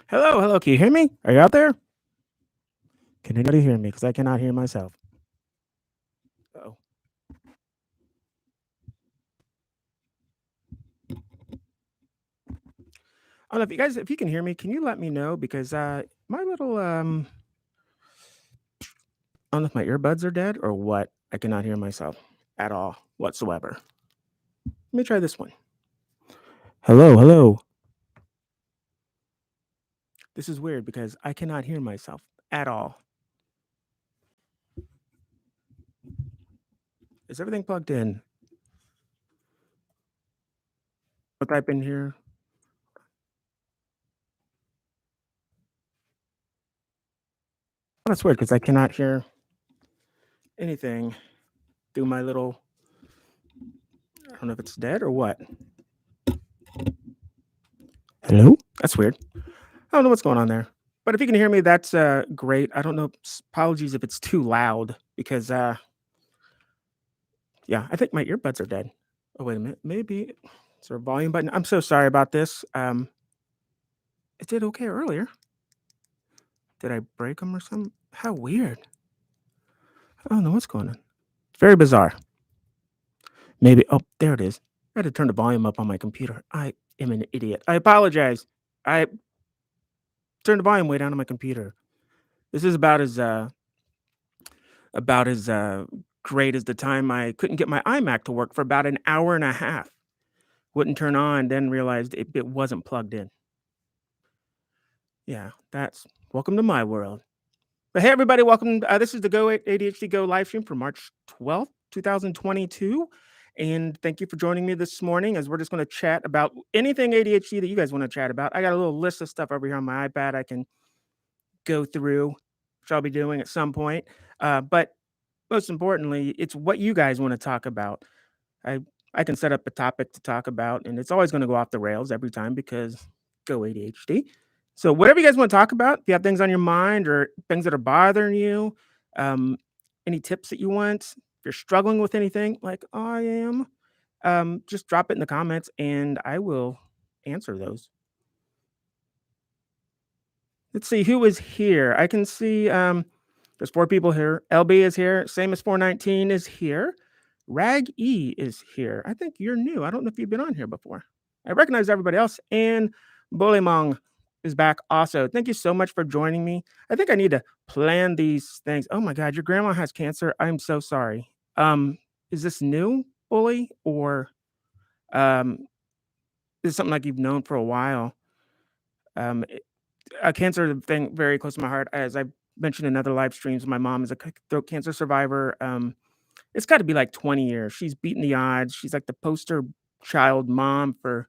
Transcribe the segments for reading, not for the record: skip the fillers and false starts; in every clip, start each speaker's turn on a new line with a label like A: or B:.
A: Hello, hello. Can you hear me? Are you out there? Can anybody hear me? Because I cannot hear myself. Oh, I don't know if you guys, if you can hear me, can you let me know? Because my little I don't know if my earbuds are dead or what. I cannot hear myself at all whatsoever. Let me try this one. Hello, hello. This is weird because I cannot hear myself at all. Is everything plugged in? I'll type in here. Oh, that's weird because I cannot hear anything through my little. I don't know if it's dead or what. Hello? That's weird. I don't know what's going on there. But if you can hear me, that's great. I don't know. Apologies if it's too loud because yeah, I think my earbuds are dead. Oh wait a minute, maybe is there a volume button? I'm so sorry about this. It did okay earlier. Did I break them or something? How weird. I don't know what's going on. It's very bizarre. Maybe there it is. I had to turn the volume up on my computer. I am an idiot. I apologize. I turned the volume way down on my computer. This is about as great as the time I couldn't get my iMac to work for about an hour and a half. Wouldn't turn on, then realized it wasn't plugged in. Yeah, that's welcome to my world. But hey, everybody, welcome. This is the Go ADHD Go live stream for March 12th, 2022. And thank you for joining me this morning as we're just going to chat about anything ADHD that you guys want to chat about. I got a little list of stuff over here on my iPad I can go through, which I'll be doing at some point. But most importantly, it's what you guys want to talk about. I I can set up a topic to talk about, and it's always going to go off the rails every time because Go ADHD. So whatever you guys want to talk about, if you have things on your mind or things that are bothering you, um, any tips that you want, if you're struggling with anything like I am, just drop it in the comments and I will answer those. Let's see who is here. I can see there's 4 people here. LB is here. Same as 419 is here. Rag E is here. I think you're new. I don't know if you've been on here before. I recognize everybody else. And Bulimong is back also. Thank you so much for joining me. I think I need to plan these things. Oh my God, your grandma has cancer. I'm so sorry. Is this new, Bully, or um, is it something like you've known for a while? Um, a cancer thing very close to my heart. As I've mentioned in other live streams, my mom is a throat cancer survivor. It's got to be like 20 years. She's beaten the odds. She's like the poster child mom for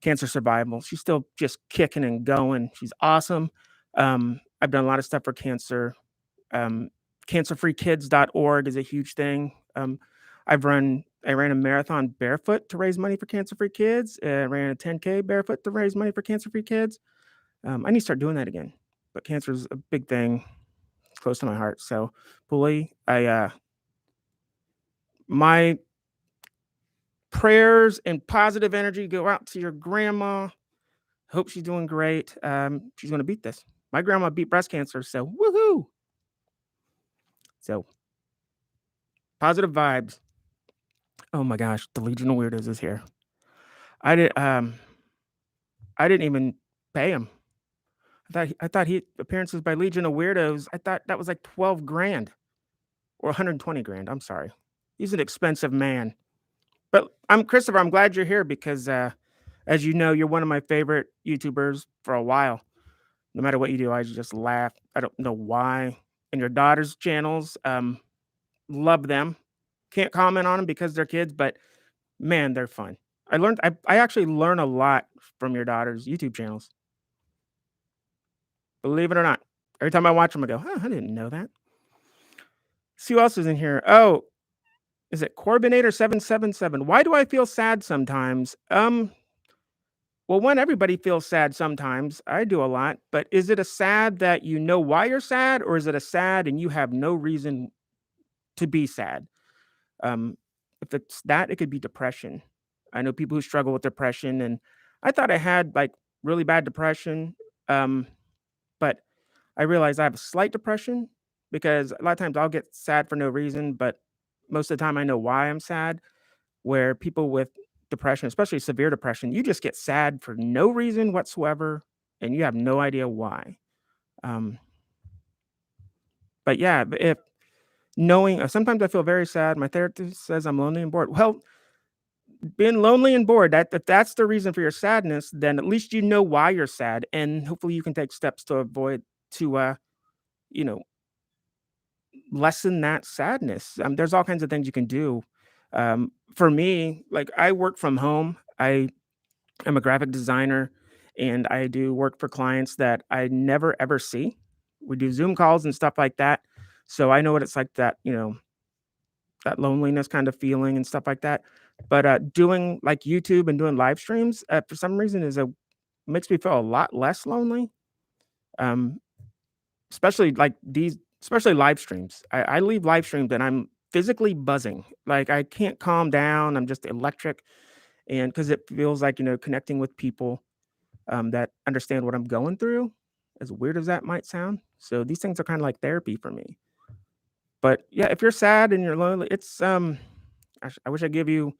A: cancer survival. She's still just kicking and going. She's awesome. I've done a lot of stuff for cancer. Um, cancerfreekids.org is a huge thing. I ran a marathon barefoot to raise money for cancer free kids. I ran a 10K barefoot to raise money for cancer free kids. I need to start doing that again. But cancer is a big thing, close to my heart. So, Bully, my prayers and positive energy go out to your grandma. Hope she's doing great. She's gonna beat this. My grandma beat breast cancer, so woohoo! So positive vibes. Oh my gosh, the Legion of Weirdos is here. I did. I didn't even pay him. I thought he appearances by Legion of Weirdos. I thought that was like 12 grand or 120 grand. I'm sorry. He's an expensive man. But I'm Christopher. I'm glad you're here because, as you know, you're one of my favorite YouTubers for a while. No matter what you do, I just laugh. I don't know why. And your daughter's channels, love them. Can't comment on them because they're kids, but man, they're fun. I actually learn a lot from your daughter's YouTube channels. Believe it or not. Every time I watch them, I go, oh, I didn't know that. See who else is in here. Oh, is it Carbonator 777? Why do I feel sad sometimes? Well, one, everybody feels sad sometimes. I do a lot, but is it a sad that you know why you're sad, or is it a sad and you have no reason to be sad? Um, if it's that, it could be depression. I know people who struggle with depression, and I thought I had like really bad depression. Um, but I realize I have a slight depression because a lot of times I'll get sad for no reason, but most of the time I know why I'm sad. Where people with depression, especially severe depression, you just get sad for no reason whatsoever and you have no idea why. Um, but yeah, if knowing sometimes I feel very sad. My therapist says I'm lonely and bored. Well, being lonely and bored, that if that's the reason for your sadness, then at least you know why you're sad, and hopefully you can take steps to avoid to you know, lessen that sadness. There's all kinds of things you can do. For me, like I work from home. I'm a graphic designer and I do work for clients that I never ever see. We do Zoom calls and stuff like that. So I know what it's like that, that loneliness kind of feeling and stuff like that. But doing like YouTube and doing live streams for some reason is a makes me feel a lot less lonely. Um, especially like especially live streams. I leave live streams and I'm physically buzzing. Like I can't calm down. I'm just electric. And because it feels like, connecting with people that understand what I'm going through, as weird as that might sound. So these things are kind of like therapy for me. But yeah, if you're sad and you're lonely, it's I wish I give you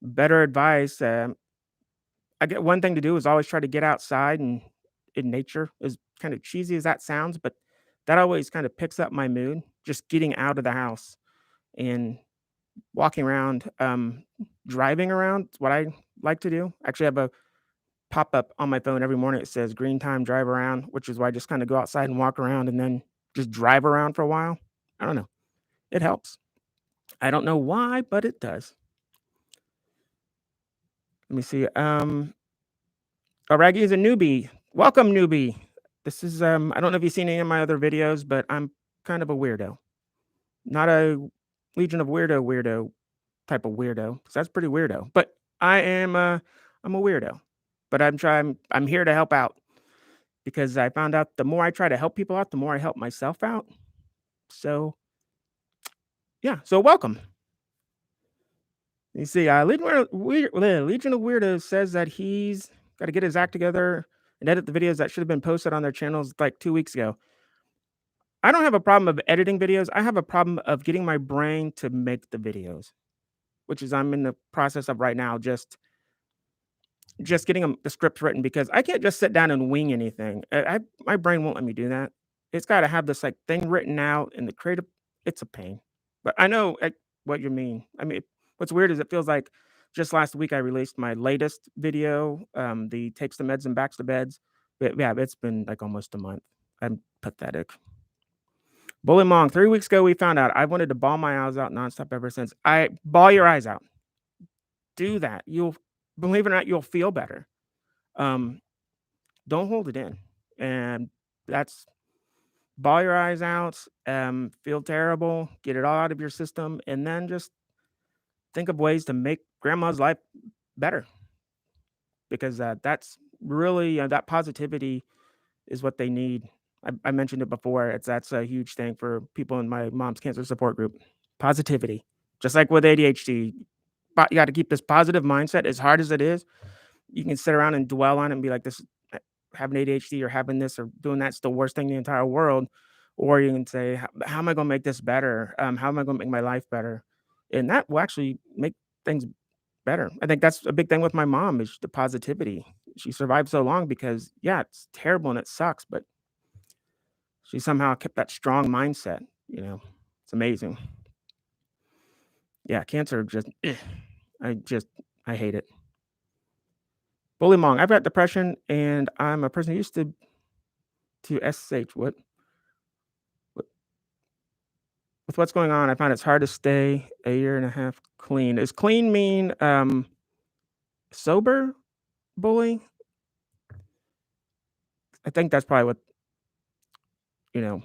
A: better advice. I get one thing to do is always try to get outside and in nature. As kind of cheesy as that sounds, but that always kind of picks up my mood. Just getting out of the house and walking around, driving around. Is what I like to do. Actually, I have a pop up on my phone every morning. It says green time, drive around, which is why I just kind of go outside and walk around and then just drive around for a while. I don't know. It helps. I don't know why, but it does. Let me see. Raggy is a newbie. Welcome, newbie. This is I don't know if you've seen any of my other videos, but I'm kind of a weirdo. Not a Legion of weirdo type of weirdo, because that's pretty weirdo. But I'm a weirdo. But I'm here to help out because I found out the more I try to help people out, the more I help myself out. So yeah, so welcome. You see, Legion of Weirdos says that he's got to get his act together and edit the videos that should have been posted on their channels like 2 weeks ago. I don't have a problem of editing videos. I have a problem of getting my brain to make the videos, which is I'm in the process of right now. Just getting the scripts written because I can't just sit down and wing anything. My brain won't let me do that. It's gotta have this, like, thing written out and the creative it's a pain. But I know, what you mean. I mean, what's weird is it feels like just last week I released my latest video, the takes the meds and backs the beds. But, yeah, it's been, like, almost a month. I'm pathetic. Bully Mong, 3 weeks ago, we found out I wanted to bawl my eyes out nonstop ever since. I bawl your eyes out. Do that. You'll believe it or not, you'll feel better. Um, don't hold it in. And that's bawl your eyes out, feel terrible, get it all out of your system, and then just think of ways to make grandma's life better because that's really that positivity is what they need. I mentioned it before. That's a huge thing for people in my mom's cancer support group. Positivity, just like with ADHD, but you got to keep this positive mindset as hard as it is. You can sit around and dwell on it and be like, "This having ADHD or having this or doing that's the worst thing in the entire world," or you can say, "How am I going to make this better? How am I going to make my life better?" And that will actually make things better. I think that's a big thing with my mom is the positivity. She survived so long because yeah, it's terrible and it sucks, but she somehow kept that strong mindset. It's amazing. Yeah, cancer just, I just, I hate it. Bully Mong, I've got depression and I'm a person who used to SH. What with what's going on, I find it's hard to stay a year and a half clean. Does clean mean sober, bully? I think that's probably what you know.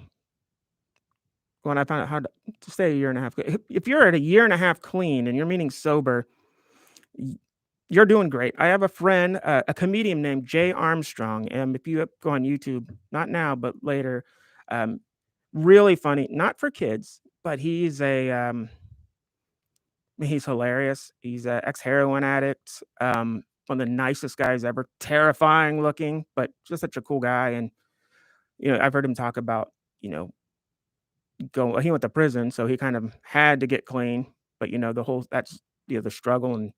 A: When I found it hard to stay a year and a half. If you're at a year and a half clean and you're meaning sober, y- you're doing great. I have a friend, a comedian named Jay Armstrong, and if you go on YouTube, not now but later, um, really funny. Not for kids, but he's hilarious. He's an ex heroin addict. one of the nicest guys ever, terrifying looking, but just such a cool guy. And I've heard him talk about, you know, he went to prison, so he kind of had to get clean. But the whole that's the struggle and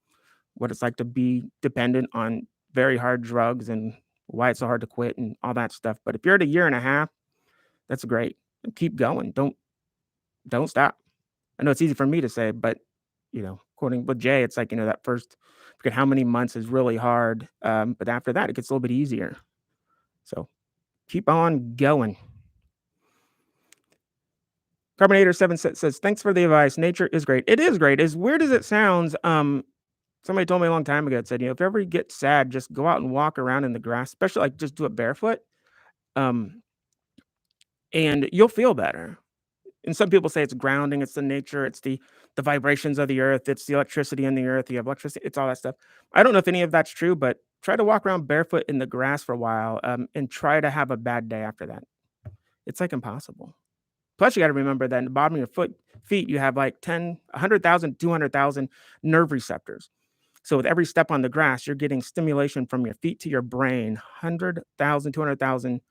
A: what it's like to be dependent on very hard drugs and why it's so hard to quit and all that stuff. But if you're at a year and a half, that's great. Keep going. Don't stop. I know it's easy for me to say, but according with Jay, it's like that first forget how many months is really hard. But after that, it gets a little bit easier. So keep on going. Carbonator 7 says, "Thanks for the advice. Nature is great. It is great. As weird as it sounds, somebody told me a long time ago, it said, if you ever get sad, just go out and walk around in the grass, especially like just do it barefoot. Um, and you'll feel better. And some people say it's grounding, it's the nature, it's the vibrations of the earth, it's the electricity in the earth, you have electricity, it's all that stuff. I don't know if any of that's true, but try to walk around barefoot in the grass for a while, and try to have a bad day after that. It's like impossible. Plus, you got to remember that in the bottom of your feet, you have like 10, 100,000, 200,000 nerve receptors. So with every step on the grass, you're getting stimulation from your feet to your brain, 100,000, 200,000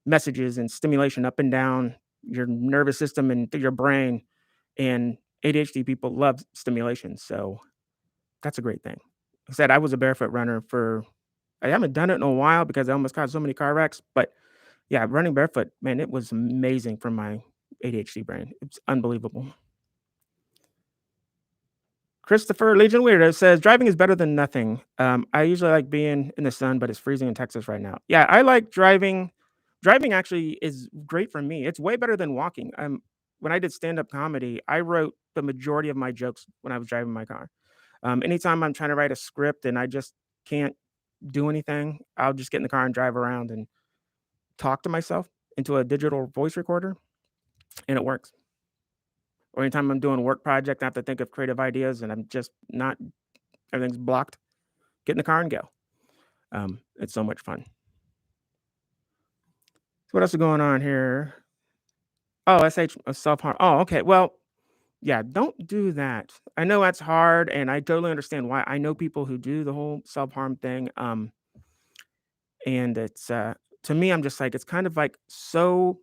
A: messages and stimulation up and down your nervous system and through your brain. And ADHD people love stimulation. So that's a great thing. Like I said, I was a barefoot runner I haven't done it in a while because I almost caused so many car wrecks. But yeah, running barefoot, man, it was amazing for my ADHD brain. It's unbelievable. Christopher Legion Weirdo says driving is better than nothing. I usually like being in the sun, but it's freezing in Texas right now. Yeah, I like driving. Driving actually is great for me. It's way better than walking. When I did stand-up comedy, I wrote the majority of my jokes when I was driving my car. Anytime I'm trying to write a script and I just can't do anything, I'll just get in the car and drive around and talk to myself into a digital voice recorder, and it works. Or anytime I'm doing a work project, I have to think of creative ideas and I'm just not, everything's blocked. Get in the car and go. It's so much fun. So what else is going on here? Oh, self-harm. Oh, okay. Well, yeah, don't do that. I know that's hard, and I totally understand why. I know people who do the whole self-harm thing. And it's to me, I'm just like, it's kind of like so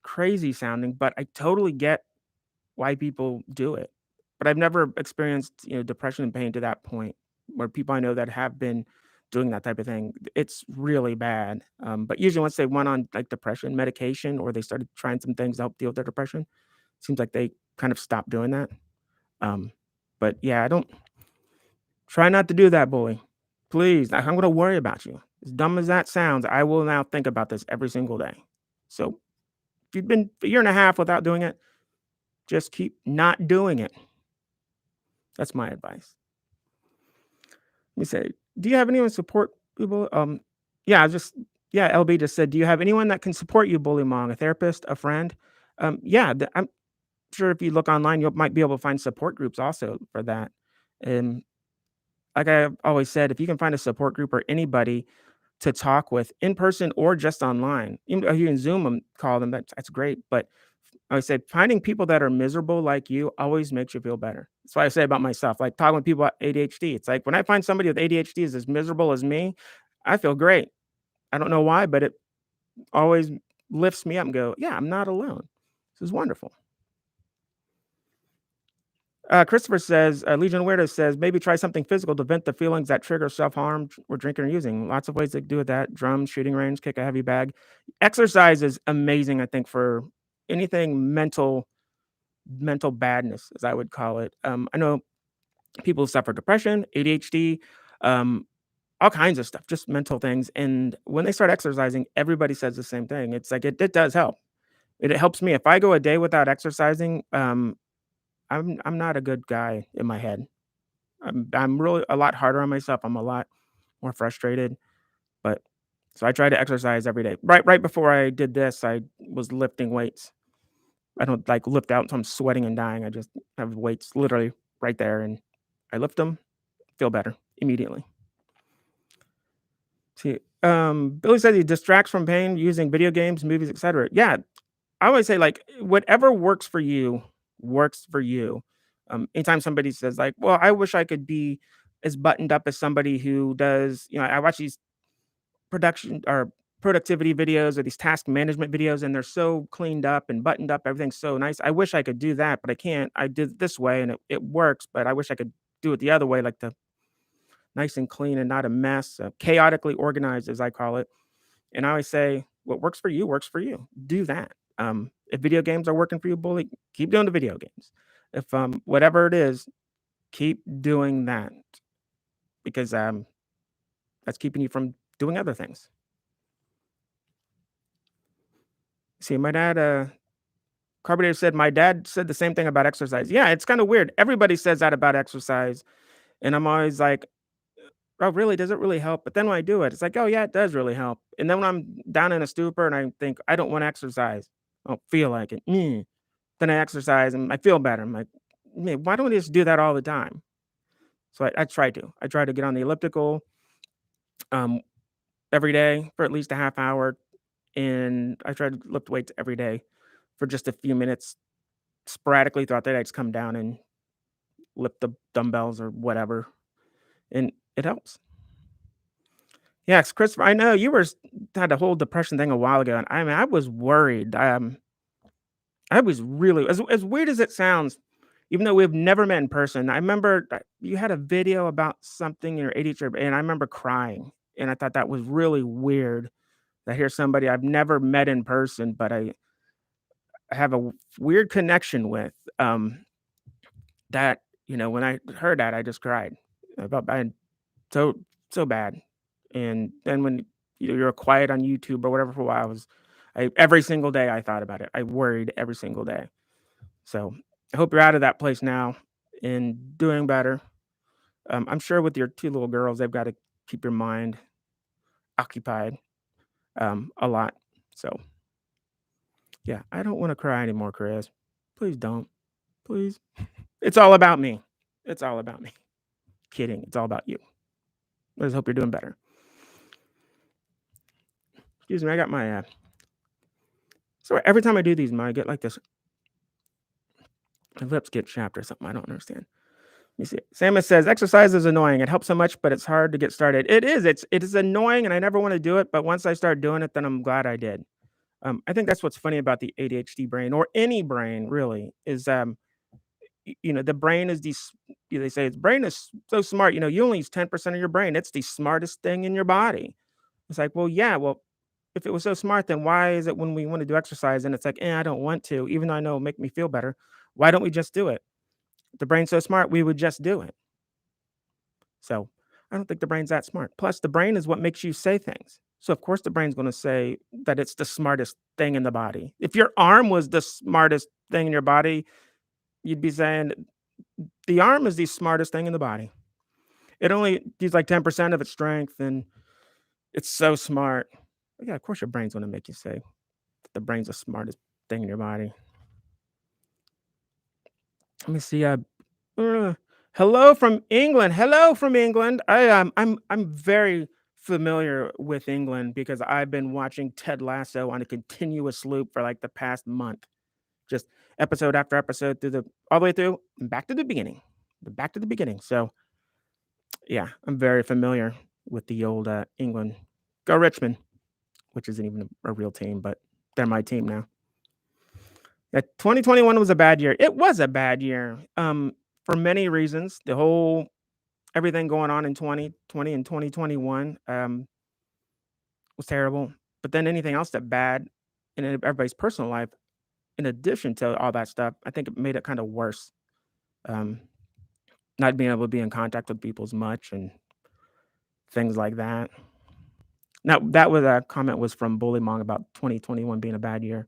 A: crazy sounding, but I totally get why people do it. But I've never experienced, depression and pain to that point where people I know that have been doing that type of thing. It's really bad. But usually once they went on like depression medication or they started trying some things to help deal with their depression, seems like they kind of stopped doing that. Um, but yeah, I don't try not to do that, bully. Please, I'm going to worry about you. As dumb as that sounds, I will now think about this every single day. So if you've been a year and a half without doing it, just keep not doing it. That's my advice. Let me say, do you have anyone support people? Yeah, LB just said, do you have anyone that can support you, Bully Mong? A therapist, a friend? Yeah, I'm sure if you look online, you might be able to find support groups also for that. And like I always said, if you can find a support group or anybody to talk with in person or just online, even though you can Zoom them, call them, that's great. But I would say finding people that are miserable like you always makes you feel better. That's why I say about myself, like talking with people about ADHD. It's like when I find somebody with ADHD is as miserable as me, I feel great. I don't know why, but it always lifts me up and go, yeah, I'm not alone. This is wonderful. Christopher says, Legion of Weirdos says, maybe try something physical to vent the feelings that trigger self-harm or drinking or using. Lots of ways to do with that. Drums, shooting range, kick a heavy bag. Exercise is amazing, I think, for anything mental badness, as I would call it. I know people who suffer depression, ADHD, all kinds of stuff, just mental things. And when they start exercising, everybody says the same thing. It's like it does help. It helps me. If I go a day without exercising, I'm not a good guy in my head. I'm really a lot harder on myself. I'm a lot more frustrated. But so I try to exercise every day. Right before I did this, I was lifting weights. I don't like lift out until I'm sweating and dying. I just have weights literally right there, and I lift them, feel better immediately. See, Billy says he distracts from pain using video games, movies, etc. Yeah, I always say like whatever works for you works for you. Anytime somebody says like, "Well, I wish I could be as buttoned up as somebody who does, I watch these production or productivity videos or these task management videos, and they're so cleaned up and buttoned up. Everything's so nice. I wish I could do that, but I can't. I did it this way and it works, but I wish I could do it the other way, like the nice and clean and not a mess, chaotically organized, as I call it. And I always say, what works for you works for you. Do that. If video games are working for you, bully, keep doing the video games. If whatever it is, keep doing that because that's keeping you from doing other things. See, my dad, Carbonator said, my dad said the same thing about exercise. Yeah, it's kind of weird. Everybody says that about exercise. And I'm always like, oh, really? Does it really help? But then when I do it, it's like, oh, yeah, it does really help. And then when I'm down in a stupor and I think, I don't want to exercise, I don't feel like it. Then I exercise and I feel better. I'm like, man, why don't we just do that all the time? So I try to. I try to get on the elliptical um, every day for at least a half hour. And I try to lift weights every day for just a few minutes sporadically throughout the day. I just come down and lift the dumbbells or whatever. And it helps. Yes, Christopher, I know you had a whole depression thing a while ago. And I mean, I was worried. I was really, as weird as it sounds, even though we've never met in person. I remember you had a video about something in your ADHD, and I remember crying. And I thought that was really weird that here's somebody I've never met in person, but I have a weird connection with. That when I heard that, I just cried. I felt bad, so so bad. And then when you're quiet on YouTube or whatever for a while, every single day I thought about it. I worried every single day. So I hope you're out of that place now and doing better. I'm sure with your two little girls, they've got to keep your mind occupied a lot. So yeah, I don't want to cry anymore, Chris. Please don't. Please. It's all about me. It's all about me. Kidding. It's all about you. I just hope you're doing better. Excuse me. I got my. So every time I do these, I get like this. My lips get chapped or something. I don't understand. You see, Samus says exercise is annoying. It helps so much, but it's hard to get started. It is. It is annoying, and I never want to do it. But once I start doing it, then I'm glad I did. I think that's what's funny about the ADHD brain, or any brain, really, is the brain is they say its brain is so smart. You only use 10% of your brain. It's the smartest thing in your body. It's like, well, yeah, well, if it was so smart, then why is it when we want to do exercise and it's like, I don't want to, even though I know it'll make me feel better. Why don't we just do it? If the brain's so smart, we would just do it. So I don't think the brain's that smart. Plus, the brain is what makes you say things. So of course the brain's going to say that it's the smartest thing in the body. If your arm was the smartest thing in your body, you'd be saying the arm is the smartest thing in the body. It only uses like 10% of its strength, and it's so smart. But yeah, of course your brain's going to make you say that the brain's the smartest thing in your body. Let me see. Hello from England. Hello from England. I'm very familiar with England because I've been watching Ted Lasso on a continuous loop for like the past month. Just episode after episode all the way through and back to the beginning. Back to the beginning. So yeah, I'm very familiar with the old England. Go Richmond, which isn't even a real team, but they're my team now. That 2021 was a bad year. It was a bad year. For many reasons. Everything going on in 2020 and 2021 was terrible. But then anything else that bad in everybody's personal life, in addition to all that stuff, I think it made it kind of worse. Not being able to be in contact with people as much and things like that. Now, that was a comment was from Bully Mong about 2021 being a bad year.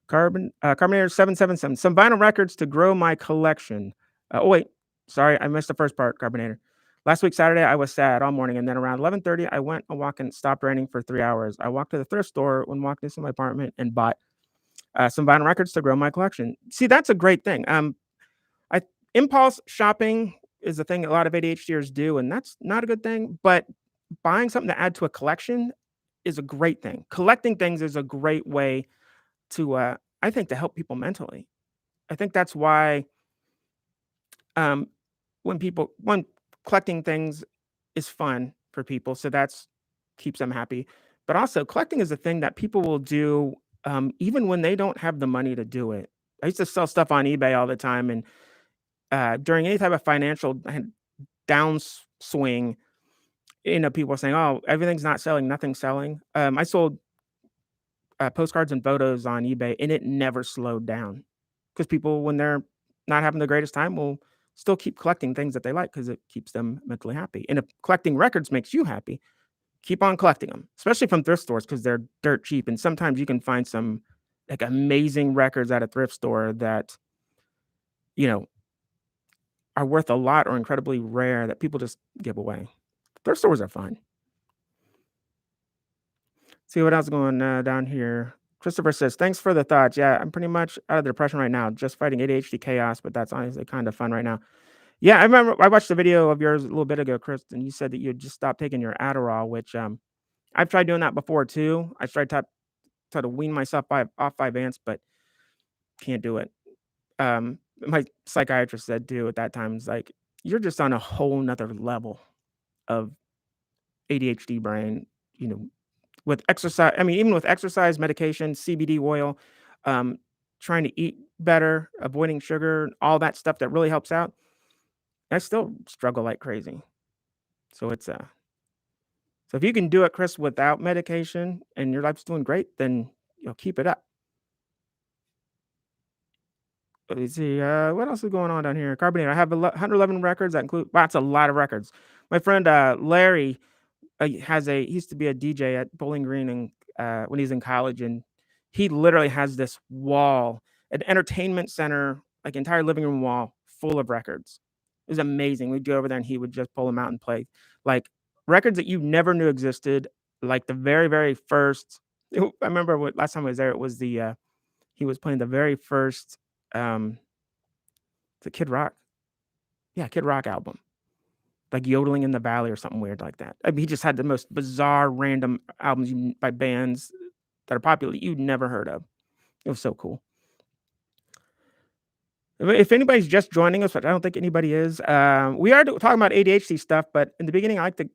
A: Carbonator 777. Some vinyl records to grow my collection. Oh wait, sorry, I missed the first part. Carbonator. Last week Saturday I was sad all morning, and then around 11:30 I went a walk and stopped raining for 3 hours. I walked to the thrift store when walking into my apartment and bought some vinyl records to grow my collection. See, that's a great thing. Impulse shopping is a thing a lot of ADHDers do, and that's not a good thing. But buying something to add to a collection is a great thing. Collecting things is a great way to, I think, to help people mentally. I think that's why when collecting things is fun for people, so that's keeps them happy. But also, collecting is a thing that people will do, even when they don't have the money to do it. I used to sell stuff on eBay all the time, and during any type of financial downswing, people were saying, "Oh, everything's not selling, nothing's selling." I sold postcards and photos on eBay, and it never slowed down because people, when they're not having the greatest time, will still keep collecting things that they like because it keeps them mentally happy. And if collecting records makes you happy, keep on collecting them, especially from thrift stores because they're dirt cheap. And sometimes you can find some like amazing records at a thrift store that you know are worth a lot or incredibly rare that people just give away. Thrift stores are fun. See what else going down here. Christopher says, "Thanks for the thoughts. Yeah, I'm pretty much out of the depression right now, just fighting ADHD chaos, but that's honestly kind of fun right now." Yeah, I remember I watched a video of yours a little bit ago, Chris, and you said that you had just stopped taking your Adderall, which I've tried doing that before too. I tried to try to wean myself off 5 ants, but can't do it. My psychiatrist said too at that time, is like, you're just on a whole nother level of ADHD brain, you know, with exercise. I mean, even with exercise, medication, CBD oil, um, trying to eat better, avoiding sugar, all that stuff that really helps out. I still struggle like crazy. So so if you can do it, Chris, without medication and your life's doing great, then keep it up. Let me see. What else is going on down here? Carbonator. I have 111 records that include. Wow, that's a lot of records. My friend Larry he used to be a DJ at Bowling Green and when he's in college, and he literally has this wall, an entertainment center, like entire living room wall full of records. It was amazing. We'd go over there and he would just pull them out and play like records that you never knew existed. Like the very, very first. I remember last time I was there. It was he was playing the very first um, the Kid Rock, yeah, Kid Rock album, like Yodeling in the Valley or something weird like that. I mean, he just had the most bizarre, random albums by bands that are popular you'd never heard of. It was so cool. If anybody's just joining us, but I don't think anybody is, we are talking about ADHD stuff, but in the beginning, I like to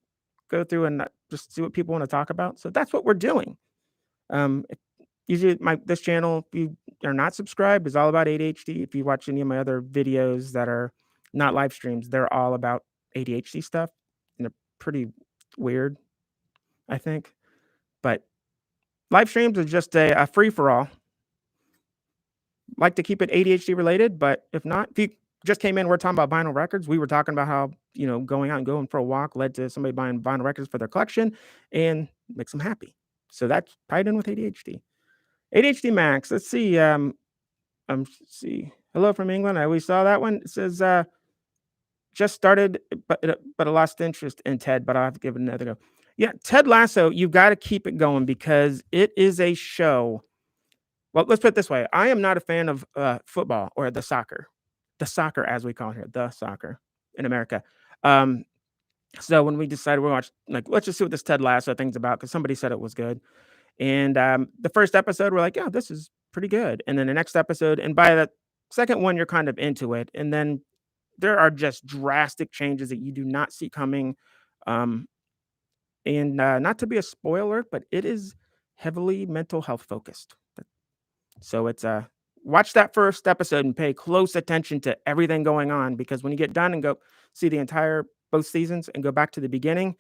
A: go through and just see what people want to talk about. So that's what we're doing. If usually this channel, if you are not subscribed, is all about ADHD. If you watch any of my other videos that are not live streams, they're all about ADHD stuff, and they're pretty weird, I think. But live streams are just a free for all. Like to keep it ADHD related, but if not, if you just came in, we're talking about vinyl records. We were talking about how going out and going for a walk led to somebody buying vinyl records for their collection and makes them happy. So that's tied in with ADHD. ADHD Max. Let's see. Let's see. Hello from England. I always saw that one. It says just started, but I lost interest in Ted. But I'll have to give it another go. Yeah, Ted Lasso. You've got to keep it going because it is a show. Well, let's put it this way. I am not a fan of football or the soccer as we call it here, the soccer in America. Um, so when we decided we watch, like, let's just see what this Ted Lasso thing's about because somebody said it was good. And the first episode, we're like, yeah, this is pretty good. And then the next episode, and by the second one, you're kind of into it. And then there are just drastic changes that you do not see coming. Um, and not to be a spoiler, but it is heavily mental health focused. So it's watch that first episode and pay close attention to everything going on because when you get done and go see the entire both seasons and go back to the beginning,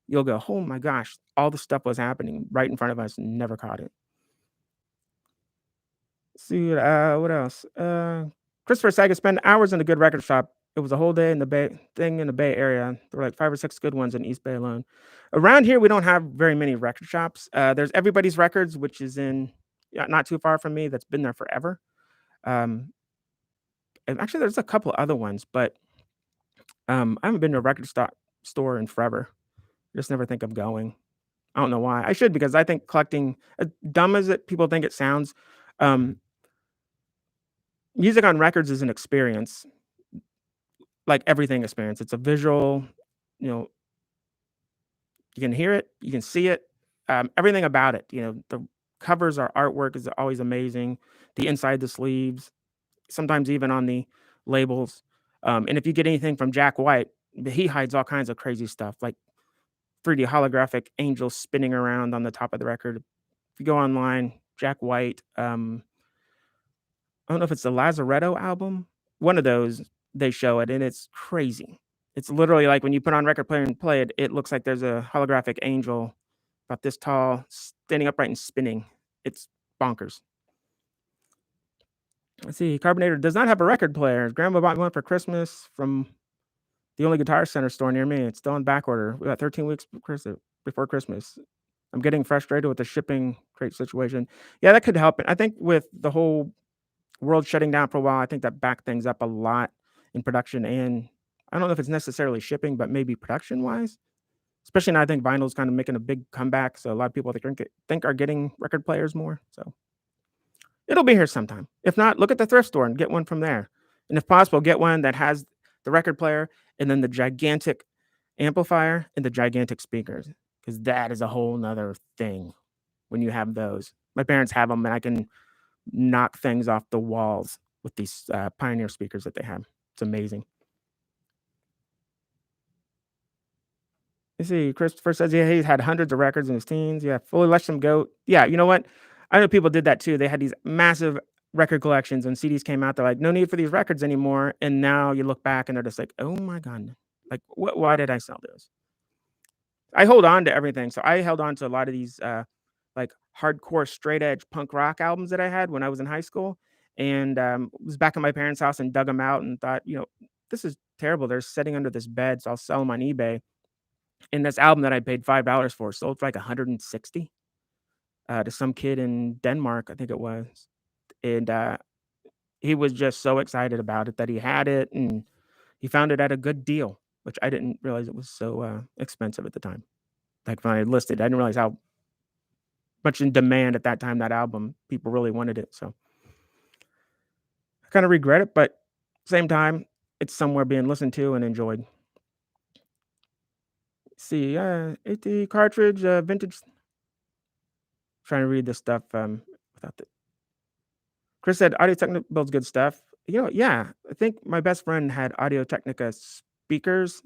A: you'll go, "Oh my gosh, all the stuff was happening right in front of us and never caught it." See what else? Christopher said I could spend hours in a good record shop. It was a whole day in the Bay Area. There were like 5 or 6 good ones in East Bay alone. Around here, we don't have very many record shops. There's Everybody's Records, which is not too far from me. That's been there forever. Um, and actually, there's a couple other ones, but I haven't been to a store in forever. Just never think of going. I don't know why. I should because I think collecting, as dumb as people think it sounds, um, music on records is an experience, like everything experience. It's a visual, you know, you can hear it, you can see it, everything about it. The covers, our artwork is always amazing. The inside the sleeves, sometimes even on the labels. And if you get anything from Jack White, he hides all kinds of crazy stuff, like 3D holographic angels spinning around on the top of the record. If you go online, Jack White, I don't know if it's the Lazaretto album, one of those, they show it, and it's crazy. It's literally like when you put on record player and play it, it looks like there's a holographic angel about this tall, standing upright and spinning. It's bonkers. Let's see, Carbonator does not have a record player. Grandma bought me one for Christmas from the only Guitar Center store near me. It's still in back order. We got 13 weeks before Christmas. I'm getting frustrated with the shipping crate situation. Yeah, that could help. I think with the whole world shutting down for a while, I think that backed things up a lot in production, and I don't know if it's necessarily shipping, but maybe production-wise? Especially now I think vinyl's kind of making a big comeback, so a lot of people think are getting record players more, so it'll be here sometime. If not, look at the thrift store and get one from there, and if possible, get one that has the record player and then the gigantic amplifier and the gigantic speakers, because that is a whole 'nother thing when you have those. My parents have them, and I can knock things off the walls with these, Pioneer speakers that they have. It's amazing. You see, Christopher says, yeah, he's had hundreds of records in his teens. Yeah, fully let them go. Yeah, you know what? I know people did that too. They had these massive record collections when CDs came out. They're like, no need for these records anymore. And now you look back and they're just like, oh my God. Like, why did I sell those? I hold on to everything. So I held on to a lot of these like hardcore straight edge punk rock albums that I had when I was in high school. And was back at my parents' house and dug them out and thought, this is terrible. They're sitting under this bed. So I'll sell them on eBay. And this album that I paid $5 for sold for like 160 to some kid in Denmark, I think it was. And he was just so excited about it that he had it and he found it at a good deal, which I didn't realize it was so expensive at the time. Like when I listed, I didn't realize how much in demand at that time that album, people really wanted it. So I kind of regret it, but same time, it's somewhere being listened to and enjoyed. See, 80 cartridge, vintage. Trying to read this stuff without the. Chris said Audio Technica builds good stuff. Yeah, I think my best friend had Audio Technica speakers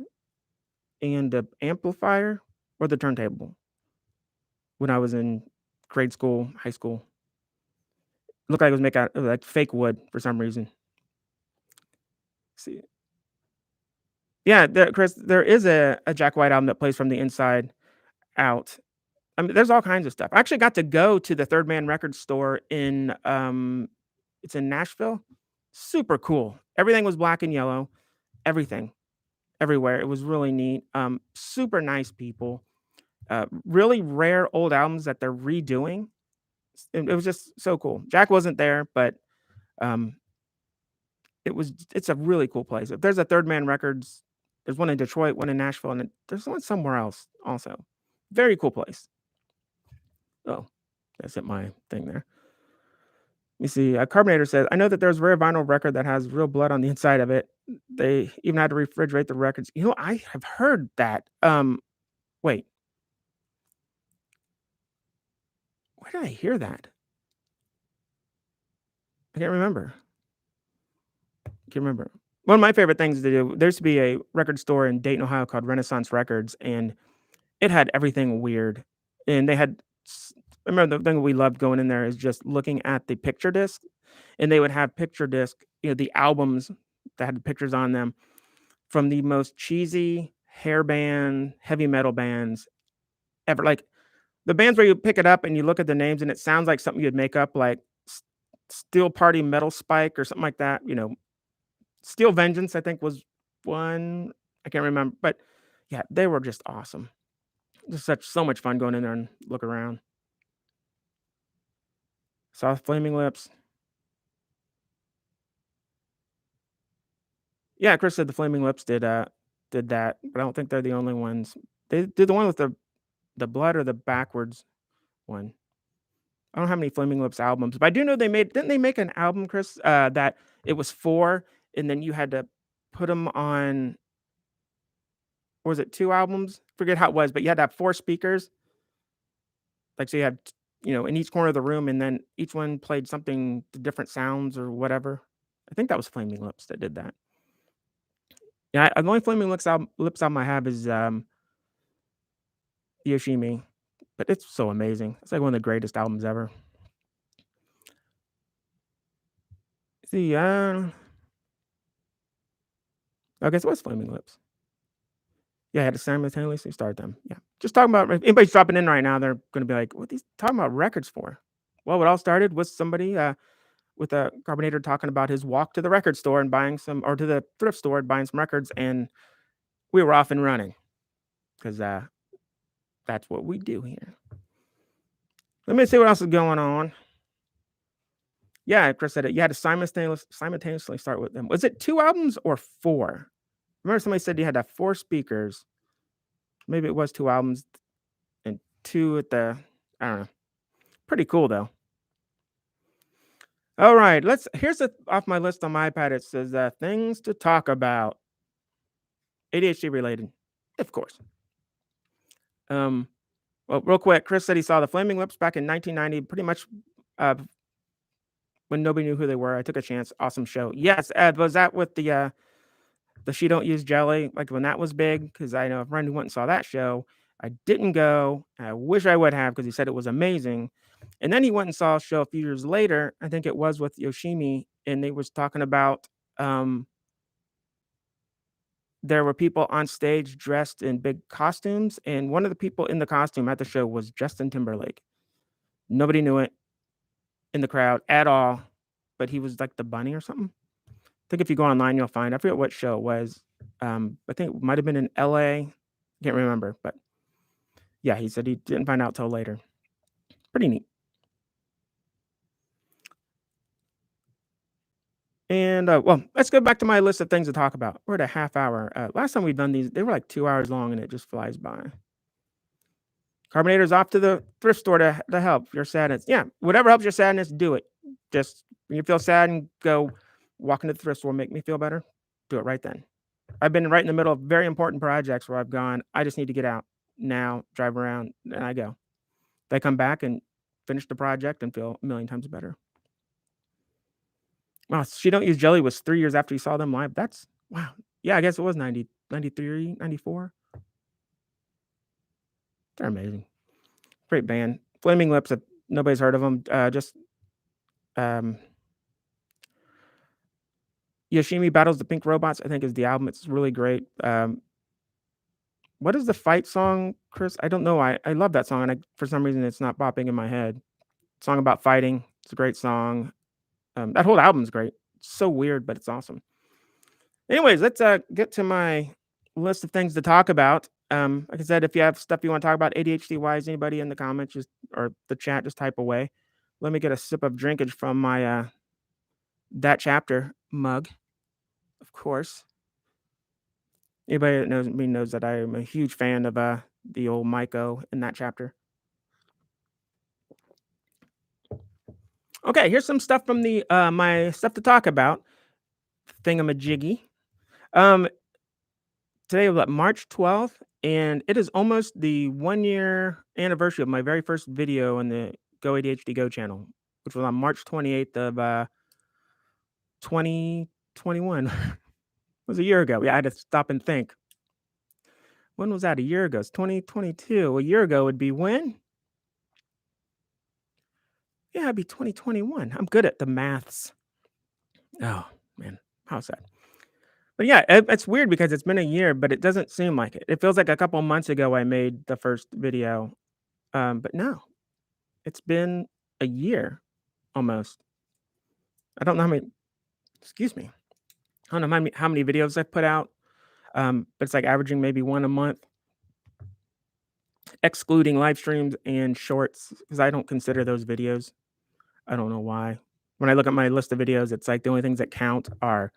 A: and the amplifier or the turntable when I was in grade school, high school. Looked like it was made out of like fake wood for some reason. See, yeah, Chris, there is a Jack White album that plays from the inside out. I mean, there's all kinds of stuff. I actually got to go to the Third Man Record store in it's in Nashville. Super cool. Everything was black and yellow. Everything, everywhere. It was really neat. Super nice people. Really rare old albums that they're redoing. It was just so cool. Jack wasn't there, but um, it's a really cool place. If there's a Third Man Records, there's one in Detroit, one in Nashville, and there's one somewhere else also. Very cool place. Oh, that's it. My thing there. Let me see. Carbonator says, I know that there's a rare vinyl record that has real blood on the inside of it. They even had to refrigerate the records. I have heard that. Wait. Where did I hear that? I can't remember. One of my favorite things to do, there used to be a record store in Dayton, Ohio called Renaissance Records, and it had everything weird. And they had, I remember the thing we loved going in there is just looking at the picture disc, and they would have picture disc, the albums that had pictures on them from the most cheesy hair band, heavy metal bands ever. Like the bands where you pick it up and you look at the names and it sounds like something you'd make up, like Steel Party Metal Spike or something like that. Steel Vengeance, I think, was one. I can't remember, but yeah, they were just awesome. Just so much fun going in there and look around. Soft Flaming Lips. Yeah, Chris said the Flaming Lips did that, but I don't think they're the only ones. They did the one with the blood or the backwards one. I don't have any Flaming Lips albums, but I do know didn't they make an album, Chris, that it was 4 and then you had to put them on, or was it 2 albums? Forget how it was, but you had to have 4 speakers. Like, so you had, in each corner of the room, and then each one played something, different sounds or whatever. I think that was Flaming Lips that did that. Yeah, the only Flaming Lips album I have is Yoshimi, but it's so amazing. It's like one of the greatest albums ever. See, okay, so what's Flaming Lips? Yeah, I had to simultaneously start them. Yeah. Just talking about if anybody's dropping in right now, they're gonna be like, "What are these talking about records for?" Well, it all started with somebody, with a Carbonator talking about his walk to the record store and buying some or to the thrift store and buying some records, and we were off and running 'cause, that's what we do here. Let me see what else is going on. Yeah, Chris said it. You had to simultaneously start with them. Was it 2 albums or 4? Remember somebody said you had to have 4 speakers. Maybe it was 2 albums and 2 at the I don't know. Pretty cool though. All right, here's off my list on my iPad. It says things to talk about. ADHD related, of course. Well, real quick, Chris said he saw the Flaming Lips back in 1990, pretty much uh, when nobody knew who they were. I took a chance. Awesome show. Yes, Ed, was that with the She Don't Use Jelly, like when that was big? Because I know a friend who went and saw that show. I didn't go. I wish I would have because he said it was amazing. And then he went and saw a show a few years later. I think it was with Yoshimi, and they was talking about there were people on stage dressed in big costumes, and one of the people in the costume at the show was Justin Timberlake. Nobody knew it in the crowd at all, but he was like the bunny or something. I think if you go online, you'll find. I forget what show it was. I think it might have been in LA. Can't remember, but yeah, he said he didn't find out till later. Pretty neat. And well, let's go back to my list of things to talk about. We're at a half hour. Last time we've done these, they were like 2 hours long, and it just flies by. Carbonator's off to the thrift store to help your sadness. Yeah, whatever helps your sadness, do it. Just when you feel sad and go walk into the thrift store, make me feel better. Do it right then. I've been right in the middle of very important projects where I've gone, I just need to get out now, drive around, and I go. They come back and finish the project and feel a million times better. Wow, She Don't Use Jelly was 3 years after you saw them live. That's wow. Yeah, I guess it was 90, 93, 94. They're amazing. Great band. Flaming Lips, if nobody's heard of them, just Yoshimi Battles the Pink Robots, I think is the album. It's really great. What is the fight song, Chris? I don't know. I love that song, and for some reason it's not popping in my head. Song about fighting. It's a great song. That whole album's great. It's so weird, but it's awesome. Anyways, let's get to my list of things to talk about. Like I said, if you have stuff you want to talk about ADHD wise, anybody in the comments just or the chat, just type away. Let me get a sip of drinkage from my that chapter mug, of course. Anybody that knows me knows that I am a huge fan of the old Myco in that chapter. Okay, here's some stuff from the my stuff to talk about. Thingamajiggy. Today was March 12th, and it is almost the 1-year anniversary of my very first video on the Go ADHD Go channel, which was on March 28th of 2021. It was a year ago. Yeah, I had to stop and think. When was that? A year ago. It's 2022. A year ago would be when? Yeah, it'd be 2021. I'm good at the maths. Oh, man. How sad. But yeah, it's weird because it's been a year, but it doesn't seem like it. It feels like a couple months ago I made the first video. But no, it's been a year almost. I don't know how many, excuse me. I don't know how many videos I've put out. But it's like averaging maybe one a month, excluding live streams and shorts, because I don't consider those videos. I don't know why. When I look at my list of videos, it's like the only things that count are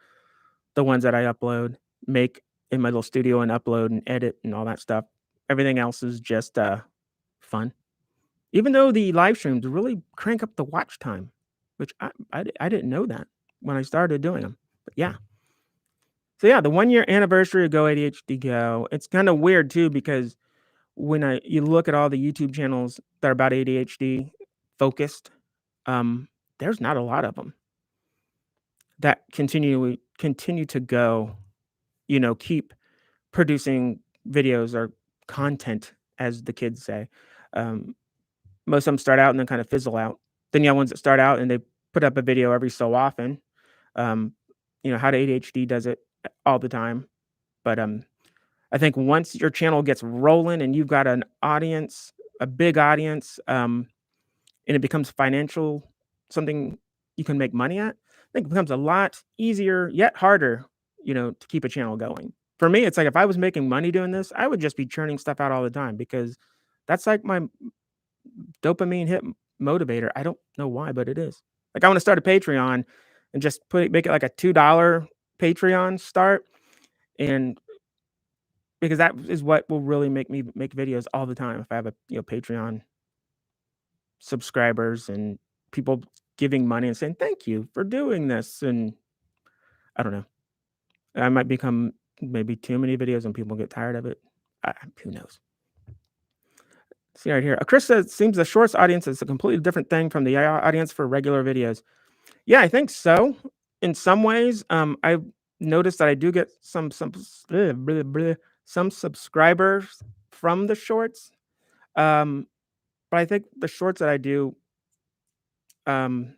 A: the ones that I upload, make in my little studio and upload and edit and all that stuff. Everything else is just fun. Even though the live streams really crank up the watch time, which I didn't know that when I started doing them. But yeah. So yeah, the 1-year anniversary of Go ADHD Go. It's kind of weird too because when you look at all the YouTube channels that are about ADHD focused, there's not a lot of them that continue to go keep producing videos or content, as the kids say. Um, Most of them start out and then kind of fizzle out. Then you have ones that start out and they put up a video every so often. Um, How to ADHD does it all the time. But I think once your channel gets rolling and you've got an audience, a big audience, and it becomes financial, something you can make money at, I think it becomes a lot easier, yet harder, to keep a channel going. For me, it's like if I was making money doing this, I would just be churning stuff out all the time because that's like my dopamine hit motivator. I don't know why, but it is. Like I want to start a Patreon and just make it like a $2 Patreon start, and because that is what will really make me make videos all the time. If I have a Patreon subscribers and people giving money and saying thank you for doing this, and I don't know, I might become maybe too many videos and people get tired of it. Who knows? See right here. Chris says seems the shorts audience is a completely different thing from the audience for regular videos. Yeah, I think so. In some ways, I've noticed that I do get some subscribers from the shorts. Um, but I think the shorts that I do um,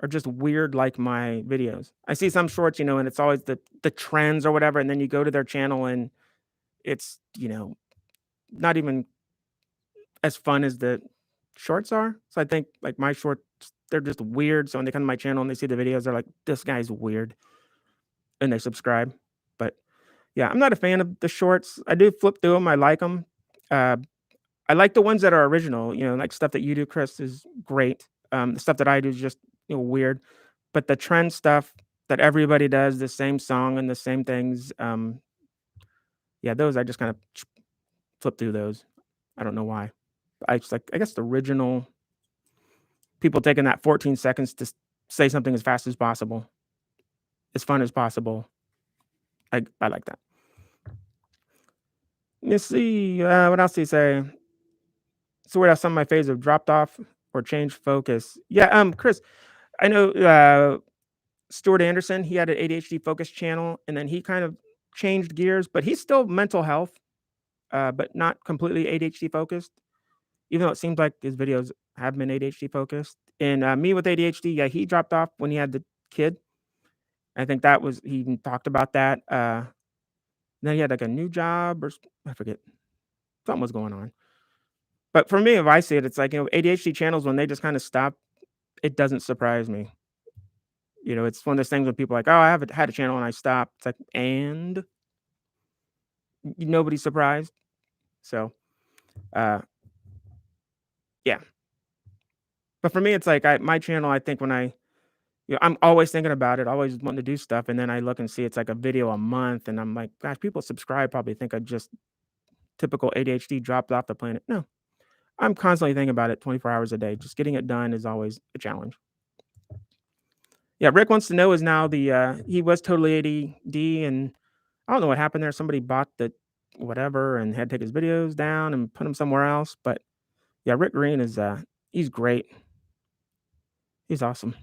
A: are just weird, like my videos. I see some shorts, and it's always the trends or whatever, and then you go to their channel and it's not even as fun as the shorts are. So I think like my shorts, they're just weird. So when they come to my channel and they see the videos, they're like, "This guy's weird," and they subscribe. But yeah, I'm not a fan of the shorts. I do flip through them. I like them. Uh, I like the ones that are original. Like stuff that you do, Chris, is great. The stuff that I do is just weird. But the trend stuff that everybody does, the same song and the same things. Yeah, those I just kind of flip through those. I don't know why. I just like, I guess the original people taking that 14 seconds to say something as fast as possible, as fun as possible. I like that. Let's see. What else do you say? So where else some of my faves have dropped off or changed focus? Yeah, Chris, I know Stuart Anderson, he had an ADHD focus channel and then he kind of changed gears, but he's still mental health, but not completely ADHD focused, even though it seems like his videos have been ADHD focused. And me with ADHD, yeah, he dropped off when he had the kid. I think that was, he even talked about that. Then he had like a new job or I forget, something was going on. But for me, if I see it, it's like, ADHD channels, when they just kind of stop, it doesn't surprise me. It's one of those things when people are like, "Oh, I haven't had a channel and I stopped." It's like, and nobody's surprised. So, uh, yeah. But for me, it's like my channel. I think when I'm always thinking about it, always wanting to do stuff, and then I look and see it's like a video a month, and I'm like, gosh, people subscribe probably think I just typical ADHD dropped off the planet. No, I'm constantly thinking about it 24 hours a day. Just getting it done is always a challenge. Yeah, Rick wants to know is now he was totally ADD, and I don't know what happened there. Somebody bought the whatever and had to take his videos down and put them somewhere else. But yeah, Rick Green is he's great. He's awesome.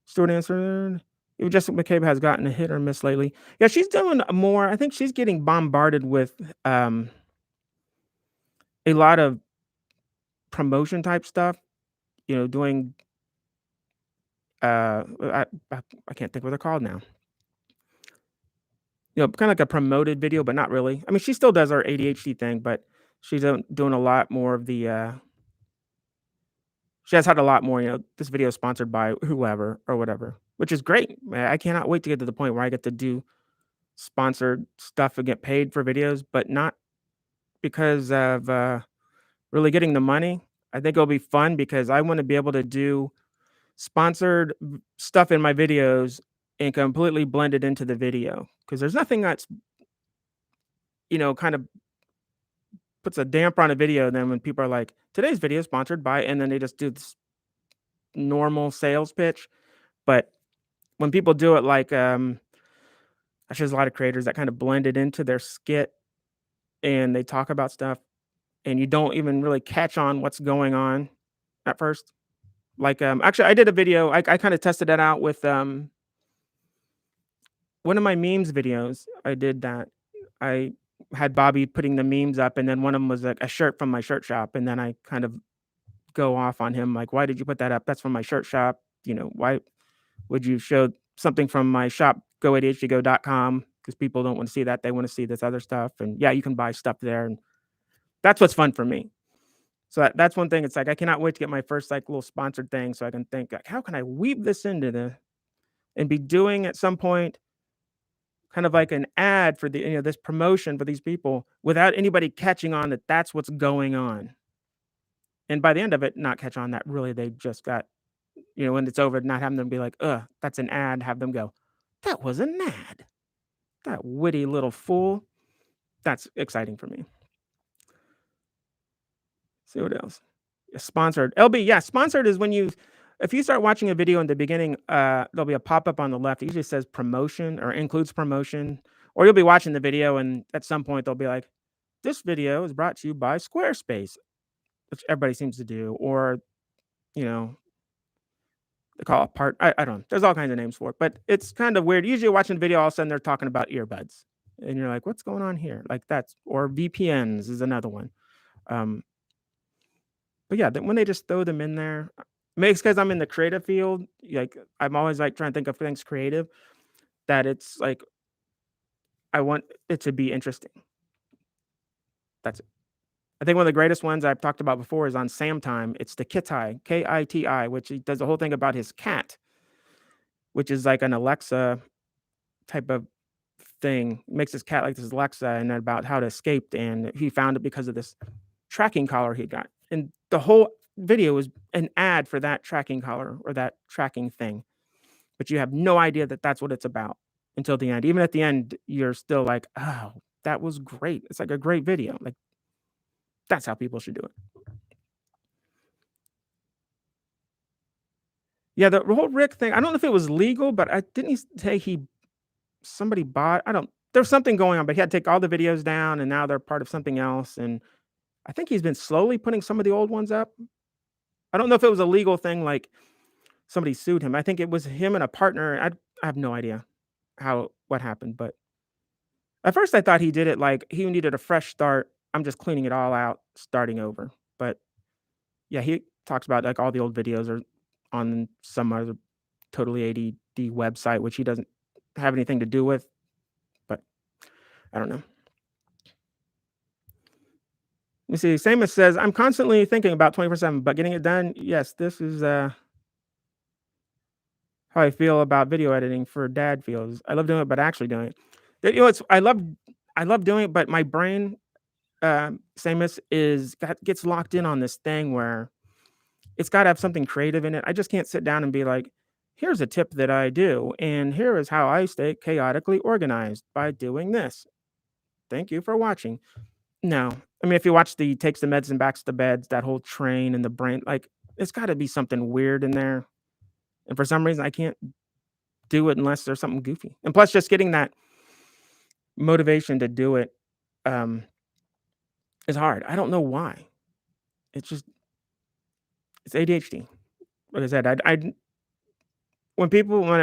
A: Stuart answered. If Jessica McCabe has gotten a hit or miss lately. Yeah, she's doing more. I think she's getting bombarded with a lot of promotion type stuff. Doing I can't think what they're called now. Kind of like a promoted video, but not really. I mean, she still does her ADHD thing, but she's doing a lot more of the. She has had a lot more. This video is sponsored by whoever or whatever, which is great. I cannot wait to get to the point where I get to do sponsored stuff and get paid for videos, but not because of really getting the money. I think it'll be fun because I want to be able to do sponsored stuff in my videos and completely blend it into the video because there's nothing that's kind of puts a damper on a video. Then when people are like, today's video is sponsored by, and then they just do this normal sales pitch. But when people do it like actually there's a lot of creators that kind of blend it into their skit and they talk about stuff and you don't even really catch on what's going on at first. Like actually I did a video, I kind of tested that out with one of my memes videos, I did that. I had Bobby putting the memes up, and then one of them was a shirt from my shirt shop, and then I kind of go off on him like, "Why did you put that up? That's from my shirt shop. Why would you show something from my shop, Go ADHD Go.com? Because people don't want to see that. They want to see this other stuff. And yeah, you can buy stuff there. And that's what's fun for me. So that's one thing. It's like I cannot wait to get my first like little sponsored thing so I can think like, how can I weave this into and be doing at some point kind of like an ad for this promotion for these people without anybody catching on that that's what's going on. And by the end of it, not catch on that really they just got, when it's over, not having them be like, that's an ad. Have them go, that was an ad. That witty little fool. That's exciting for me. See what else? Sponsored. LB, yeah, sponsored is when if you start watching a video in the beginning, there'll be a pop-up on the left. It usually says promotion or includes promotion. Or you'll be watching the video and at some point they'll be like, this video is brought to you by Squarespace, which everybody seems to do. Or, they call it part. I don't know. There's all kinds of names for it, but it's kind of weird. Usually watching a video, all of a sudden they're talking about earbuds. And you're like, what's going on here? Like or VPNs is another one. But yeah, when they just throw them in there, maybe it's because I'm in the creative field. Like I'm always like trying to think of things creative that it's like I want it to be interesting. That's it. I think one of the greatest ones I've talked about before is on Sam Time. It's the Kiti, Kiti, which he does the whole thing about his cat, which is like an Alexa type of thing. Makes his cat like this Alexa and about how to escape. And he found it because of this tracking collar he got. And the whole video was an ad for that tracking collar or that tracking thing. But you have no idea that that's what it's about until the end. Even at the end, you're still like, oh, that was great. It's like a great video. Like, that's how people should do it. Yeah, the whole Rick thing, I don't know if it was legal, but didn't he say somebody bought, there's something going on, but he had to take all the videos down and now they're part of something else. And I think he's been slowly putting some of the old ones up. I don't know if it was a legal thing, like somebody sued him. I think it was him and a partner. I have no idea what happened, but at first I thought he did it like he needed a fresh start. I'm just cleaning it all out, starting over. But yeah, he talks about like all the old videos are on some other totally ADD website, which he doesn't have anything to do with. But I don't know. Let me see. Samus says, I'm constantly thinking about 24/7, but getting it done. Yes, this is how I feel about video editing for dad feels. I love doing it, but actually doing it. I love doing it, but my brain, Samus, gets locked in on this thing where it's got to have something creative in it. I just can't sit down and be like, here's a tip that I do, and here is how I stay chaotically organized by doing this. Thank you for watching. No. I mean, if you watch the takes the meds and backs the beds, that whole train and the brain, like it's got to be something weird in there. And for some reason, I can't do it unless there's something goofy. And plus, just getting that motivation to do it is hard. I don't know why. It's ADHD. Like I said, when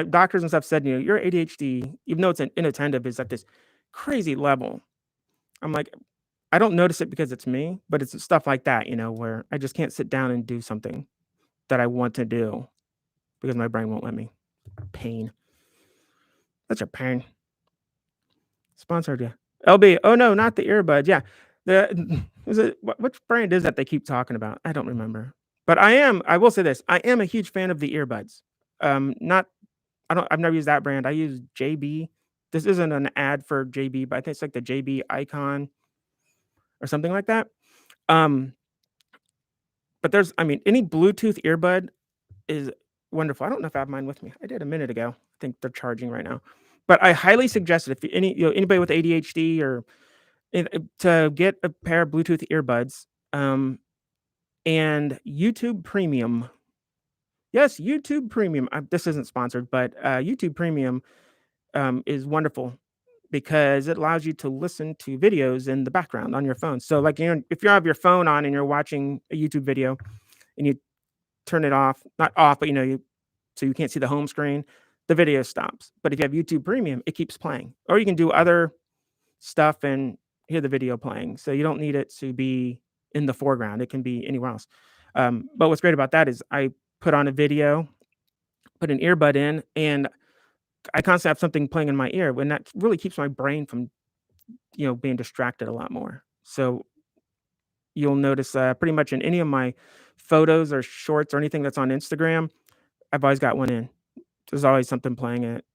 A: doctors and stuff said, your ADHD, even though it's inattentive, is at this crazy level. I'm like, I don't notice it because it's me, but it's stuff like that, where I just can't sit down and do something that I want to do because my brain won't let me. Pain. Such a pain. Sponsored, yeah. LB. Oh no, not the earbuds. Yeah. Which brand is that they keep talking about? I don't remember. But I will say this. I am a huge fan of the earbuds. I've never used that brand. I use JB. This isn't an ad for JB, but I think it's like the JB icon or something like that. But any Bluetooth earbud is wonderful. I don't know if I have mine with me. I did a minute ago. I think they're charging right now. But I highly suggest it if anybody with ADHD or to get a pair of Bluetooth earbuds and YouTube Premium. Yes, YouTube Premium. This isn't sponsored, but YouTube Premium is wonderful because it allows you to listen to videos in the background on your phone. So like, if you have your phone on and you're watching a YouTube video and you turn it off, not off, but so you can't see the home screen. the video stops. But if you have YouTube Premium, it keeps playing. Or you can do other stuff and hear the video playing. So you don't need it to be in the foreground. It can be anywhere else. But what's great about that is I put on a video, put an earbud in, and I constantly have something playing in my ear, and that really keeps my brain from, being distracted a lot more. So you'll notice pretty much in any of my photos or shorts or anything that's on Instagram, I've always got one in. There's always something playing it.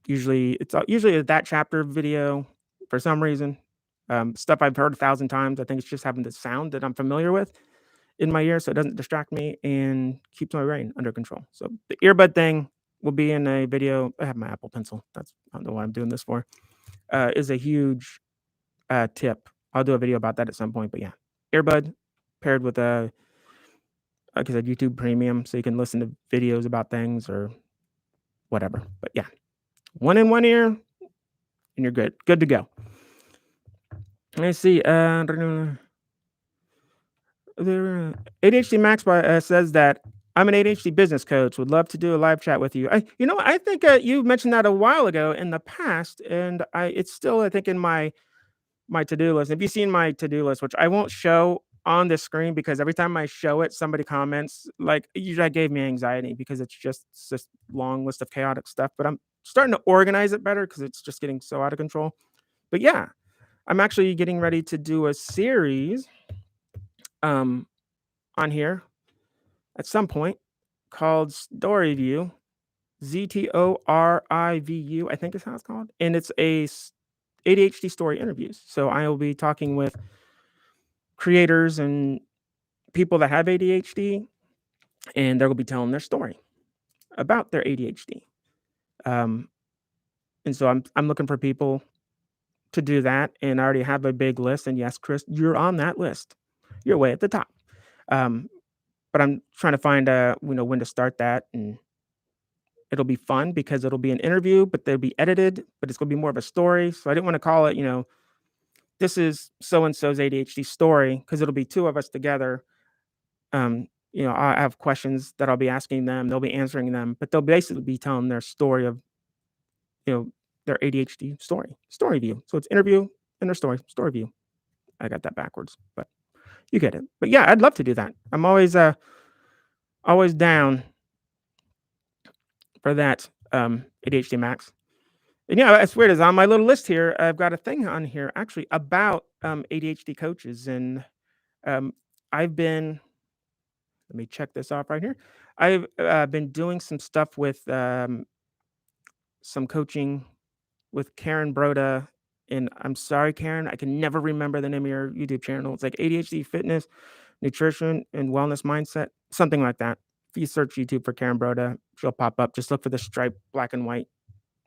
A: Usually that chapter video for some reason. Stuff I've heard 1,000 times. I think it's just having the sound that I'm familiar with in my ear, so it doesn't distract me and keeps my brain under control. So the earbud thing will be in a video. I have my Apple Pencil. I don't know what I'm doing this for. Is a huge tip. I'll do a video about that at some point. But yeah, earbud paired with like I said, YouTube Premium, so you can listen to videos about things or whatever. But yeah, one in one ear, and you're good to go. Let's see. The ADHD Max says that I'm an ADHD business coach. Would love to do a live chat with you. I think you mentioned that a while ago in the past, and it's still I think in my to-do list. Have you seen my to-do list, which I won't show on the screen because every time I show it, somebody comments like usually that gave me anxiety because it's just this long list of chaotic stuff. But I'm starting to organize it better because it's just getting so out of control. But yeah, I'm actually getting ready to do a series on here at some point called Storyview, ZTORIVU, I think is how it's called. And it's a ADHD story interviews. So I will be talking with creators and people that have ADHD, and they'll be telling their story about their ADHD. And so I'm looking for people to do that, and I already have a big list. And yes, Chris, you're on that list. You're way at the top. But I'm trying to find when to start that, and it'll be fun because it'll be an interview, but they'll be edited, but it's gonna be more of a story. So I didn't want to call it, this is so and so's ADHD story because it'll be two of us together. I have questions that I'll be asking them, they'll be answering them, but they'll basically be telling their story of, their ADHD story view. So it's interview and their story view. I got that backwards, but you get it. But yeah, I'd love to do that. I'm always down for that ADHD Max. And yeah, it's weird. Is on my little list here. I've got a thing on here actually about ADHD coaches, and I've been. Let me check this off right here. I've been doing some stuff with some coaching with Karen Broda, and I'm sorry, Karen, I can never remember the name of your YouTube channel. It's like ADHD Fitness, Nutrition, and Wellness Mindset, something like that. If you search YouTube for Karen Broda, she'll pop up. Just look for the striped black and white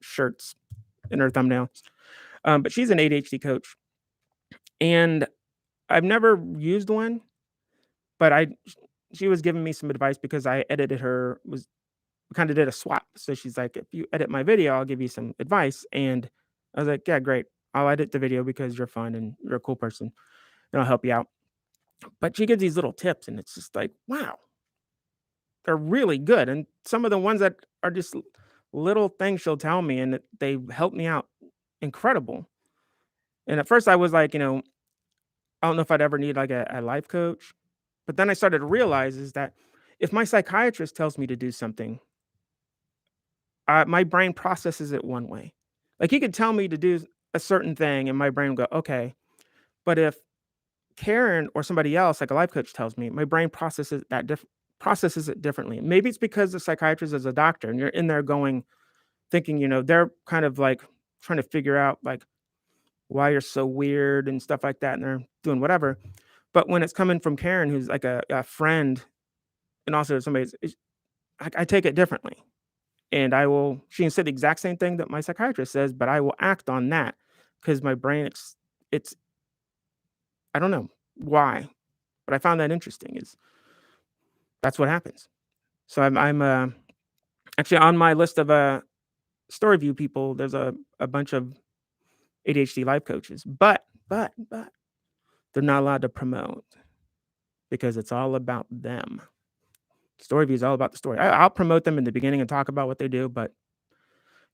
A: shirts in her thumbnail. But she's an ADHD coach, and I've never used one, but she was giving me some advice because I edited her. We kind of did a swap. So she's like, if you edit my video, I'll give you some advice. And I was like, yeah, great. I'll edit the video because you're fun and you're a cool person, and I'll help you out. But she gives these little tips, and it's just like, wow, they're really good. And some of the ones that are just little things she'll tell me, and they help me out incredible. And at first I was like, I don't know if I'd ever need like a life coach. But then I started to realize is that if my psychiatrist tells me to do something, my brain processes it one way. Like he could tell me to do a certain thing, and my brain will go, okay. But if Karen or somebody else, like a life coach, tells me, my brain processes it differently. Maybe it's because the psychiatrist is a doctor, and you're in there thinking, they're kind of like trying to figure out like why you're so weird and stuff like that, and they're doing whatever. But when it's coming from Karen, who's like a friend, and also somebody, I take it differently. And she can say the exact same thing that my psychiatrist says, but I will act on that because my brain, it's, I don't know why, but I found that interesting. That's what happens. So I'm actually on my list of story view people. There's a bunch of ADHD life coaches, but they're not allowed to promote because it's all about them. Story View is all about the story. I'll promote them in the beginning and talk about what they do, but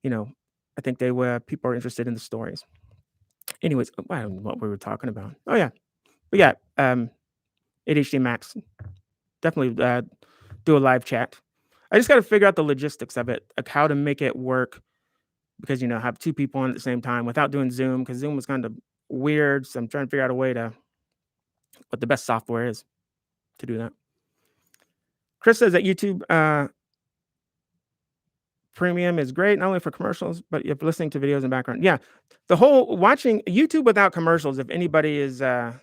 A: I think people are interested in the stories. Anyways, I don't know what we were talking about. Oh yeah, but yeah, ADHD Max, definitely do a live chat. I just got to figure out the logistics of it, like how to make it work, because have two people on at the same time without doing Zoom, because Zoom was kind of weird. So I'm trying to figure out a way to what the best software is to do that. Chris says that YouTube Premium is great, not only for commercials, but if listening to videos in the background. Yeah, the whole watching YouTube without commercials, if anybody is not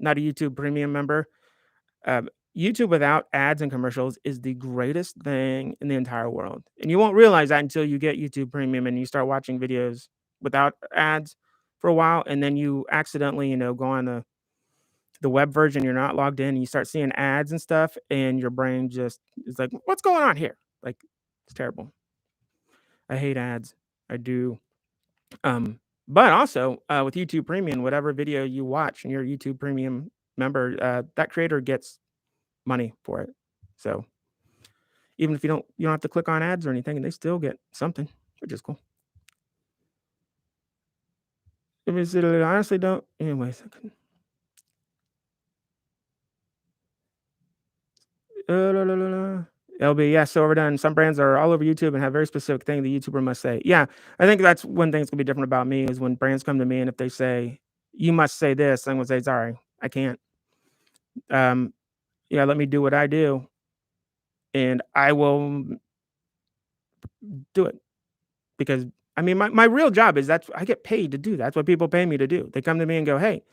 A: a YouTube Premium member, uh, YouTube without ads and commercials is the greatest thing in the entire world. And you won't realize that until you get YouTube Premium and you start watching videos without ads for a while, and then you accidentally, go on the web version, you're not logged in, and you start seeing ads and stuff, and your brain just is like, what's going on here? Like, it's terrible. I hate ads. I do. But also with YouTube Premium, whatever video you watch and you're a YouTube Premium member, that creator gets money for it. So even if you don't have to click on ads or anything, and they still get something, which is cool. I honestly don't. Anyways, LB, yeah, so overdone. Some brands are all over YouTube and have very specific thing the YouTuber must say. Yeah, I think that's one thing that's gonna be different about me is when brands come to me and if they say you must say this, I'm gonna say sorry, I can't. Yeah, let me do what I do, and I will do it because I mean my real job is I get paid to do that. That's what people pay me to do. They come to me and go, hey,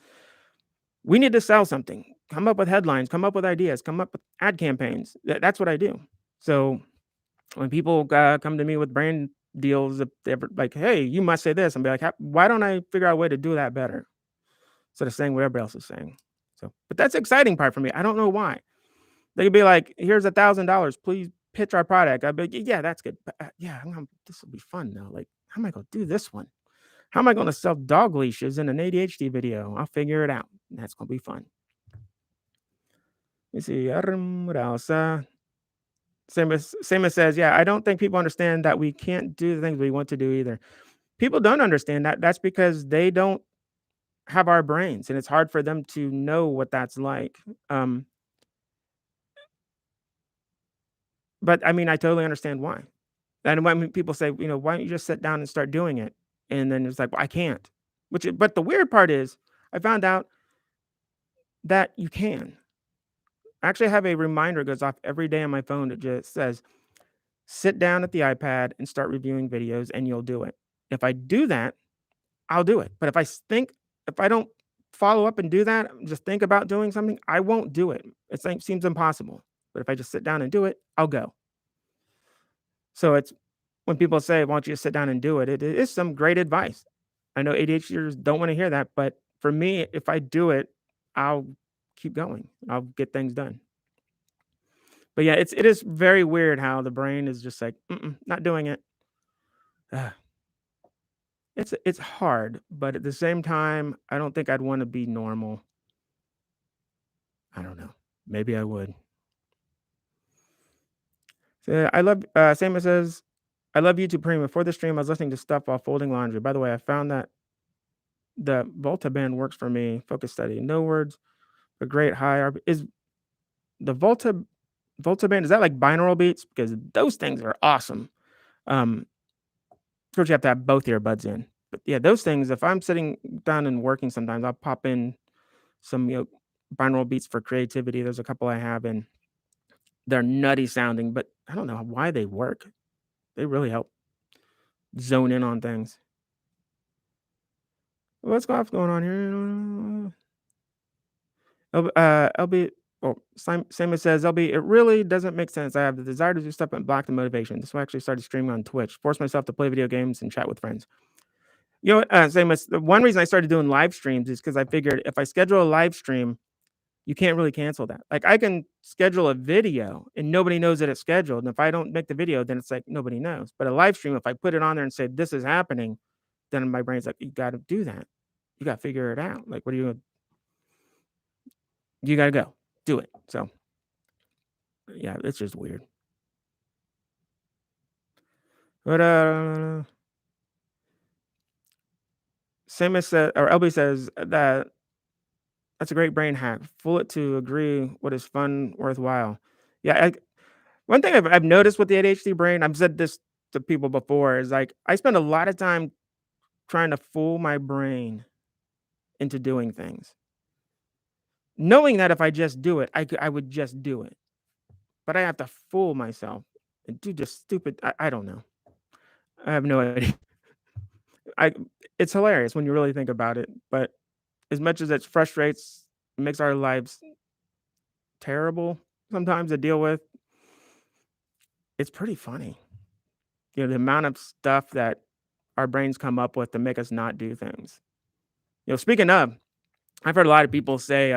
A: we need to sell something. Come up with headlines, come up with ideas, come up with ad campaigns. That's what I do. So when people come to me with brand deals, if they're like, hey, you must say this, and be like, why don't I figure out a way to do that better instead of saying what everybody else is saying? So, but that's the exciting part for me. I don't know why. They could be like, here's $1,000. Please pitch our product. I'd be like, yeah, that's good. But, this will be fun now. Like, how am I going to do this one? How am I going to sell dog leashes in an ADHD video? I'll figure it out. That's going to be fun. Let me see. What else? Samus says, yeah, I don't think people understand that we can't do the things we want to do either. People don't understand that. That's because they don't have our brains, and it's hard for them to know what that's like. But I mean, I totally understand why. And when people say, why don't you just sit down and start doing it? And then it's like, well, I can't. But the weird part is, I found out that you can. I actually have a reminder goes off every day on my phone that just says, sit down at the iPad and start reviewing videos, and you'll do it. If I do that, I'll do it. But if I don't follow up and do that, just think about doing something, I won't do it. Seems impossible. But if I just sit down and do it, I'll go. So it's when people say, why don't you just sit down and do it? It is some great advice. I know ADHDers don't want to hear that, but for me, if I do it, I'll keep going. I'll get things done. But yeah, it is very weird how the brain is just like, not doing it. It's hard, but at the same time, I don't think I'd want to be normal. I don't know. Maybe I would. So I love Samus says, I love YouTube Premium. Before the stream, I was listening to stuff while folding laundry. By the way, I found that the Volta band works for me. Focus study. No words, but great high RP. Is the Volta band, is that like binaural beats? Because those things are awesome. Of course, you have to have both earbuds in. But yeah, those things, if I'm sitting down and working sometimes, I'll pop in some binaural beats for creativity. There's a couple I have, and they're nutty sounding, but I don't know why they work. They really help zone in on things. What's going on here? LB, Simon says, LB, it really doesn't make sense. I have the desire to do stuff and block the motivation. This is why I actually started streaming on Twitch. Force myself to play video games and chat with friends. The one reason I started doing live streams is because I figured if I schedule a live stream, you can't really cancel that. Like I can schedule a video and nobody knows that it's scheduled. And if I don't make the video, then it's like nobody knows. But a live stream, if I put it on there and say this is happening, then my brain's like, you got to do that. You got to figure it out. Like, what are you got to go do it. So Yeah, it's just weird. But Samus said, or LB says that that's a great brain hack. Fool it to agree what is fun, worthwhile. Yeah, one thing I've noticed with the ADHD brain, I've said this to people before, is like I spend a lot of time trying to fool my brain into doing things, knowing that if I just do it, I would just do it. But I have to fool myself and do just stupid. I don't know. I have no idea. I It's hilarious when you really think about it. But as much as it frustrates, makes our lives terrible sometimes to deal with, it's pretty funny. The amount of stuff that our brains come up with to make us not do things. Speaking of, I've heard a lot of people say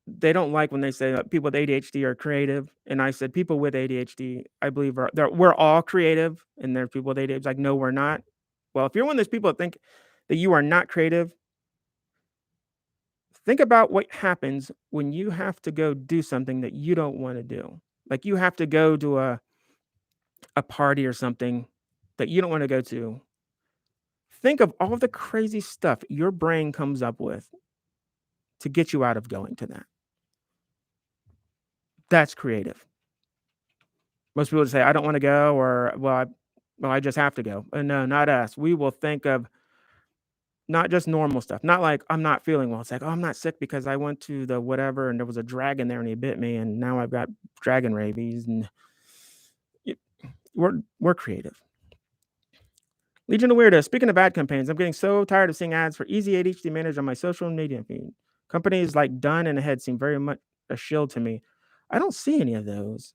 A: they don't like when they say that people with ADHD are creative, and I said people with ADHD, I believe we're all creative, and there's people with ADHD. It's like, no, we're not. Well, if you're one of those people that think that you are not creative, think about what happens when you have to go do something that you don't want to do. Like you have to go to a party or something that you don't want to go to. Think of all the crazy stuff your brain comes up with to get you out of going to that. That's creative. Most people would say, "I don't wanna go," or, I just have to go." No, not us. We will think of not just normal stuff, not like, "I'm not feeling well." It's like, "Oh, I'm not sick because I went to the whatever, and there was a dragon there, and he bit me, and now I've got dragon rabies," and y we're creative. Legion of Weirdos, speaking of ad campaigns, I'm getting so tired of seeing ads for Easy ADHD Manager on my social media feed. Companies like Done and Ahead seem very much a shield to me. I don't see any of those.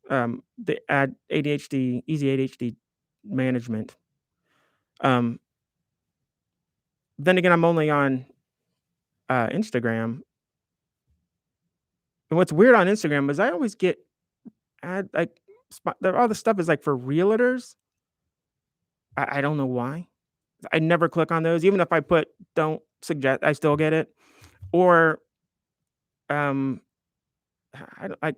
A: The ad ADHD, Easy ADHD management. Um, then again, I'm only on Instagram. And what's weird on Instagram is I always get all the stuff is like for realtors. I don't know why. I never click on those, even if I put don't suggest, I still get it. Or um, I don't, like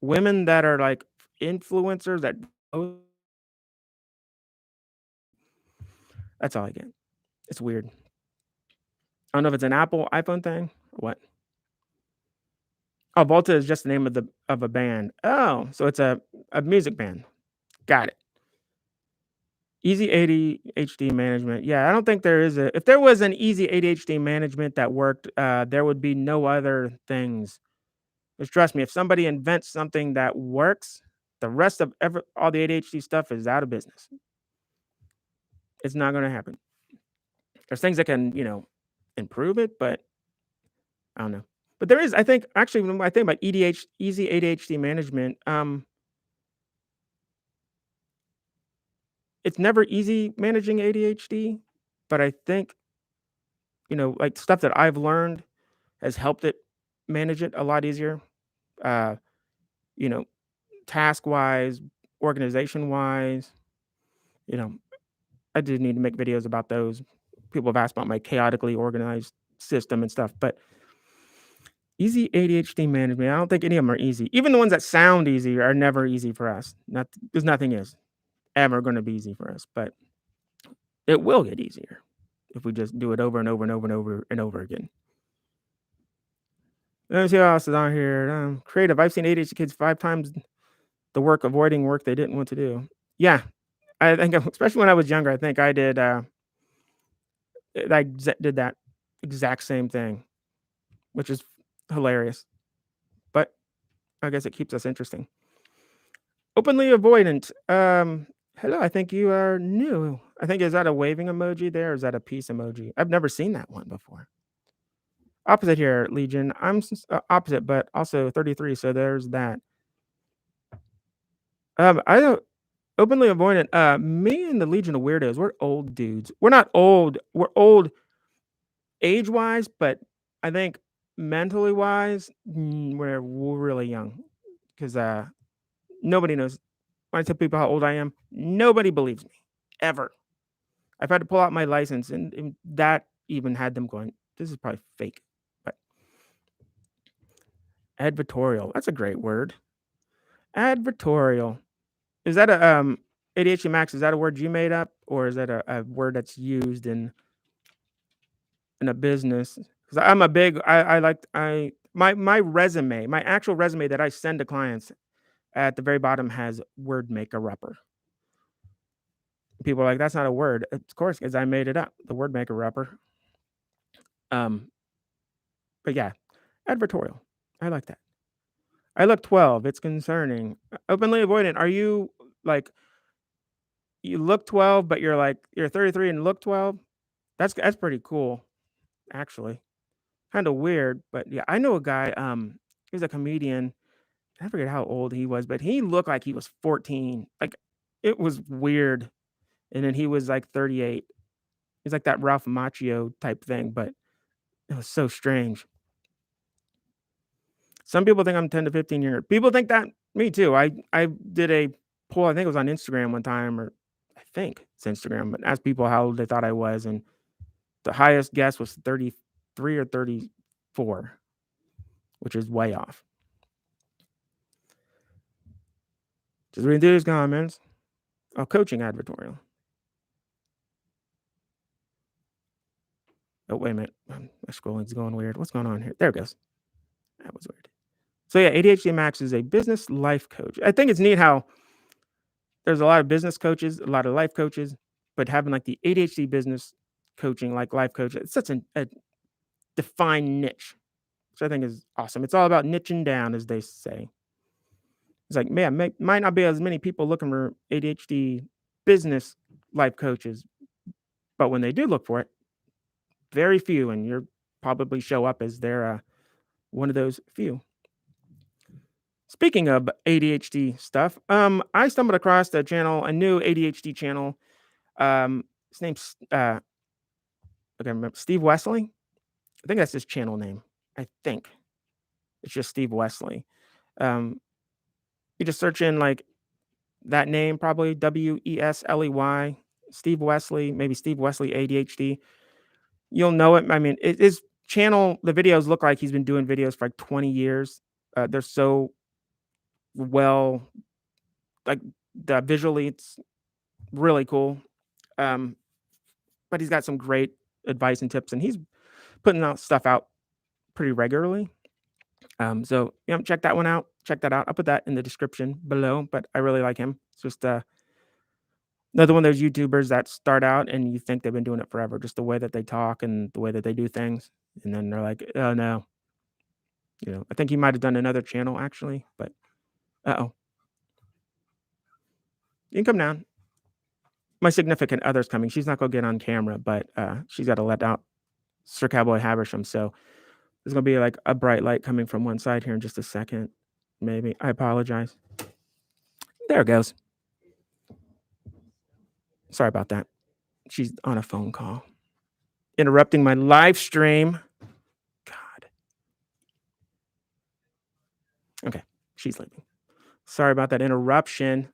A: women that are like influencers that that's all I get. It's weird. I don't know if it's an Apple iPhone thing or what. Oh, Volta is just the name of a band. Oh, so it's a music band. Got it. Easy ADHD management. Yeah, I don't think there is a if there was an easy ADHD management that worked, there would be no other things. Just trust me, if somebody invents something that works, the rest of all the ADHD stuff is out of business. It's not gonna happen. There's things that can, improve it, but I don't know. But there is, I think, actually, when I think about easy ADHD management, it's never easy managing ADHD, but I think, like stuff that I've learned has helped it manage it a lot easier. Uh, you know, task wise, organization wise, you know, I did need to make videos about those. People have asked about my chaotically organized system and stuff, but easy ADHD management, I don't think any of them are easy. Even the ones that sound easy are never easy for us. Not because nothing is ever going to be easy for us, but it will get easier if we just do it over and over and over and over and over again. Let's see what else is on here. Creative. I've seen ADHD kids 5 times the work avoiding work they didn't want to do. Yeah, I think, especially when I was younger, I think I did. Did that exact same thing, which is hilarious. But I guess it keeps us interesting. Openly avoidant. Hello. I think you are new. I think is that a waving emoji there, or is that a peace emoji? I've never seen that one before. Opposite here, Legion. I'm opposite, but also 33. So there's that. I don't openly avoidant. Me and the Legion of Weirdos, we're old dudes. We're not old. We're old age wise, but I think mentally wise, we're really young because nobody knows. When I tell people how old I am, nobody believes me ever. I've had to pull out my license, and that even had them going, "This is probably fake." But Advertorial. That's a great word. Advertorial. Is that a ADHD Max? Is that a word you made up, or is that a word that's used in a business? Because I'm a big. I like I my resume, my actual resume that I send to clients at the very bottom has word maker upper. People are like, that's not a word. Of course, because I made it up. The word maker upper. Um, but yeah, advertorial. I like that. I look 12. It's concerning. Openly avoidant. Are you like you look 12, but you're like you're 33 and look 12? That's pretty cool, actually. Kind of weird, but yeah, I know a guy. He was a comedian. I forget how old he was, but he looked like he was 14. Like it was weird. And then he was like 38. He's like that Ralph Macchio type thing, but it was so strange. Some people think I'm 10 to 15 years. People think that me too. I did a poll, I think it was on Instagram one time, or I think it's Instagram, but asked people how old they thought I was, and the highest guess was 33 or 34, which is way off. Just reading through these comments. Oh, coaching advertorial. Oh, wait a minute. My scrolling's going weird. What's going on here? There it goes. That was weird. So yeah, ADHD Max is a business life coach. I think it's neat how there's a lot of business coaches, a lot of life coaches, but having like the ADHD business coaching, like life coach, it's such a defined niche, which I think is awesome. It's all about niching down, as they say. It's like, man, might not be as many people looking for ADHD business life coaches, but when they do look for it, very few, and you'll probably show up as they're one of those few. Speaking of ADHD stuff, I stumbled across a channel, a new ADHD channel. His name's okay, remember Steve Wesley. I think that's his channel name. I think it's just Steve Wesley. Um, you just search in like that name, probably Wesley, Steve Wesley, maybe Steve Wesley ADHD. You'll know it. I mean, his channel, the videos look like he's been doing videos for like 20 years. They're so well, like the visually, it's really cool. But he's got some great advice and tips, and he's putting out stuff out pretty regularly. So check that one out. Check that out. I'll put that in the description below. But I really like him. It's just another one of those YouTubers that start out and you think they've been doing it forever, just the way that they talk and the way that they do things, and then they're like, oh no, I think he might have done another channel actually, but oh, you can come down. My significant other's coming. She's not gonna get on camera, but she's got to let out Sir Cowboy Haversham. So there's gonna be like a bright light coming from one side here in just a second. Maybe. I apologize. There it goes. Sorry about that. She's on a phone call. Interrupting my live stream. God. Okay. She's leaving. Sorry about that interruption.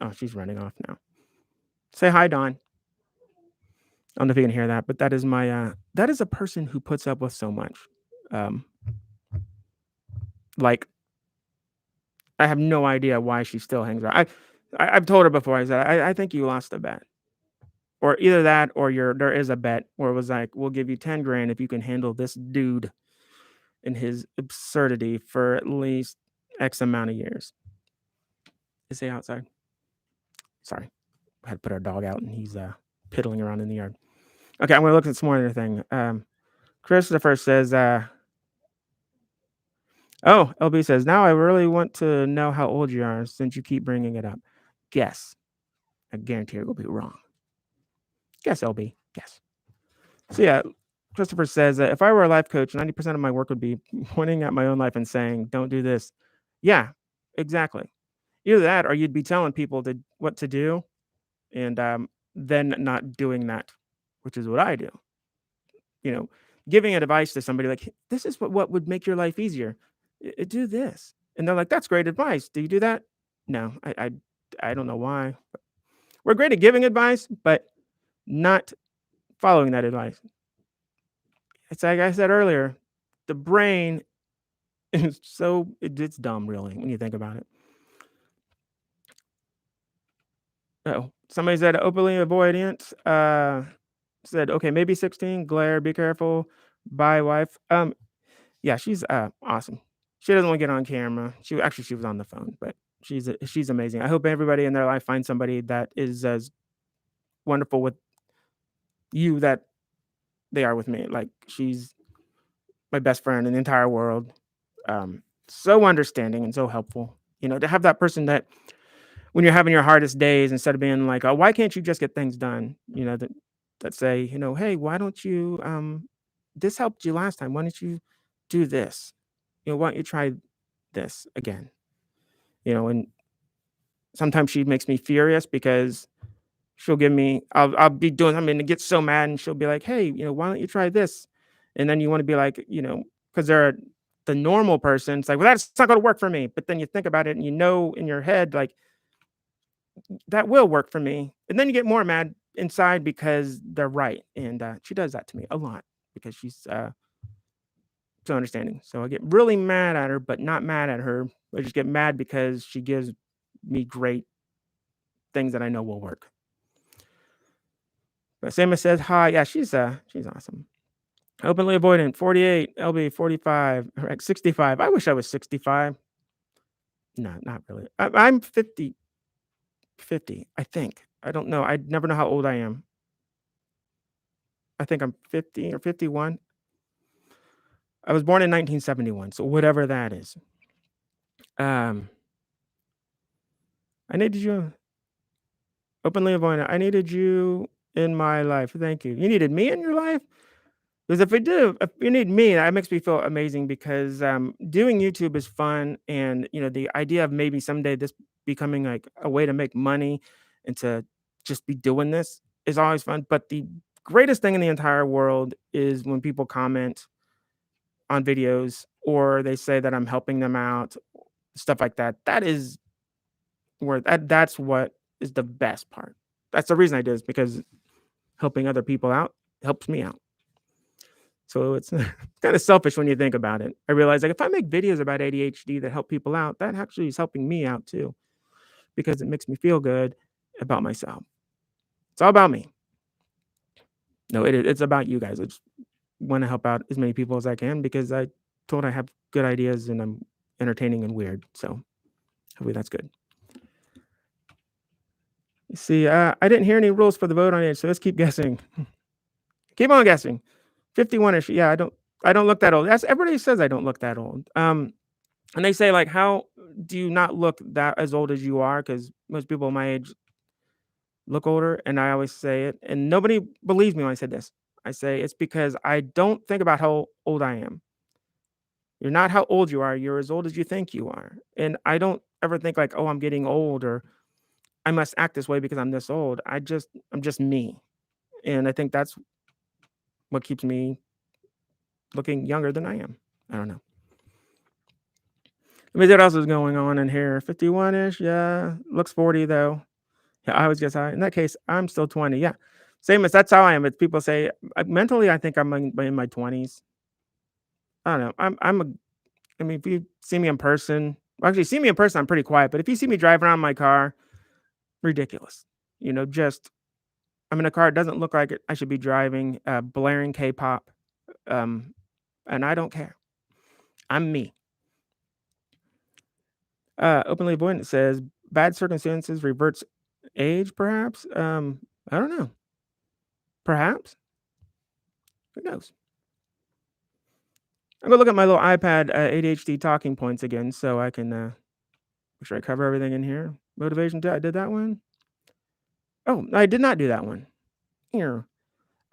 A: Oh, she's running off now. Say hi, Dawn. I don't know if you can hear that, but that is my that is a person who puts up with so much. Like I have no idea why she still hangs around. I've told her before. I said I think you lost a bet, or either that, or there is a bet where it was like we'll give you 10 grand if you can handle this dude and his absurdity for at least X amount of years. Is he outside? Sorry, I had to put our dog out and he's piddling around in the yard. Okay, I'm gonna look at some more other thing. Christopher says, oh, LB says, now I really want to know how old you are since you keep bringing it up. Guess. I guarantee it will be wrong. Guess, LB. Guess. So yeah, Christopher says, if I were a life coach, 90% of my work would be pointing at my own life and saying, don't do this. Yeah, exactly. Either that or you'd be telling people what to do and then not doing that, which is what I do. Giving advice to somebody like, this is what would make your life easier. Do this. And they're like, that's great advice. Do you do that? No, I don't know why. But we're great at giving advice, but not following that advice. It's like I said earlier, the brain It's dumb, really, when you think about it. Oh, somebody said openly avoidant. Said okay, maybe 16. Glare, be careful. Bye, wife. Yeah, she's awesome. She doesn't want to get on camera. She was on the phone, but she's amazing. I hope everybody in their life finds somebody that is as wonderful with you that they are with me. Like she's my best friend in the entire world. So understanding and so helpful. To have that person that when you're having your hardest days, instead of being like, "Oh, why can't you just get things done?" That say, "Hey, why don't you this helped you last time. Why don't you do this? Why don't you try this again?" And sometimes she makes me furious because she'll give me I'll be doing something and get so mad and she'll be like, "Hey, why don't you try this?" And then you want to be like, because they're the normal person, it's like, "Well, that's not going to work for me." But then you think about it and in your head, like, that will work for me. And then you get more mad inside because they're right. And she does that to me a lot because she's so understanding. So I get really mad at her, but not mad at her. I just get mad because she gives me great things that I know will work. But Sama says hi. Yeah, she's awesome. Openly avoidant, 48, LB 45, 65. I wish I was 65. No, not really. I'm 50, I think. I don't know. I never know how old I am. I think I'm 50 or 51. I was born in 1971, so whatever that is. Um, I needed you openly avoidant. I needed you in my life. Thank you. You needed me in your life? Because if you need me, that makes me feel amazing because doing YouTube is fun, and the idea of maybe someday this becoming like a way to make money and to just be doing this is always fun. But the greatest thing in the entire world is when people comment on videos or they say that I'm helping them out, stuff like that. That's what is the best part. That's the reason I do this because helping other people out helps me out. So it's kind of selfish when you think about it. I realize like if I make videos about ADHD that help people out, that actually is helping me out too because it makes me feel good about myself. It's all about me. No, it's about you guys. I just want to help out as many people as I can because I told I have good ideas and I'm entertaining and weird. So hopefully that's good. You see, I didn't hear any rules for the vote on it, so let's keep guessing. Keep on guessing. 51-ish. Yeah, I don't look that old. That's everybody says I don't look that old. And they say like, how do you not look that as old as you are? Because most people my age look older, and I always say it, and nobody believes me when I say this. I say it's because I don't think about how old I am. You're not how old you are. You're as old as you think you are. And I don't ever think like, oh, I'm getting old or I must act this way because I'm this old. I'm just me. And I think that's what keeps me looking younger than I am. I don't know. Let me see what else is going on in here. 51-ish. Yeah. Looks 40 though. Yeah, I always guess in that case, I'm still 20. Yeah. Same as that's how I am. It's people say mentally, I think I'm in my 20s. I don't know. I mean, if you see me in person, well, actually see me in person, I'm pretty quiet. But if you see me driving around my car, ridiculous. Just I'm in a car. It doesn't look like it. I should be driving, blaring K-pop. And I don't care. I'm me. Openly avoidant says bad circumstances reverts age, perhaps. I don't know. Perhaps. Who knows? I'm gonna look at my little iPad ADHD talking points again so I can make sure I cover everything in here. Motivation. I did that one. Oh, I did not do that one. Here.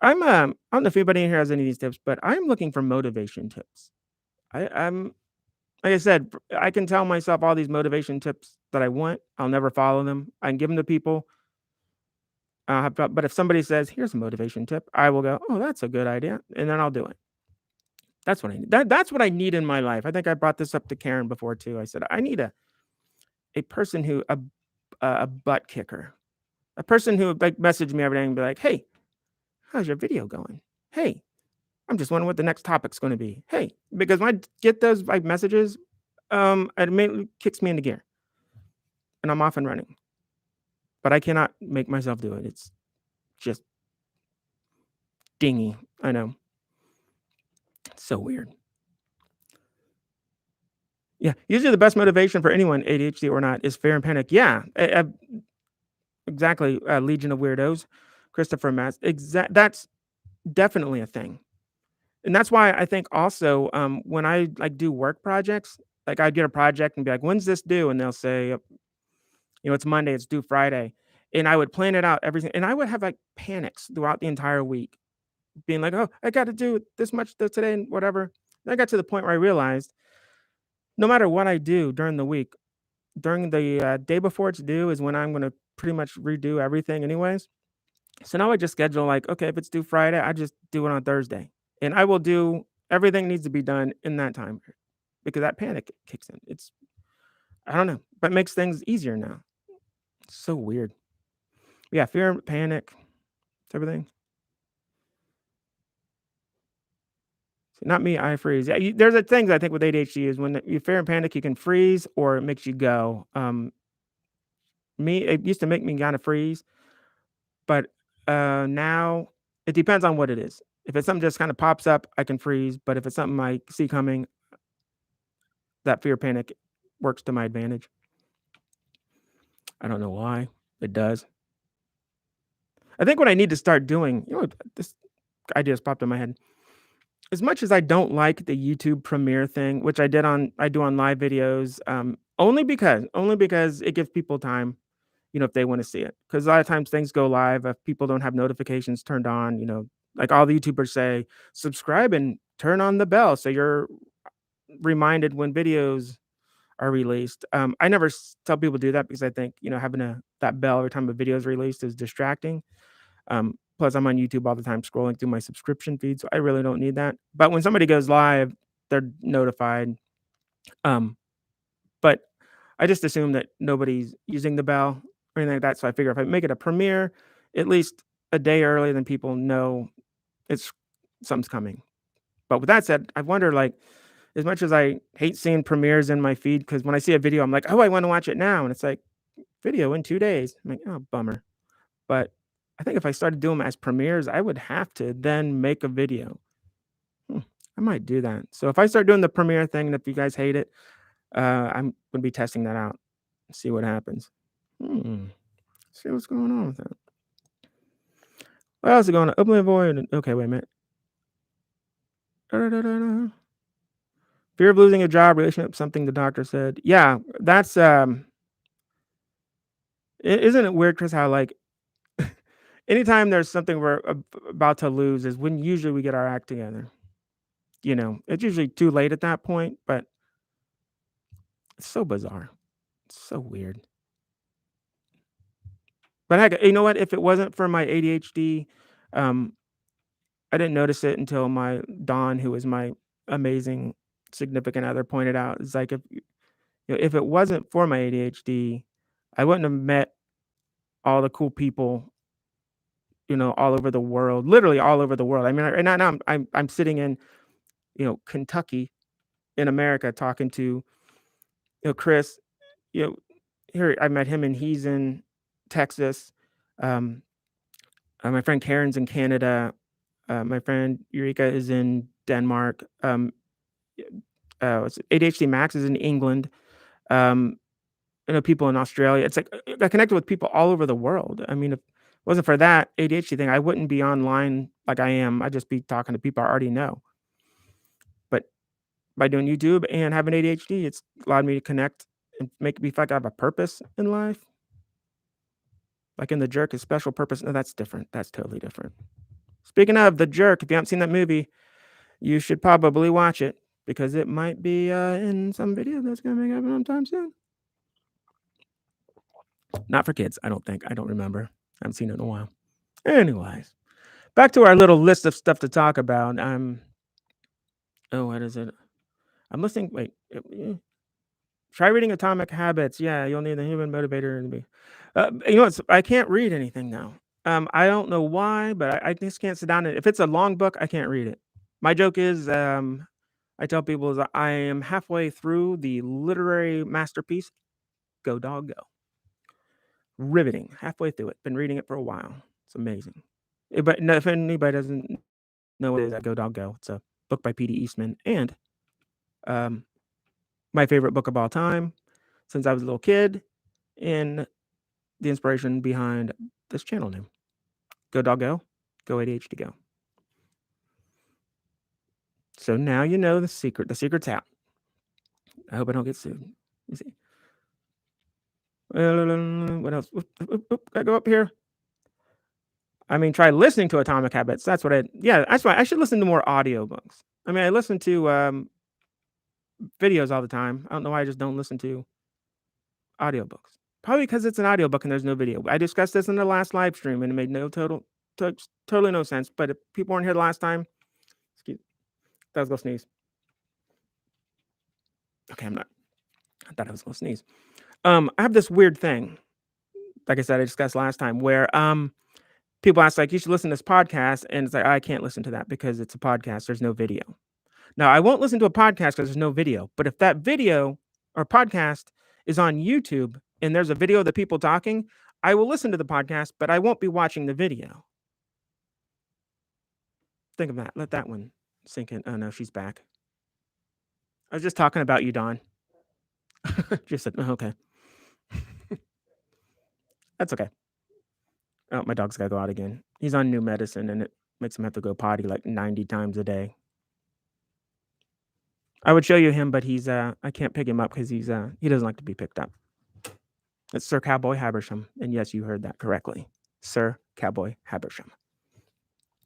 A: I don't know if anybody in here has any of these tips, but I'm looking for motivation tips. I'm like I said, I can tell myself all these motivation tips that I want. I'll never follow them. I can give them to people. But if somebody says, "Here's a motivation tip," I will go, "Oh, that's a good idea," and then I'll do it. That's what I need. That's what I need in my life. I think I brought this up to Karen before too. I said I need a person who a butt kicker, a person who like message me every day and be like, "Hey, how's your video going? Hey, I'm just wondering what the next topic's going to be. Hey, because when I get those like messages, it immediately kicks me into gear, and I'm off and running. But I cannot make myself do it. It's just dingy. I know. It's so weird. Yeah, usually the best motivation for anyone, ADHD or not, is fear and panic. Yeah, exactly. Legion of Weirdos, Christopher Mass. That's definitely a thing, and that's why I think also when I like do work projects, like I get a project and be like, "When's this due?" And they'll say, "It's Monday. It's due Friday," and I would plan it out everything, and I would have like panics throughout the entire week, being like, "Oh, I got to do this much today and whatever." And I got to the point where I realized no matter what I do during the week, during the day before it's due is when I'm going to pretty much redo everything, anyways. So now I just schedule like, okay, if it's due Friday, I just do it on Thursday, and I will do everything needs to be done in that time period because that panic kicks in. I don't know, but it makes things easier now. It's so weird. Yeah, fear, panic, everything. Not me, I freeze. Yeah, there's a things I think with ADHD is when you fear and panic, you can freeze or it makes you go. Me, it used to make me kind of freeze, but now it depends on what it is. If it's something just kind of pops up, I can freeze. But if it's something I see coming, that fear panic works to my advantage. I don't know why it does. I think what I need to start doing, this idea has popped in my head. As much as I don't like the YouTube Premiere thing, which I do on live videos, only because it gives people time, if they want to see it. Because a lot of times things go live if people don't have notifications turned on. Like all the YouTubers say, subscribe and turn on the bell so you're reminded when videos are released. I never tell people to do that because I think having that bell every time a video is released is distracting. Plus, I'm on YouTube all the time scrolling through my subscription feed, so I really don't need that. But when somebody goes live, they're notified. Um, but I just assume that nobody's using the bell or anything like that. So I figure if I make it a premiere, at least a day early, then people know it's something's coming. But with that said, I wonder like as much as I hate seeing premieres in my feed, because when I see a video, I'm like, oh, I want to watch it now. And it's like video in 2 days. I'm like, oh, bummer. But I think if I started doing them as premieres, I would have to then make a video. I might do that. So if I start doing the premiere thing, and if you guys hate it, I'm gonna be testing that out. See what happens. See what's going on with that. What else is going on? Open the void. Okay, wait a minute. Da-da-da-da-da. Fear of losing a job, relationship, something the doctor said. Yeah, that's isn't it weird, Chris, how like anytime there's something we're about to lose is when usually we get our act together. It's usually too late at that point, but it's so bizarre. It's so weird. But heck, you know what? If it wasn't for my ADHD, um, I didn't notice it until my Dawn, who is my amazing significant other, pointed out. It's like if it wasn't for my ADHD, I wouldn't have met all the cool people, all over the world, literally all over the world. I mean, right now I'm sitting in, Kentucky in America talking to, Chris, you know, here I met him and he's in Texas. Um, my friend Karen's in Canada. My friend Eureka is in Denmark. ADHD Max is in England. Um, I know people in Australia. It's like I connected with people all over the world. I mean, if it wasn't for that ADHD thing, I wouldn't be online like I am. I'd just be talking to people I already know. But by doing YouTube and having ADHD, it's allowed me to connect and make me feel like I have a purpose in life. Like in The Jerk, his special purpose. No, that's different. That's totally different. Speaking of The Jerk, if you haven't seen that movie, you should probably watch it because it might be in some video that's going to make happen sometime soon. Not for kids, I don't think. I don't remember. I haven't seen it in a while. Anyways, back to our little list of stuff to talk about. What is it? I'm listening. Wait. Try reading Atomic Habits. Yeah, you'll need the human motivator and me. I can't read anything now. I don't know why, but I just can't sit down and if it's a long book, I can't read it. My joke is, I tell people is I am halfway through the literary masterpiece, Go Dog Go. Riveting. Halfway through it. Been reading it for a while. It's amazing. But if anybody doesn't know what it is, Go Dog Go. It's a book by P.D. Eastman and my favorite book of all time since I was a little kid, and the inspiration behind this channel name. Go Dog Go. Go ADHD Go. So now you know the secret. The secret's out. I hope I don't get sued. You see. What else? Gotta go up here. I mean, try listening to Atomic Habits. That's what that's why I should listen to more audiobooks. I mean, I listen to videos all the time. I don't know why I just don't listen to audiobooks. Probably because it's an audiobook and there's no video. I discussed this in the last live stream and it made totally no sense. But if people weren't here the last time, that was gonna sneeze. Okay, I'm not. I thought I was gonna sneeze. I have this weird thing, like I said, I discussed last time, where people ask like, you should listen to this podcast, and it's like I can't listen to that because it's a podcast. There's no video. Now I won't listen to a podcast because there's no video. But if that video or podcast is on YouTube and there's a video of the people talking, I will listen to the podcast, but I won't be watching the video. Think of that. Let that one sink in. Oh no, she's back. I was just talking about you, Dawn. Just said, oh, okay. That's okay. Oh, my dog's got to go out again. He's on new medicine, and it makes him have to go potty like 90 times a day. I would show you him, but he's I can't pick him up because he doesn't like to be picked up. It's Sir Cowboy Habersham, and yes, you heard that correctly, Sir Cowboy Habersham.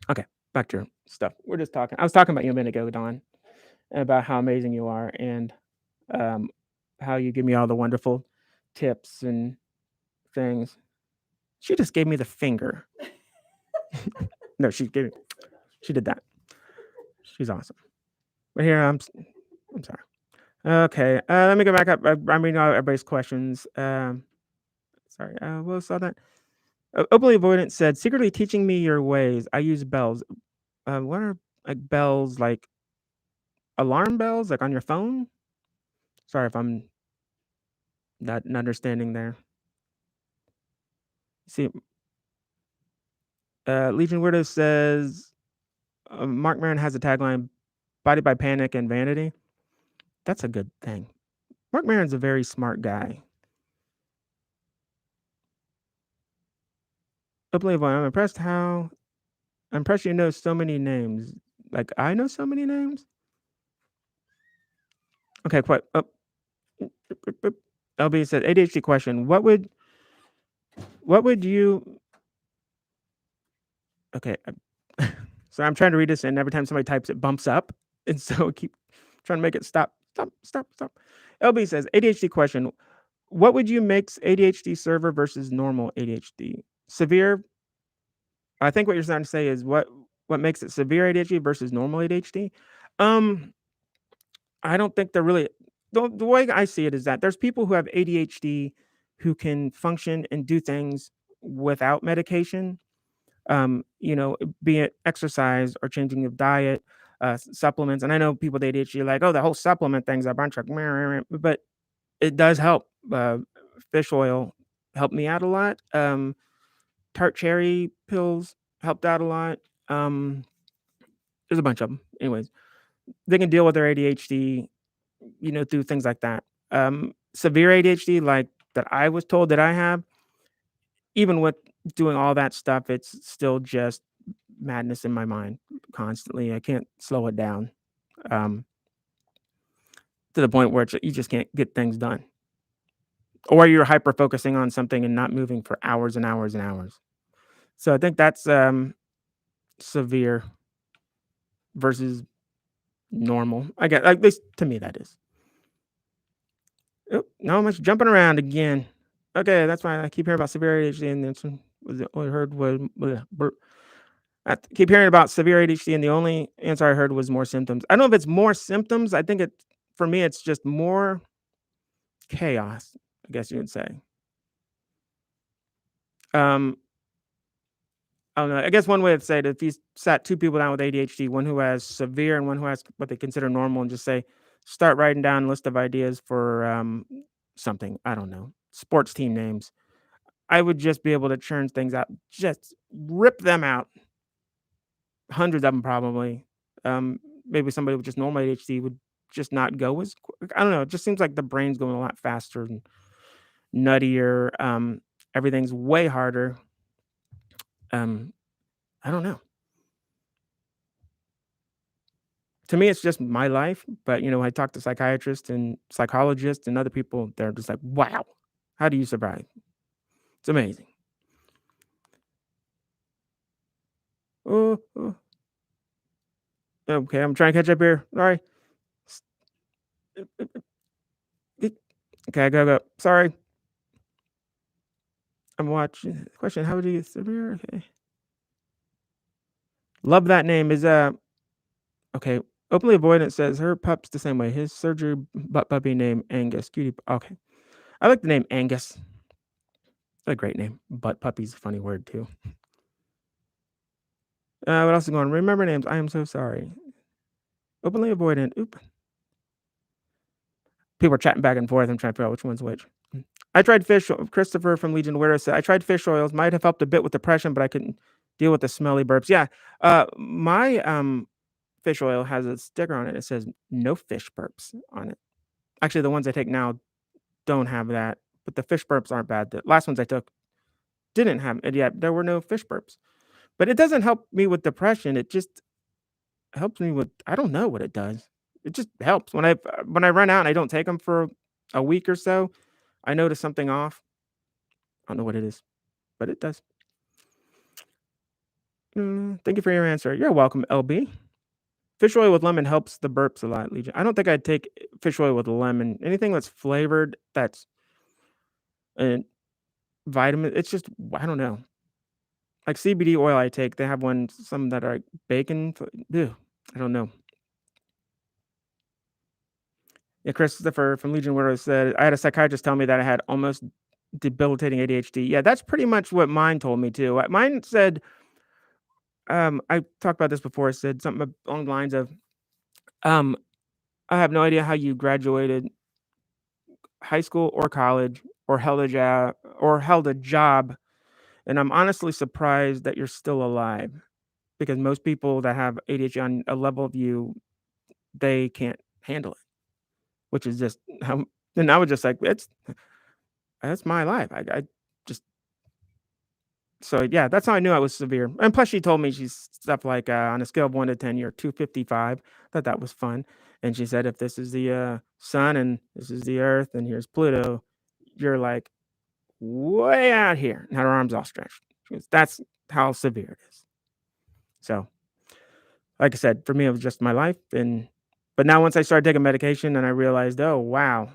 A: Okay, back to your stuff. We're just talking. I was talking about you a minute ago, Dawn, about how amazing you are and how you give me all the wonderful tips and things. She just gave me the finger. No, she did that. She's awesome. But here, I'm sorry. Okay, let me go back up. I'm reading all everybody's questions. Sorry, what saw that? Openly Avoidant said, secretly teaching me your ways. I use bells. What are like bells, like alarm bells, like on your phone? Sorry if I'm not understanding there. See, Legion Weirdos says, Mark Maron has a tagline, body by panic and vanity. That's a good thing. Mark Maron's a very smart guy. Openly Avoidant, I'm impressed you know so many names. Like I know so many names. Okay, quite. LB said ADHD question. What would you? Okay, so I'm trying to read this, and every time somebody types, it bumps up, and so I keep trying to make it stop. LB says ADHD question. What would you make ADHD server versus normal ADHD? Severe. I think what you're trying to say is what makes it severe ADHD versus normal ADHD. I don't think they're really the way I see it is that there's people who have ADHD who can function and do things without medication. Be it exercise or changing of diet, supplements. And I know people with ADHD are like, oh, the whole supplement thing's a bunch of, but it does help. Fish oil helped me out a lot. Tart cherry pills helped out a lot. There's a bunch of them. Anyways, they can deal with their ADHD, through things like that. Severe ADHD, like that I was told that I have, even with doing all that stuff, it's still just madness in my mind constantly. I can't slow it down to the point where you just can't get things done. Or you're hyper focusing on something and not moving for hours and hours and hours. So I think that's severe versus normal. I guess, at least to me, that is. Oh, no, I'm just jumping around again. Okay, that's why I keep hearing about severe ADHD, and that's what I heard was. I keep hearing about severe ADHD, and the only answer I heard was more symptoms. I don't know if it's more symptoms. I think for me, it's just more chaos, I guess you would say. I don't know. I guess one way to say it, if you sat two people down with ADHD, one who has severe and one who has what they consider normal, and just say, start writing down a list of ideas for something. I don't know, sports team names. I would just be able to churn things out, just rip them out, hundreds of them probably. Maybe somebody with just normal ADHD would just not go as quick. I don't know. It just seems like the brain's going a lot faster and nuttier. Everything's way harder. Um, I don't know. To me, it's just my life, but, I talk to psychiatrists and psychologists and other people, they're just like, "Wow, how do you survive?" It's amazing. Oh, oh, okay, I'm trying to catch up here. Sorry. S it Okay, go. Sorry, I'm watching. Question, how do you severe? Okay. Love that name. Okay, openly avoidant says her pup's the same way. His surgery butt puppy named Angus. Cutie okay. I like the name Angus. A great name. Butt puppy's a funny word too. What else is going on? Remember names. I am so sorry. Openly avoidant. Oop. People are chatting back and forth. I'm trying to figure out which one's which. I tried fish oil. Christopher from Legion of Weirdos said, I tried fish oils. Might have helped a bit with depression, but I couldn't deal with the smelly burps. Yeah. My fish oil has a sticker on it. It says no fish burps on it. Actually, the ones I take now don't have that, but the fish burps aren't bad. The last ones I took didn't have it yet. There were no fish burps. But it doesn't help me with depression. It just helps me with I don't know what it does. It just helps. When I run out and I don't take them for a week or so, I notice something off. I don't know what it is, but it does. Thank you for your answer. You're welcome, LB. Fish oil with lemon helps the burps a lot, Legion. I don't think I'd take fish oil with lemon. Anything that's flavored, that's uh, vitamin. It's just I don't know. Like CBD oil, I take. They have some that are like bacon. Ew, I don't know. Yeah, Christopher from Legion Widows said, I had a psychiatrist tell me that I had almost debilitating ADHD. Yeah, that's pretty much what mine told me too. Mine said, I talked about this before. It said something along the lines of, um, I have no idea how you graduated high school or college or held a job, and I'm honestly surprised that you're still alive because most people that have ADHD on a level of you, they can't handle it, which is just how. And I was just like, that's my life. I just so yeah, that's how I knew I was severe. And plus, she told me she's stuff like on a scale of 1 to 10, you're 255. Thought that was fun. And she said, if this is the sun and this is the Earth and here's Pluto, you're like way out here. And had her arms all stretched. She goes, that's how severe it is. So, like I said, for me, it was just my life. But now once I started taking medication and I realized, oh wow,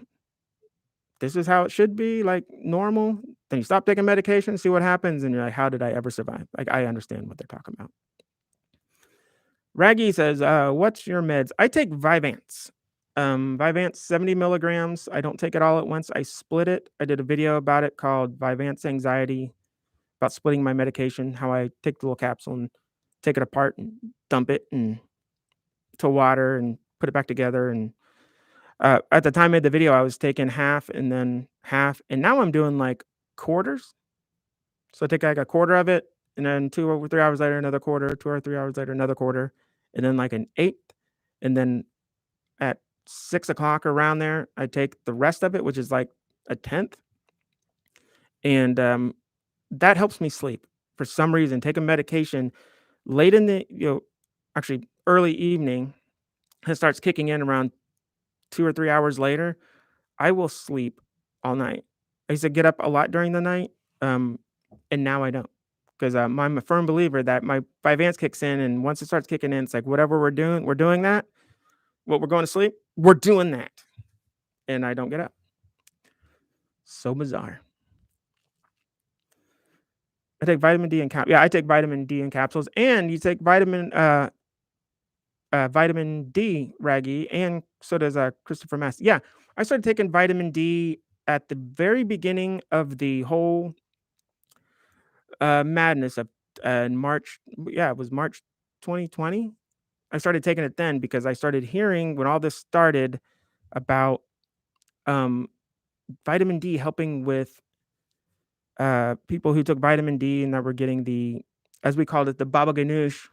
A: this is how it should be, like, normal. Then you stop taking medication, see what happens, and you're like, "How did I ever survive?" Like, I understand what they're talking about. Raggy says, "What's your meds?" I take Vyvanse. Vyvanse 70 milligrams. I don't take it all at once. I split it. I did a video about it called Vyvanse Anxiety, about splitting my medication, how I take the little capsule and take it apart and dump it to water and put it back together, and at the time I made the video, I was taking half and then half, and now I'm doing, like, quarters. So I take, like, a quarter of it, and then 2 or 3 hours later, another quarter, 2 or 3 hours later, another quarter, and then, like, an eighth, and then at 6 o'clock around there, I take the rest of it, which is, like, a tenth, and, that helps me sleep. For some reason, taking medication late in the actually early evening, it starts kicking in around 2 or 3 hours later, I will sleep all night. I used to get up a lot during the night, um, and now I don't, 'cause, I'm a firm believer that my Vyvanse kicks in, and once it starts kicking in, it's like, whatever we're doing that. What we're going to sleep, we're doing that, and I don't get up. So bizarre. I take vitamin D and I take vitamin D in capsules, and you take vitamin D, Raggy, and so does, Christopher Mass. Yeah, I started taking vitamin D at the very beginning of the whole, madness of in March. Yeah, it was March 2020. I started taking it then because I started hearing when all this started about um, vitamin D helping with people who took vitamin D and that were getting the, as we called it, the baba ganoush.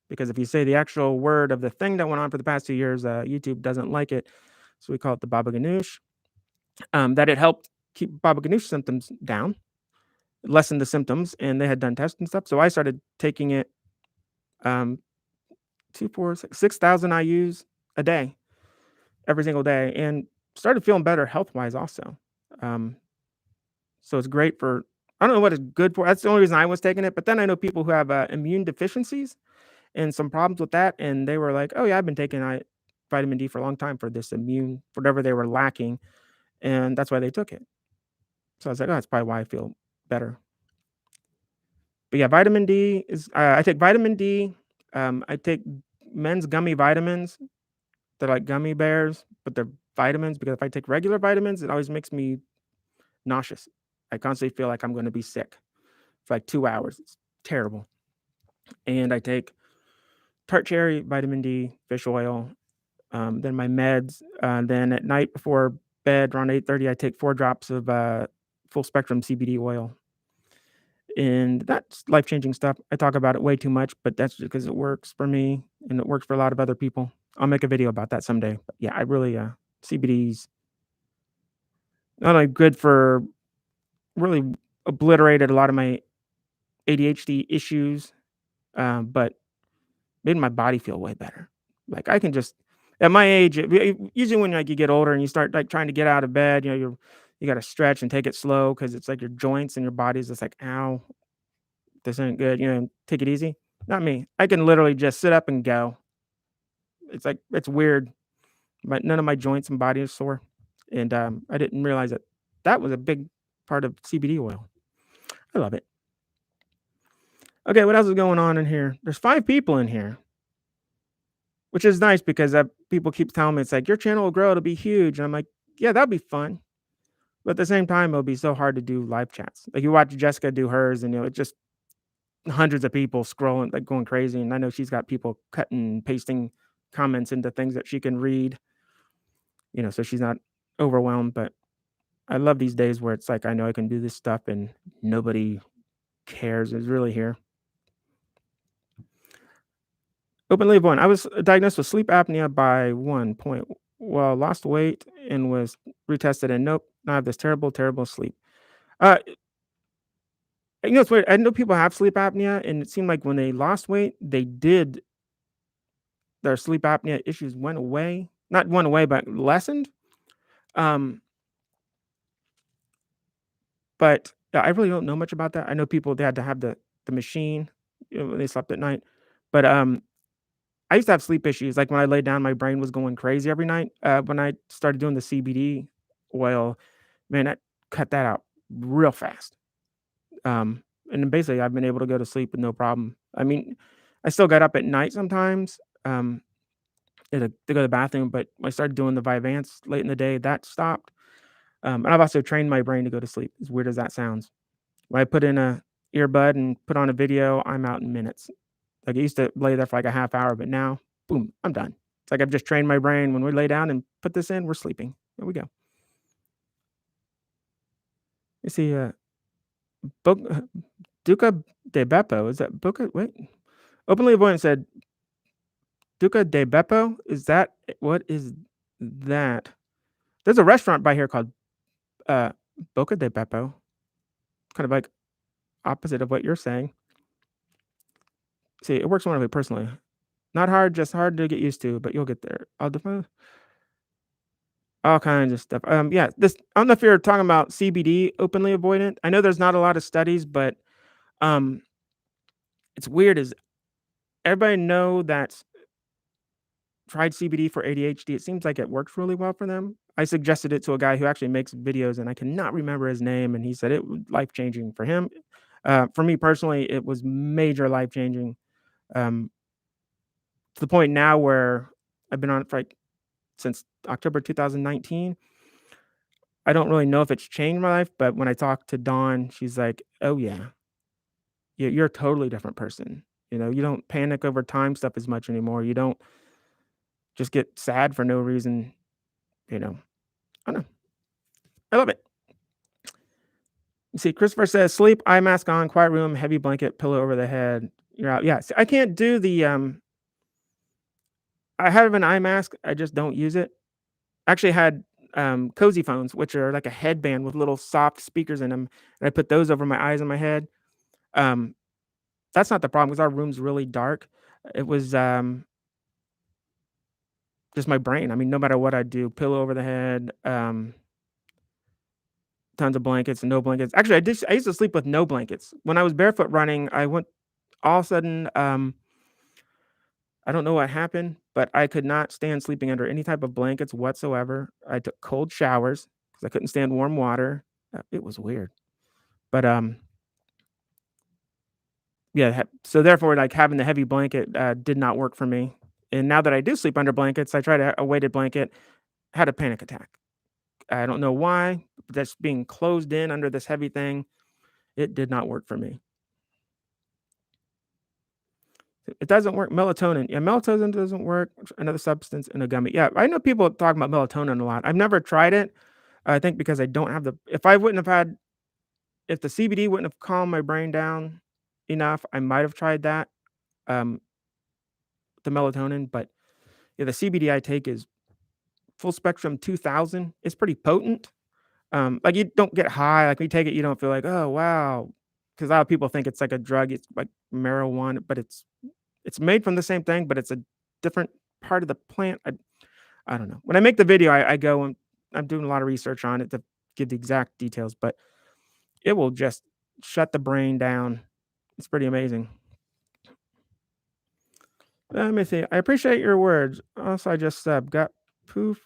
A: Because if you say the actual word of the thing that went on for the past 2 years, YouTube doesn't like it. So we call it the baba ganoush. That it helped keep baba ganoush symptoms down, lessen the symptoms, and they had done tests and stuff. So I started taking it um, 6,000 IUs a day, every single day, and started feeling better health wise also. Um, so it's great for, I don't know what it's good for. That's the only reason I was taking it. But then I know people who have immune deficiencies and some problems with that. And they were like, oh, yeah, I've been taking vitamin D for a long time for this immune, whatever they were lacking. And that's why they took it. So I was like, oh, that's probably why I feel better. But yeah, vitamin D is, I take vitamin D. I take men's gummy vitamins. They're like gummy bears, but they're vitamins because if I take regular vitamins, it always makes me nauseous. I constantly feel like I'm going to be sick for like 2 hours. It's terrible. And I take tart cherry, vitamin D, fish oil, then my meds. Then at night before bed around 8:30, I take 4 drops of full spectrum CBD oil. And that's life-changing stuff. I talk about it way too much, but that's just because it works for me and it works for a lot of other people. I'll make a video about that someday. But yeah, I really CBD's not only good for, really obliterated a lot of my ADHD issues, but made my body feel way better. Like I can just, at my age, usually when like you get older and you start like trying to get out of bed, you got to stretch and take it slow because it's like your joints and your body's just like, ow, this ain't good. Take it easy. Not me. I can literally just sit up and go. It's like it's weird, but none of my joints and body is sore, and I didn't realize that that was a big part of CBD oil. I love it. Okay, what else is going on in here? There's 5 people in here, which is nice because people keep telling me it's like your channel will grow, it'll be huge, and I'm like, yeah, that'll be fun. But at the same time, it'll be so hard to do live chats. Like you watch Jessica do hers, and it's just hundreds of people scrolling, like going crazy. And I know she's got people cutting and pasting comments into things that she can read, so she's not overwhelmed. But I love these days where it's like I know I can do this stuff and nobody cares. Is really here. Openly one. I was diagnosed with sleep apnea by 1 point. Well, lost weight and was retested, and nope, now I have this terrible, terrible sleep. Uh, it's weird. I know people have sleep apnea, and it seemed like when they lost weight, their sleep apnea issues went away. Not went away, but lessened. But I really don't know much about that. I know people they had to have the machine, when they slept at night. But I used to have sleep issues. Like when I laid down, my brain was going crazy every night. When I started doing the CBD oil, man, that cut that out real fast. And then basically, I've been able to go to sleep with no problem. I mean, I still got up at night sometimes to go to the bathroom, but when I started doing the Vyvanse late in the day, that stopped. And I've also trained my brain to go to sleep, as weird as that sounds. When I put in a earbud and put on a video, I'm out in minutes. Like, I used to lay there for, like, a half hour, but now, boom, I'm done. It's like I've just trained my brain. When we lay down and put this in, we're sleeping. There we go. You see, Duca de Beppo, is that Boca? Wait. Openly Avoidant said, Duca de Beppo? Is that, what is that? There's a restaurant by here called Boca de Beppo. Kind of like opposite of what you're saying. See, it works wonderfully personally. Not hard, just hard to get used to, but you'll get there. I'll define all kinds of stuff. Yeah, this I don't know if you're talking about CBD openly avoidant. I know there's not a lot of studies, but um, it's weird. Is everybody know that tried CBD for ADHD? It seems like it works really well for them. I suggested it to a guy who actually makes videos, and I cannot remember his name, and he said it was life changing for him. For me personally, it was major life changing. To the point now where I've been on it for like since October 2019. I don't really know if it's changed my life, but when I talk to Dawn, she's like, "Oh yeah, you're a totally different person. You know, you don't panic over time stuff as much anymore. You don't just get sad for no reason, you know. I don't know. I love it. See, Christopher says, "Sleep, eye mask on, quiet room, heavy blanket, pillow over the head. You're out." Yeah, see, I can't do the, I have an eye mask, I just don't use it. I actually had, cozy phones, which are like a headband with little soft speakers in them, and I put those over my eyes and my head. Um, that's not the problem because our room's really dark. It was, just my brain. I mean, no matter what I do, pillow over the head, tons of blankets, no blankets. Actually, I used to sleep with no blankets. When I was barefoot running, I went all of a sudden, I don't know what happened, but I could not stand sleeping under any type of blankets whatsoever. I took cold showers because I couldn't stand warm water. It was weird. But, yeah, so therefore, like, having the heavy blanket, did not work for me. And now that I do sleep under blankets, I tried a weighted blanket, had a panic attack. I don't know why, but just being closed in under this heavy thing, it did not work for me. It doesn't work. Melatonin. Yeah, melatonin doesn't work. Another substance in a gummy. Yeah, I know people talk about melatonin a lot. I've never tried it. I think because I don't have the if the CBD wouldn't have calmed my brain down enough, I might have tried that, um, the melatonin, but yeah, the CBD I take is full spectrum 2000. It's pretty potent. Like, you don't get high, like, when you take it, you don't feel like, "Oh, wow," because a lot of people think it's like a drug, it's like marijuana, but it's made from the same thing, but it's a different part of the plant. I don't know. When I make the video, I go and I'm doing a lot of research on it to give the exact details, but it will just shut the brain down. It's pretty amazing. Let me see. I appreciate your words. Also, I just got poof.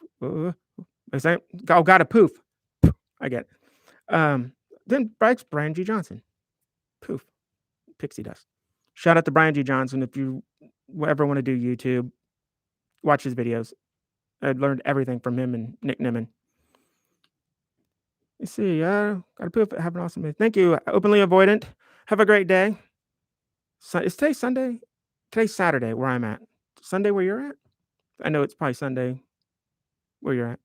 A: Is that? Oh, got a poof. I get it. Then Bryce Brian G. Johnson. Poof. Pixie dust. Shout out to Brian G. Johnson. If you ever want to do YouTube, watch his videos. I learned everything from him and Nick Nimmin. Let's see. Got a poof. Have an awesome day. Thank you. Openly avoidant. Have a great day. So, is today Sunday? Today's Saturday where I'm at. Sunday where you're at? I know it's probably Sunday where you're at.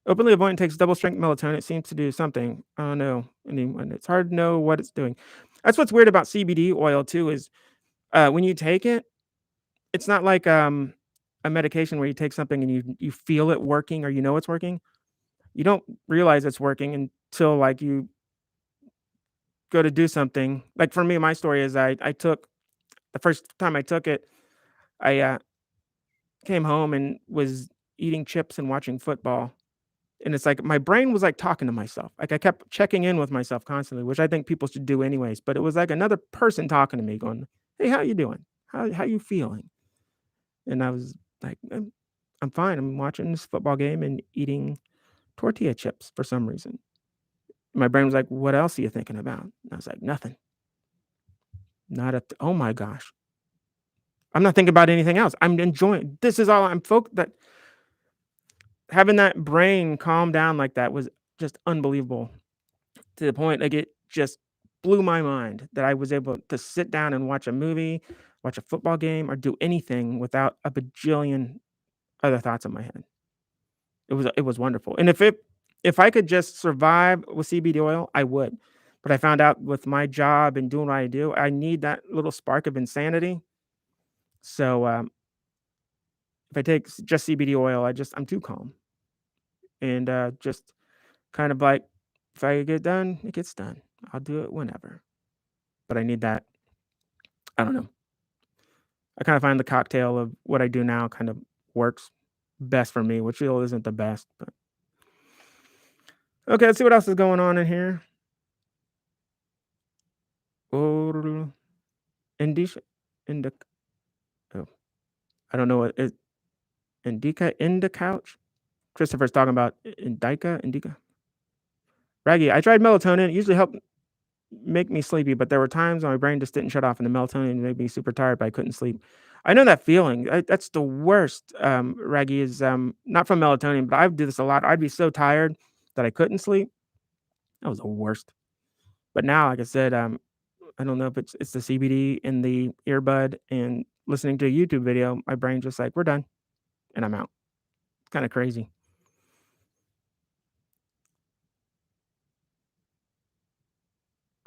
A: Openly avoidant takes double strength melatonin. It seems to do something. I don't know. Anyone. It's hard to know what it's doing. That's what's weird about CBD oil too. Is when you take it, it's not like a medication where you take something and you feel it working or you know it's working. You don't realize it's working until like you go to do something. Like for me, my story is I took the first time I took it, I came home and was eating chips and watching football. And it's like my brain was like talking to myself. Like I kept checking in with myself constantly, which I think people should do anyways. But it was like another person talking to me, going, "Hey, how you doing? How you feeling?" And I was like, I'm fine. I'm watching this football game and eating tortilla chips for some reason." My brain was like, "What else are you thinking about?" And I was like, "Nothing. Not a oh my gosh. I'm not thinking about anything else. I'm enjoying this is all I'm focused that having that brain calm down like that was just unbelievable to the point like it just blew my mind that I was able to sit down and watch a movie, watch a football game, or do anything without a bajillion other thoughts in my head. It was wonderful. And if I could just survive with CBD oil, I would. But I found out with my job and doing what I do, I need that little spark of insanity. So if I take just CBD oil, I'm too calm and just kind of like if I get done, it gets done. I'll do it whenever. But I need that. I don't know. I kind of find the cocktail of what I do now kind of works best for me, which still isn't the best. But okay, let's see what else is going on in here. Oh, indica, indica. Oh, I don't know what is indica couch. Christopher's talking about indica. Raggy, I tried melatonin. It usually helped make me sleepy, but there were times when my brain just didn't shut off and the melatonin made me super tired, but I couldn't sleep. I know that feeling. That's the worst, Raggy, is not from melatonin, but I do this a lot. I'd be so tired that I couldn't sleep. That was the worst. But now, like I said, I don't know if it's the CBD in the earbud and listening to a YouTube video, my brain's just like, "We're done," and I'm out. It's kinda crazy.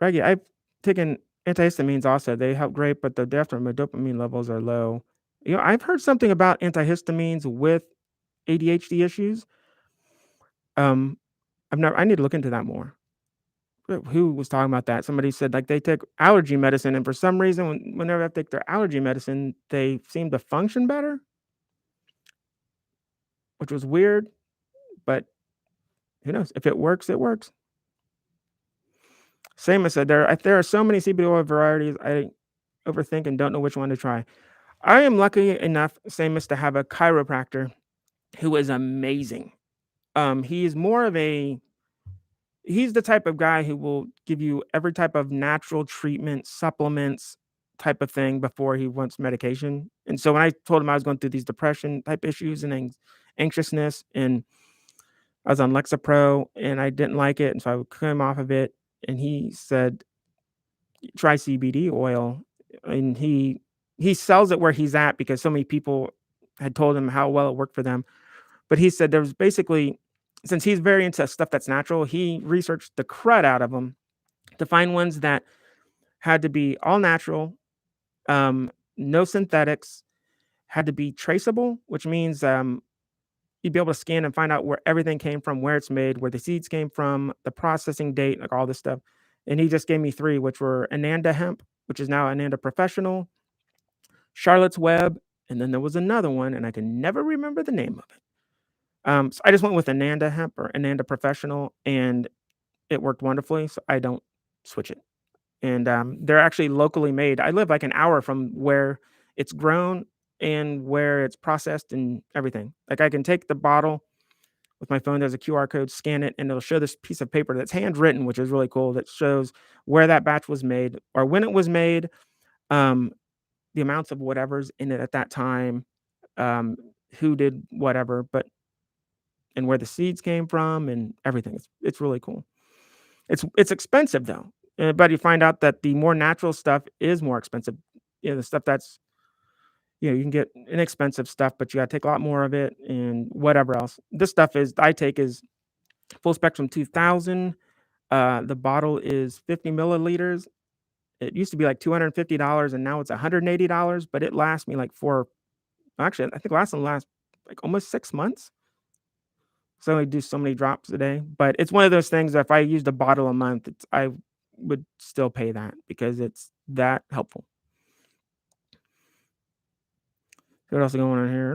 A: Right, yeah, I've taken antihistamines also, they help great, but definitely my dopamine levels are low. I've heard something about antihistamines with ADHD issues. Um, I need to look into that more. Who was talking about that? Somebody said, like, they take allergy medicine, and for some reason, whenever I take their allergy medicine, they seem to function better, which was weird, but who knows? If it works, it works. Same as said, there are so many CBD oil varieties, I overthink and don't know which one to try. I am lucky enough, same as to have a chiropractor who is amazing. He's more of a he's the type of guy who will give you every type of natural treatment, supplements type of thing before he wants medication. And so when I told him I was going through these depression type issues and anxiousness, and I was on Lexapro and I didn't like it, and so I came off of it. And he said, "Try CBD oil," and he sells it where he's at because so many people had told him how well it worked for them. But he said there was basically, since he's very into stuff that's natural, he researched the crud out of them to find ones that had to be all natural, no synthetics, had to be traceable, which means you'd be able to scan and find out where everything came from, where it's made, where the seeds came from, the processing date, like all this stuff. And he just gave me three, which were Ananda Hemp, which is now Ananda Professional, Charlotte's Web, and then there was another one, and I can never remember the name of it. So I just went with Ananda Hemp or Ananda Professional, and it worked wonderfully. So I don't switch it. And they're actually locally made. I live like an hour from where it's grown and where it's processed and everything. Like I can take the bottle with my phone. There's a QR code, scan it, and it'll show this piece of paper that's handwritten, which is really cool. That shows where that batch was made or when it was made, um, the amounts of whatever's in it at that time, um, who did whatever, but and where the seeds came from and everything. It's really cool. It's expensive though, but you find out that the more natural stuff is more expensive. The stuff that's you can get inexpensive stuff, but you gotta take a lot more of it and whatever else. This stuff is I take is full spectrum 2000. The bottle is 50 milliliters. It used to be like $250 and now it's $180, but it lasts me like actually I think it lasts like almost 6 months. So I only do so many drops a day, but it's one of those things that if I used a bottle a month, I would still pay that because it's that helpful. What else is going on here?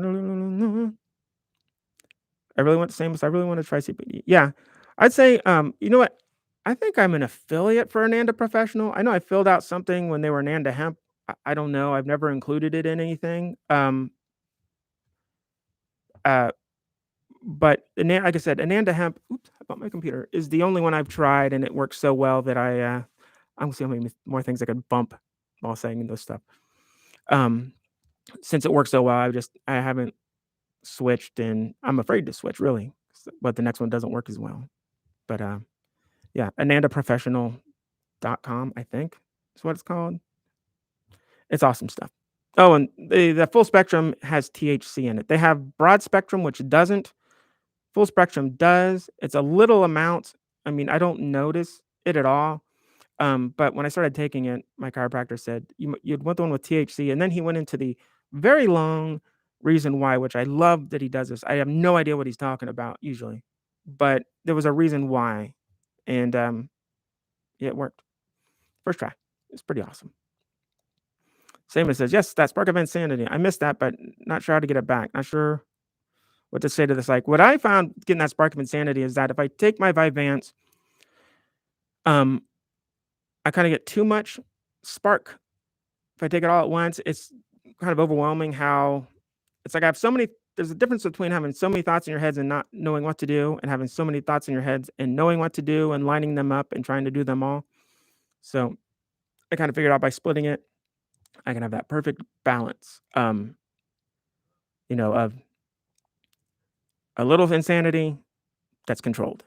A: I really want the same. I really want to try CBD. Yeah, I'd say. You know what? I think I'm an affiliate for Ananda Professional. I know I filled out something when they were Ananda Hemp. I don't know. I've never included it in anything. Uh, but like I said, Ananda Hemp. Oops, I bought my computer. Is the only one I've tried, and it works so well that I'm gonna see how many more things I could bump while saying this stuff. Um, since it works so well, I haven't switched, and I'm afraid to switch really, but the next one doesn't work as well. But yeah, anandaprofessional.com, I think is what it's called. It's awesome stuff. Oh, and the full spectrum has THC in it. They have broad spectrum, which doesn't. Full spectrum does. It's a little amount. I mean, I don't notice it at all. But when I started taking it, my chiropractor said you'd want the one with THC, and then he went into the very long reason why, which I love that he does this. I have no idea what he's talking about usually, but there was a reason why, and yeah, it worked. First try. It's pretty awesome. Samus says, yes, that spark of insanity. I missed that, but not sure how to get it back. Not sure what to say to this. Like what I found getting that spark of insanity is that if I take my Vyvanse, um, I kind of get too much spark. If I take it all at once, it's kind of overwhelming how it's like I have so many. There's a difference between having so many thoughts in your heads and not knowing what to do, and having so many thoughts in your heads and knowing what to do and lining them up and trying to do them all. So I kind of figured out by splitting it, I can have that perfect balance, of a little insanity that's controlled.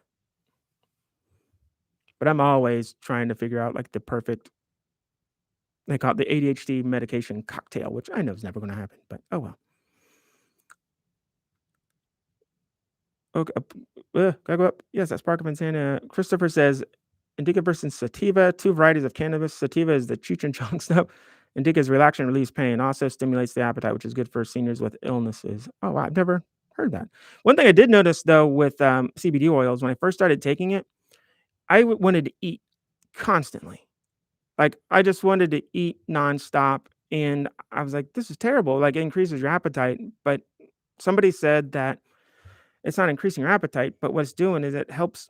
A: But I'm always trying to figure out like the perfect They call it the ADHD medication cocktail, which I know is never going to happen, but oh well. Okay, gotta go up. Yes, that's Parker Santa. Christopher says indica versus sativa, two varieties of cannabis. Sativa is the Cheech and Chong stuff. Indica is relax and release pain. Also stimulates the appetite, which is good for seniors with illnesses. Oh, wow, I've never heard that. One thing I did notice though with CBD oils, when I first started taking it, I wanted to eat constantly. Like I just wanted to eat nonstop, and I was like, "This is terrible." Like it increases your appetite, but somebody said that it's not increasing your appetite, but what it's doing is it helps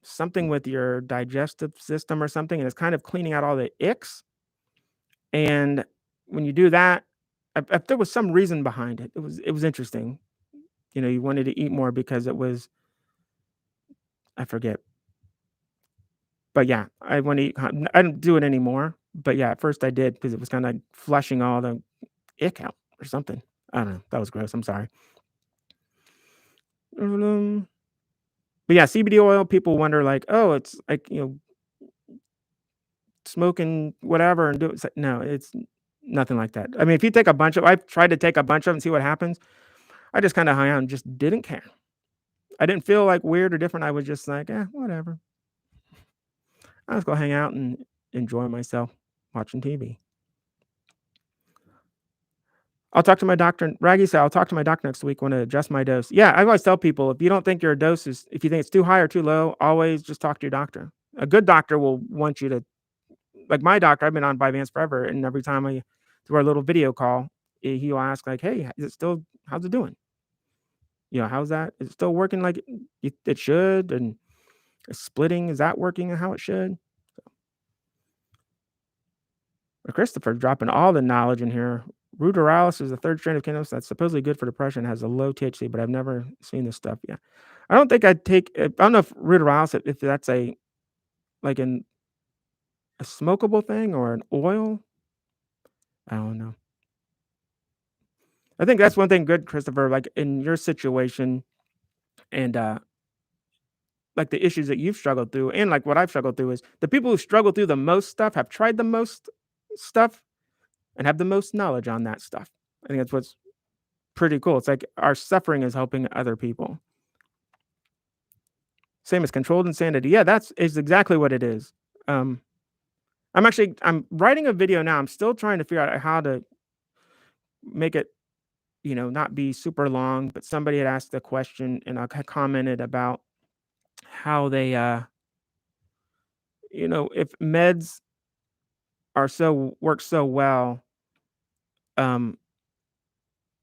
A: something with your digestive system or something, and it's kind of cleaning out all the icks. And when you do that, if there was some reason behind it, it was interesting. You know, you wanted to eat more because it was I forget, but yeah, I want to eat. I don't do it anymore, but yeah, at first I did because it was kind of like flushing all the ick out or something. I don't know. That was gross. I'm sorry. But yeah, CBD oil. People wonder like, oh, it's like smoking whatever and do it. It's like, no, it's nothing like that. I mean, if you take a bunch of, I've tried to take a bunch of them and see what happens. I just kind of hung out and just didn't care. I didn't feel like weird or different. I was just like, whatever. I was go hang out and enjoy myself watching TV. I'll talk to my doctor. Raggy said, I'll talk to my doctor next week when I adjust my dose. Yeah, I always tell people if you don't think your dose is, if you think it's too high or too low, always just talk to your doctor. A good doctor will want you to, like my doctor, I've been on Vyvanse forever. And every time I do our little video call, he'll ask, like, hey, is it still, how's it doing? How's that? Is it still working like it should? And splitting, is that working how it should? Christopher dropping all the knowledge in here. Ruderalis is the third strain of cannabis that's supposedly good for depression, has a low THC, but I've never seen this stuff. Yeah. I don't think I'd take, I don't know if Ruderalis, if that's like a smokable thing or an oil. I don't know. I think that's one thing good, Christopher, like in your situation and, like the issues that you've struggled through and like what I've struggled through is the people who struggle through the most stuff have tried the most stuff and have the most knowledge on that stuff. I think that's what's pretty cool. It's like our suffering is helping other people. Same as controlled insanity. Yeah, that's is exactly what it is. I'm writing a video now. I'm still trying to figure out how to make it, not be super long, but somebody had asked a question and I commented about how they if meds work so well, um,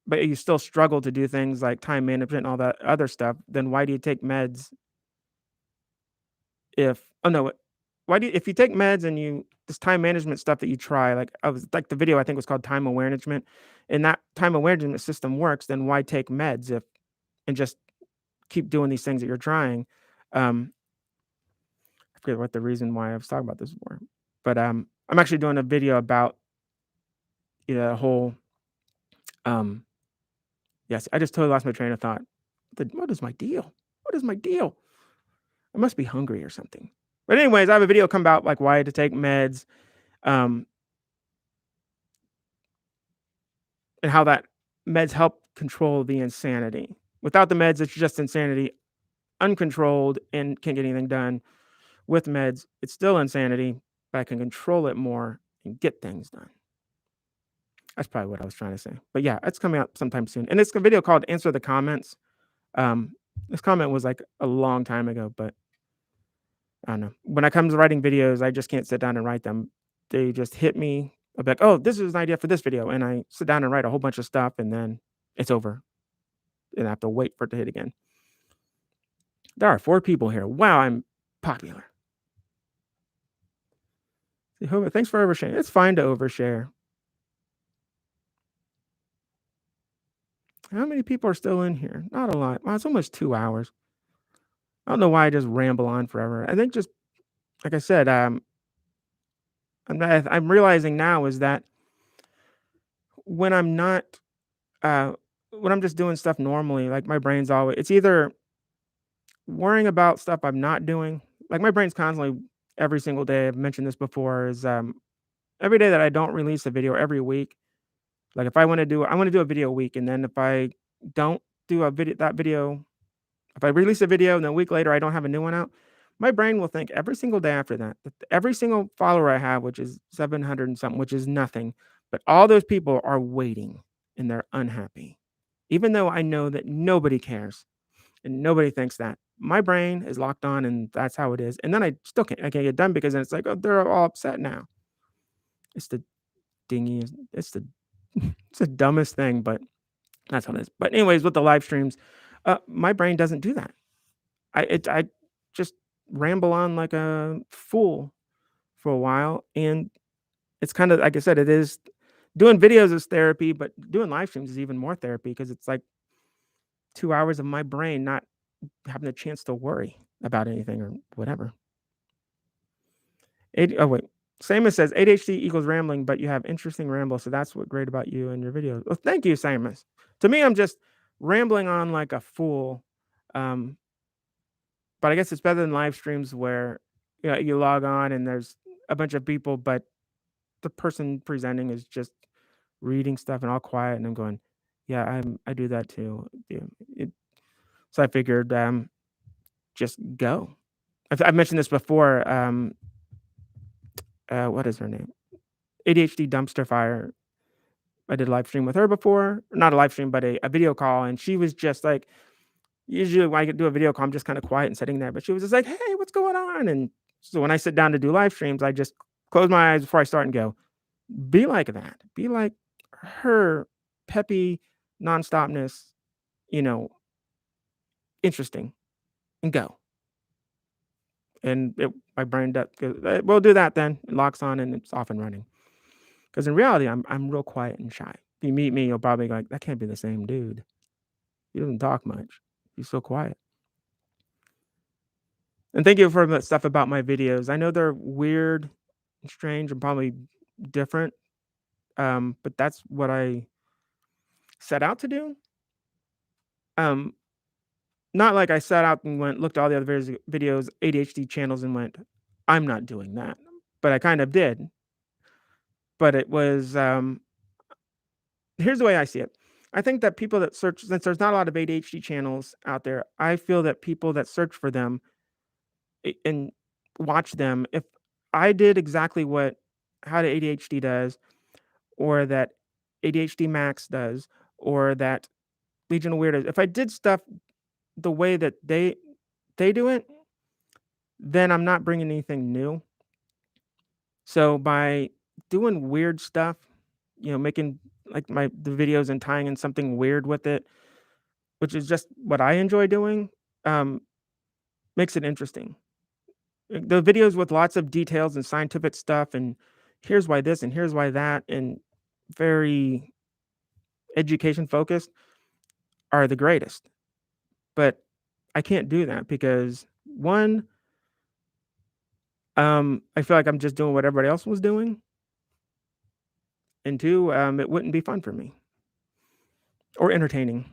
A: but you still struggle to do things like time management and all that other stuff, then why do you take meds if oh no, why do you, if you take meds and you this time management stuff that you try, like I was like the video I think was called time awareness, and that time awareness system works, then why take meds if and just keep doing these things that you're trying? I forget what the reason why I was talking about this for, but I'm actually doing a video about the whole yes, I just totally lost my train of thought. What is my deal? What is my deal? I must be hungry or something. But anyways, I have a video come about like why to take meds, and how that meds help control the insanity. Without the meds, it's just insanity, uncontrolled, and can't get anything done. With meds, it's still insanity, but I can control it more and get things done. That's probably what I was trying to say. But yeah, it's coming out sometime soon. And it's a video called Answer the Comments. This comment was like a long time ago, but I don't know. When I come to writing videos, I just can't sit down and write them. They just hit me. I'll be like, oh, this is an idea for this video. And I sit down and write a whole bunch of stuff and then it's over. And I have to wait for it to hit again. There are 4 people here. Wow, I'm popular. Thanks for oversharing. It's fine to overshare. How many people are still in here? Not a lot. Wow, it's almost 2 hours. I don't know why I just ramble on forever. I think just like I said, I'm realizing now is that when I'm not when I'm just doing stuff normally, like my brain's always it's either worrying about stuff I'm not doing. Like my brain's constantly every single day, I've mentioned this before, is every day that I don't release a video every week, like if I want to do a video a week, and then if I don't do a video, if I release a video and then a week later I don't have a new one out, my brain will think every single day after that, that every single follower I have, which is 700 and something, which is nothing, but all those people are waiting and they're unhappy. Even though I know that nobody cares and nobody thinks that. My brain is locked on and that's how it is. And then I can't get done because then it's like, oh, they're all upset now. It's the it's the it's the dumbest thing, but that's what it is. But anyways, with the live streams, my brain doesn't do that. I just ramble on like a fool for a while, and it's kind of like I said, it is doing videos is therapy, but doing live streams is even more therapy because it's like 2 hours of my brain not having a chance to worry about anything or whatever. Oh wait, Samus says ADHD equals rambling, but you have interesting rambles, so that's what great about you and your videos. Well, thank you, Samus. To me, I'm just rambling on like a fool. Um, but I guess it's better than live streams where you log on and there's a bunch of people, but the person presenting is just reading stuff and all quiet, and I'm going, yeah, I do that too. Yeah, so I figured just go. I've mentioned this before. What is her name? ADHD Dumpster Fire. I did a live stream with her before, not a live stream, but a video call, and she was just like, usually when I do a video call, I'm just kind of quiet and sitting there, but she was just like, "Hey, what's going on?" And so when I sit down to do live streams, I just close my eyes before I start and go, "Be like that. Be like her, peppy, nonstopness, you know, interesting, and go." And my brain does goes, "We'll do that then." It locks on and it's off and running. Because in reality, I'm real quiet and shy. If you meet me, you'll probably go like, "That can't be the same dude. He doesn't talk much. He's so quiet." And thank you for the stuff about my videos. I know they're weird and strange and probably different, but that's what I set out to do. Um, Not like I set out and looked at all the other videos, ADHD channels, and went, "I'm not doing that." But I kind of did. But it was here's the way I see it. I think that people that search, since there's not a lot of ADHD channels out there, I feel that people that search for them and watch them, if I did exactly what How to ADHD does, or that ADHD Max does, or that Legion of Weirdos, if I did stuff the way that they do it, then I'm not bringing anything new. So by doing weird stuff, making like the videos and tying in something weird with it, which is just what I enjoy doing, um, makes it interesting. The videos with lots of details and scientific stuff, and here's why this and here's why that, and very education focused are the greatest. But I can't do that because one, I feel like I'm just doing what everybody else was doing, and two, it wouldn't be fun for me or entertaining.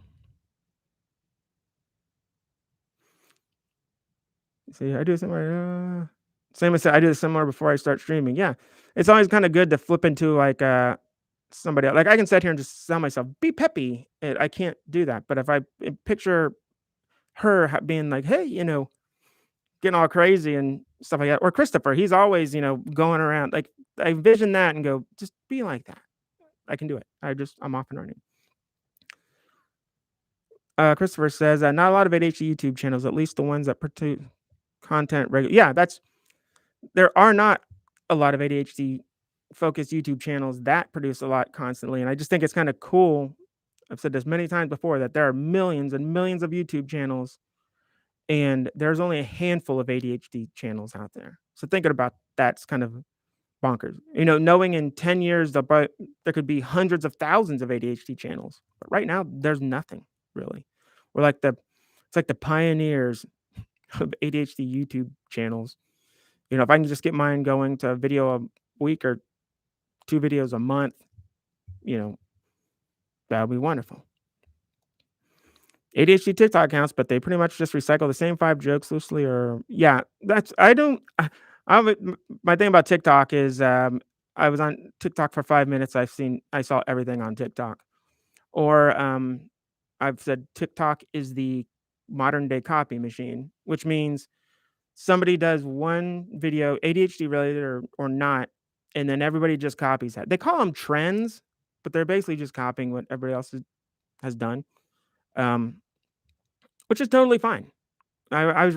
A: See, I do similar. Same as I do similar before I start streaming. Yeah, it's always kind of good to flip into like somebody else. Like I can sit here and just tell myself, "Be peppy." I can't do that. But if I picture her being like, "Hey, getting all crazy and stuff like that," or Christopher, he's always going around. Like I envision that and go, "Just be like that." I can do it. I'm off and running. Christopher says, not a lot of ADHD YouTube channels, at least the ones that produce content regular. Yeah, there are not a lot of ADHD focused YouTube channels that produce a lot constantly. And I just think it's kind of cool. I've said this many times before that there are millions and millions of YouTube channels, and there's only a handful of ADHD channels out there. So thinking about that's kind of bonkers. Knowing in 10 years there could be hundreds of thousands of ADHD channels. But right now there's nothing really. We're like it's like the pioneers of ADHD YouTube channels. If I can just get mine going to a video a week or 2 videos a month, that would be wonderful. ADHD TikTok accounts, but they pretty much just recycle the same 5 jokes loosely, or yeah, that's I don't I my thing about TikTok is, I was on TikTok for 5 minutes, I saw everything on TikTok. Or, I've said TikTok is the modern day copy machine, which means somebody does one video, ADHD related or not, and then everybody just copies that. They call them trends, but they're basically just copying what everybody else has done, um, which is totally fine. I was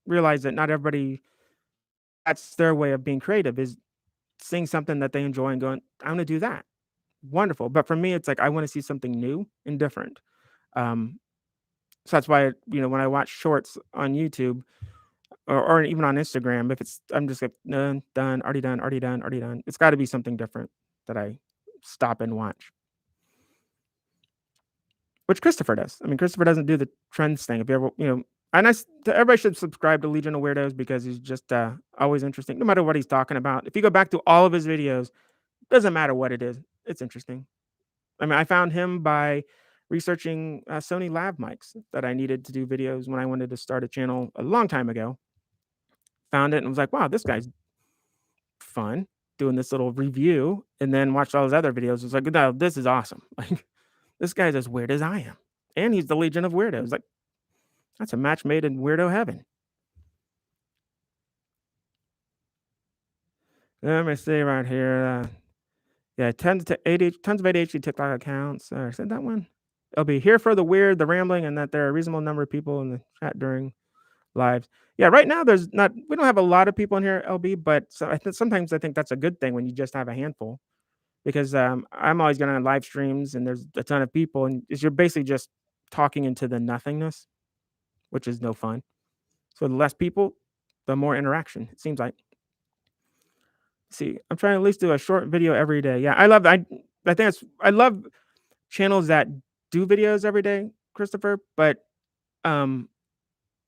A: realized that not everybody that's their way of being creative is seeing something that they enjoy and going, "I wanna do that." Wonderful, but for me, it's like I wanna see something new and different. Um, so that's why, when I watch shorts on YouTube or even on Instagram, if it's I'm just like, "Done, done, already done, already done, already done." It's gotta be something different that I stop and watch, which Christopher does. I mean, Christopher doesn't do the trends thing. If you ever, and everybody should subscribe to Legion of Weirdos because he's just, always interesting, no matter what he's talking about. If you go back to all of his videos, doesn't matter what it is, it's interesting. I mean, I found him by researching, Sony lav mics that I needed to do videos when I wanted to start a channel a long time ago. Found it and was like, "Wow, this guy's fun doing this little review," and then watched all his other videos. Was like, "No, this is awesome. Like, this guy's as weird as I am, and he's the Legion of Weirdos." Like, that's a match made in weirdo heaven. Let me see right here, yeah, tons of ADHD TikTok accounts. Said that one? I'll be here for the weird, the rambling, and that there are a reasonable number of people in the chat during lives. Yeah, right now we don't have a lot of people in here, LB, but sometimes I think that's a good thing when you just have a handful because I'm always going on live streams and there's a ton of people and you're basically just talking into the nothingness, which is no fun. So the less people, the more interaction. It seems like. See, I'm trying to at least do a short video every day. Yeah, I think I love channels that do videos every day, Christopher, but um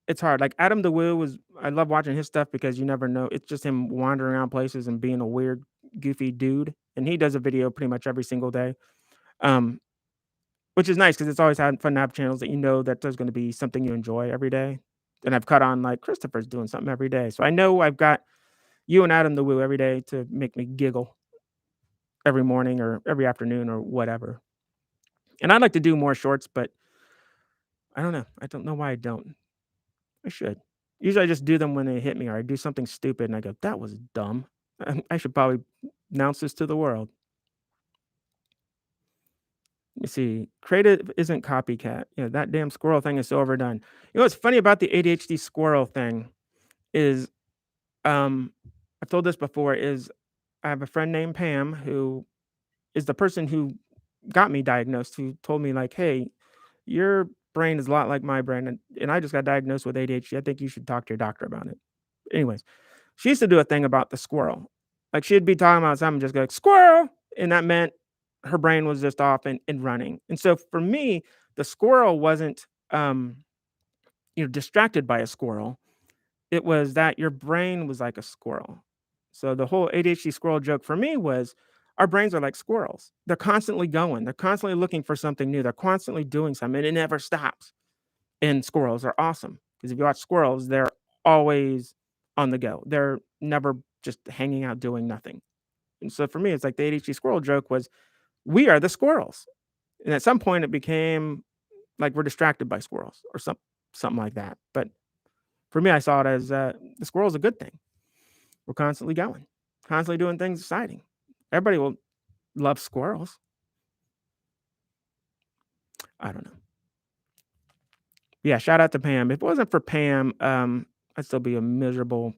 A: it's hard. Like Adam the Woo I love watching his stuff because you never know. It's just him wandering around places and being a weird, goofy dude. And he does a video pretty much every single day. Um, which is nice because it's always had fun to have channels that you know that there's going to be something you enjoy every day. And I've cut on like Christopher's doing something every day. So I know I've got you and Adam the Woo every day to make me giggle every morning or every afternoon or whatever. And I'd like to do more shorts, but I don't know. I don't know why I don't. I should. Usually I just do them when they hit me or I do something stupid and I go, "That was dumb. I should probably announce this to the world." Let me see. Creative isn't copycat. That damn squirrel thing is so overdone. What's funny about the ADHD squirrel thing is, I've told this before, is I have a friend named Pam who is the person who got me diagnosed, who told me like, "Hey, your brain is a lot like my brain, and I just got diagnosed with ADHD. I think you should talk to your doctor about it." Anyways, she used to do a thing about the squirrel. Like she'd be talking about something, just go like, "Squirrel," and that meant her brain was just off and running. And so for me, the squirrel wasn't distracted by a squirrel. It was that your brain was like a squirrel. So the whole ADHD squirrel joke for me was our brains are like squirrels. They're constantly going. They're constantly looking for something new. They're constantly doing something, and it never stops. And squirrels are awesome because if you watch squirrels, they're always on the go. They're never just hanging out doing nothing. And so for me, it's like the ADHD squirrel joke was we are the squirrels. And at some point it became like we're distracted by squirrels or something like that. But for me, I saw it as the squirrel's a good thing. We're constantly going, constantly doing things exciting. Everybody will love squirrels. I don't know. Yeah, shout out to Pam. If it wasn't for Pam, I'd still be a miserable,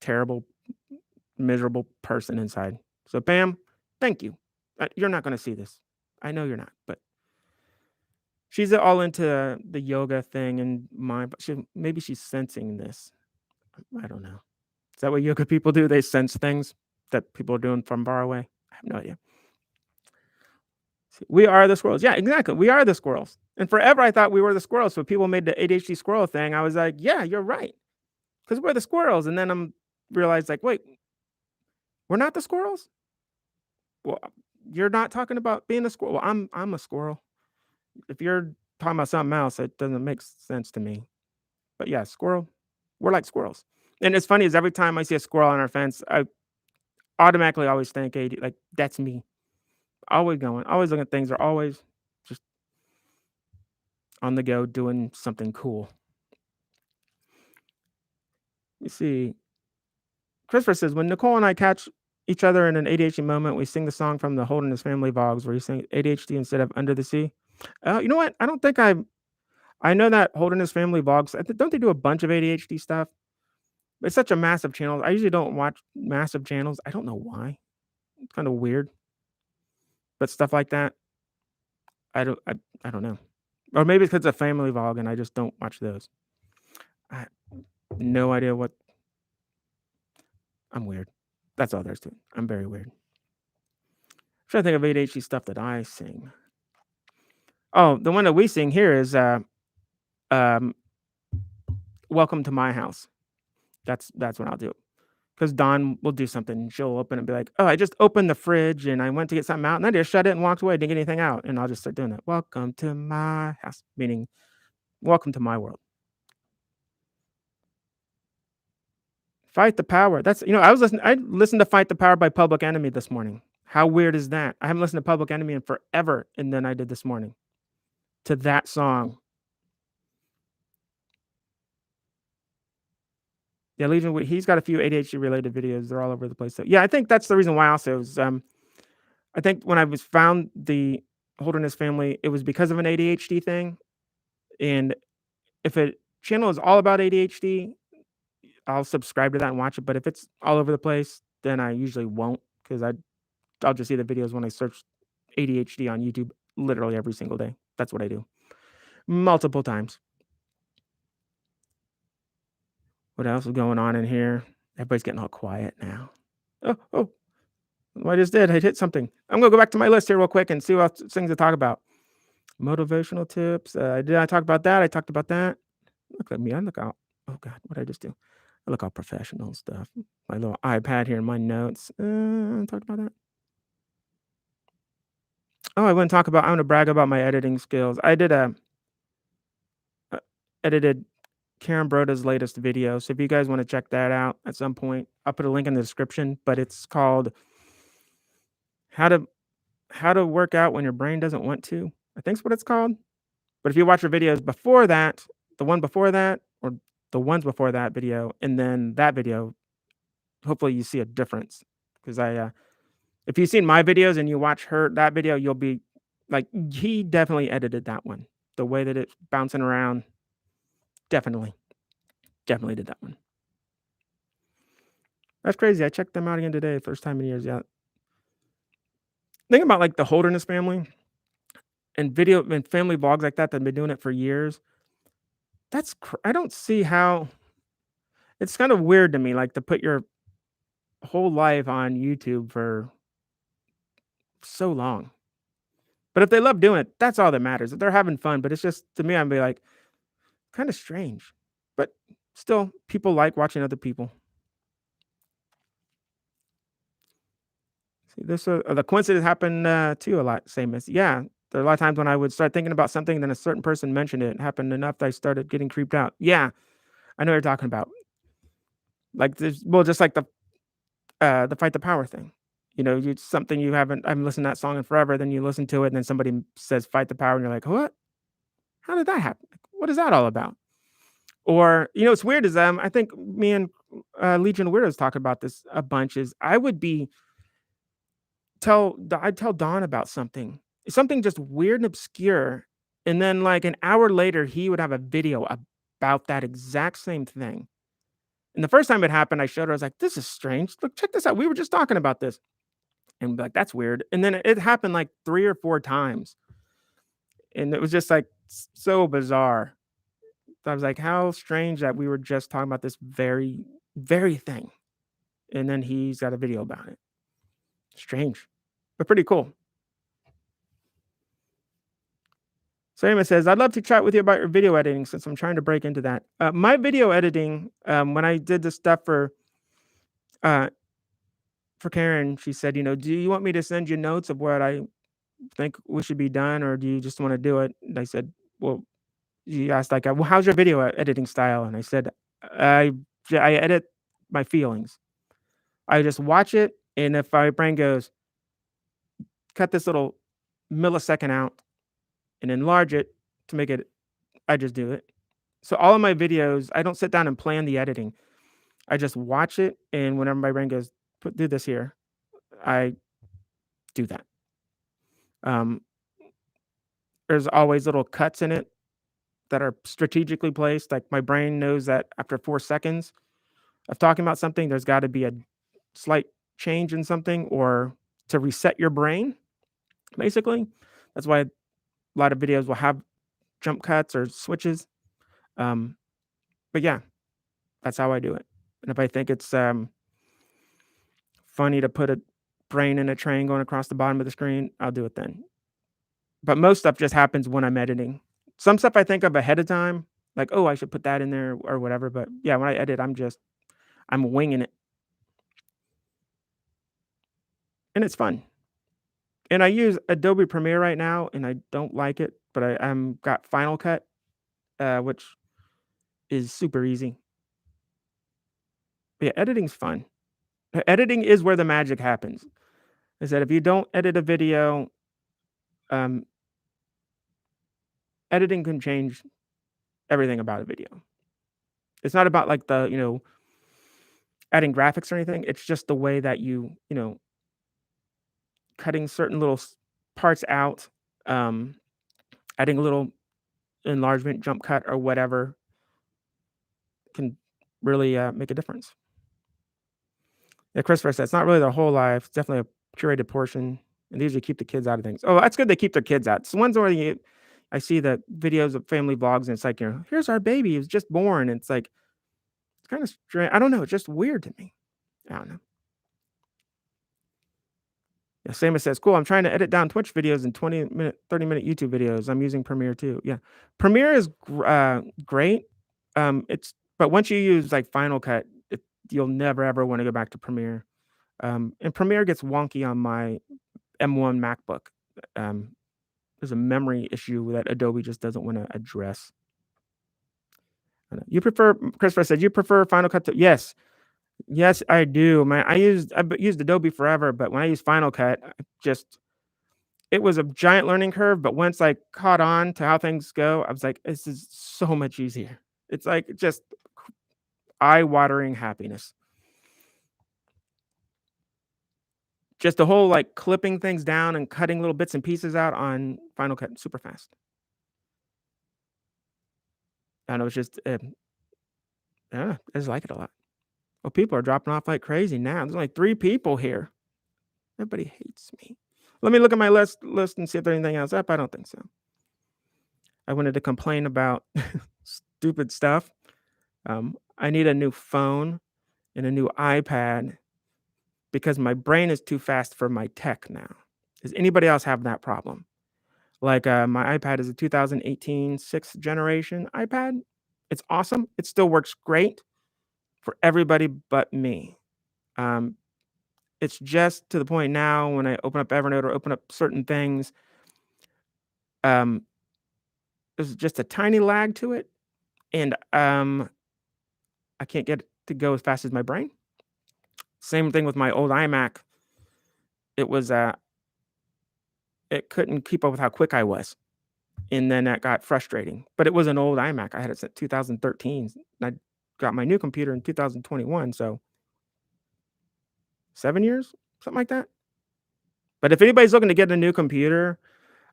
A: terrible, miserable person inside. So Pam, thank you. You're not going to see this. I know you're not, but she's all into the yoga thing and mind. Maybe she's sensing this. I don't know. Is that what yoga people do? They sense things that people are doing from far away. I have no idea. We are the squirrels. Yeah, exactly. We are the squirrels. And forever I thought we were the squirrels. So people made the ADHD squirrel thing. I was like, yeah, you're right. Because we're the squirrels. And then I'm realized like, wait, we're not the squirrels? Well, you're not talking about being a squirrel. Well, I'm a squirrel. If you're talking about something else, it doesn't make sense to me. But yeah, squirrel. We're like squirrels. And it's funny is every time I see a squirrel on our fence, automatically always think AD like, that's me. Always going, always looking at things, are always just on the go doing something cool. You see, Christopher says, "When Nichole and I catch each other in an ADHD moment, we sing the song from the Holding Family Vlogs where you sing ADHD instead of Under the Sea." You know what? I don't think I know that Holding Family Vlogs, don't they do a bunch of ADHD stuff? It's such a massive channel. I usually don't watch massive channels. I don't know why. It's kinda weird, but stuff like that, I don't know. Or maybe it's 'cause it's a family vlog and I just don't watch those. I no idea what I'm weird. That's all there is to it. I'm very weird. Trying to think of ADHD stuff that I sing. Oh, the one that we sing here is, um, "Welcome to My House." That's what I'll do. 'Cause Dawn will do something. She'll open and be like, "Oh, I just opened the fridge and I went to get something out and I just shut it and walked away, didn't get anything out." And I'll just start doing that. "Welcome to my house," meaning welcome to my world. Fight the Power. I listened to Fight the Power by Public Enemy this morning. How weird is that? I haven't listened to Public Enemy in forever, and then I did this morning to that song. Yeah, he's got a few ADHD related videos. They're all over the place. So yeah, I think that's the reason why also is, I think when I was found the Holderness family, it was because of an ADHD thing. And if a channel is all about ADHD, I'll subscribe to that and watch it. But if it's all over the place, then I usually won't because I'll just see the videos when I search ADHD on YouTube literally every single day. That's what I do. Multiple times. What else is going on in here? Everybody's getting all quiet now. Oh, what I just did, I hit something. I'm gonna go back to my list here real quick and see what things to talk about. Motivational tips. Did I talk about that? I talked about that. Look at me. I look out. Oh God, what did I just do? I look all professional and stuff. My little iPad here in my notes. Talked about that. Oh, I want to brag about my editing skills. I did edited Karen Broda's latest video. So if you guys want to check that out at some point, I'll put a link in the description, but it's called How to Work Out When Your Brain Doesn't Want to. I think's what it's called. But if you watch her videos before that, the one before that, or the ones before that video, and then that video, hopefully you see a difference. Because if you've seen my videos and you watch that video, you'll be like, he definitely edited that one. The way that it's bouncing around, definitely did that one. That's crazy. I checked them out again today, first time in years. Yeah. Think about like the Holderness family and family vlogs like that. That've been doing it for years. I don't see how. It's kind of weird to me, like to put your whole life on YouTube for so long. But if they love doing it, that's all that matters. If they're having fun, but it's just to me, I'd be like, kind of strange. But still, people like watching other people. See, the coincidence happened too a lot. Same as there are a lot of times when I would start thinking about something, then a certain person mentioned it. It happened enough that I started getting creeped out. Yeah, I know what you're talking about. Like just like the Fight the Power thing. Something you haven't listened to that song in forever, then you listen to it, and then somebody says "Fight the Power," and you're like, "What? How did that happen? What is that all about?" Or, it's weird is, I think me and, Legion of Weirdos talk about this a bunch, is I'd tell Don about something just weird and obscure, and then, like, an hour later, he would have a video about that exact same thing. And the first time it happened, I showed her, I was like, "This is strange. Look, check this out. We were just talking about this." And be like, "That's weird." And then it happened like 3 or 4 times. And it was just, like, so bizarre. I was like, "How strange that we were just talking about this very, very thing." And then he's got a video about it. Strange, but pretty cool. So Emma says, "I'd love to chat with you about your video editing since I'm trying to break into that." My video editing, when I did the stuff uh, for Karen, she said, "Do you want me to send you notes of what I think we should be done, or do you just wanna do it?" And I said, "Well," she asked, like, "Well, how's your video editing style?" And I said, "I edit my feelings. I just watch it And if my brain goes, cut this little millisecond out and enlarge it to make it, I just do it. So all of my videos, I don't sit down and plan the editing. I just watch it, and whenever my brain goes, do this here, I do that. Um, there's always little cuts in it that are strategically placed. Like my brain knows that after 4 seconds of talking about something, there's got to be a slight change in something or to reset your brain, basically. That's why a lot of videos will have jump cuts or switches. Um, but yeah, that's how I do it. And if I think it's funny to put a brain in a train going across the bottom of the screen, I'll do it then. But most stuff just happens when I'm editing. Some stuff I think of ahead of time, like, "Oh, I should put that in there," or whatever, but yeah, when I edit, I'm winging it, and it's fun. And I use Adobe Premiere right now, and I don't like it, but I'm got Final Cut, which is super easy. But yeah, editing's fun. Editing is where the magic happens. Is that if you don't edit a video, um, editing can change everything about a video. It's not about like adding graphics or anything. It's just the way that cutting certain little parts out, um, adding a little enlargement, jump cut, or whatever can really make a difference. Yeah, Christopher said it's not really their whole life. It's definitely a curated portion, and they usually keep the kids out of things. Oh, that's good. They keep their kids out. It's the ones where I see the videos of family vlogs, and it's like, here's our baby. He was just born. And it's like, it's kind of strange. I don't know. It's just weird to me. I don't know. Yeah, Samus says, cool. I'm trying to edit down Twitch videos and 20-minute, 30-minute YouTube videos. I'm using Premiere too. Yeah. Premiere is great. But once you use like Final Cut, you'll never ever want to go back to Premiere. And Premiere gets wonky on my M1 MacBook. There's a memory issue that Adobe just doesn't want to address. Christopher said, you prefer Final Cut to, yes. Yes, I do, man. I've used Adobe forever, but when I use Final Cut, it was a giant learning curve. But once I caught on to how things go, I was like, this is so much easier. It's like just eye-watering happiness. Just the whole like clipping things down and cutting little bits and pieces out on Final Cut super fast. I don't know, it's just yeah, I just like it a lot. Well, people are dropping off like crazy now. There's only 3 people here. Everybody hates me. Let me look at my list and see if there's anything else up. I don't think so. I wanted to complain about stupid stuff. I need a new phone and a new iPad because my brain is too fast for my tech now. Does anybody else have that problem? Like my iPad is a 2018 6th generation iPad. It's awesome. It still works great for everybody but me. It's just to the point now when I open up Evernote or open up certain things, there's just a tiny lag to it, and I can't get it to go as fast as my brain. Same thing with my old iMac. It was it couldn't keep up with how quick I was, and then that got frustrating. But it was an old iMac. I had it since 2013. I got my new computer in 2021, so 7 years, something like that. But if anybody's looking to get a new computer,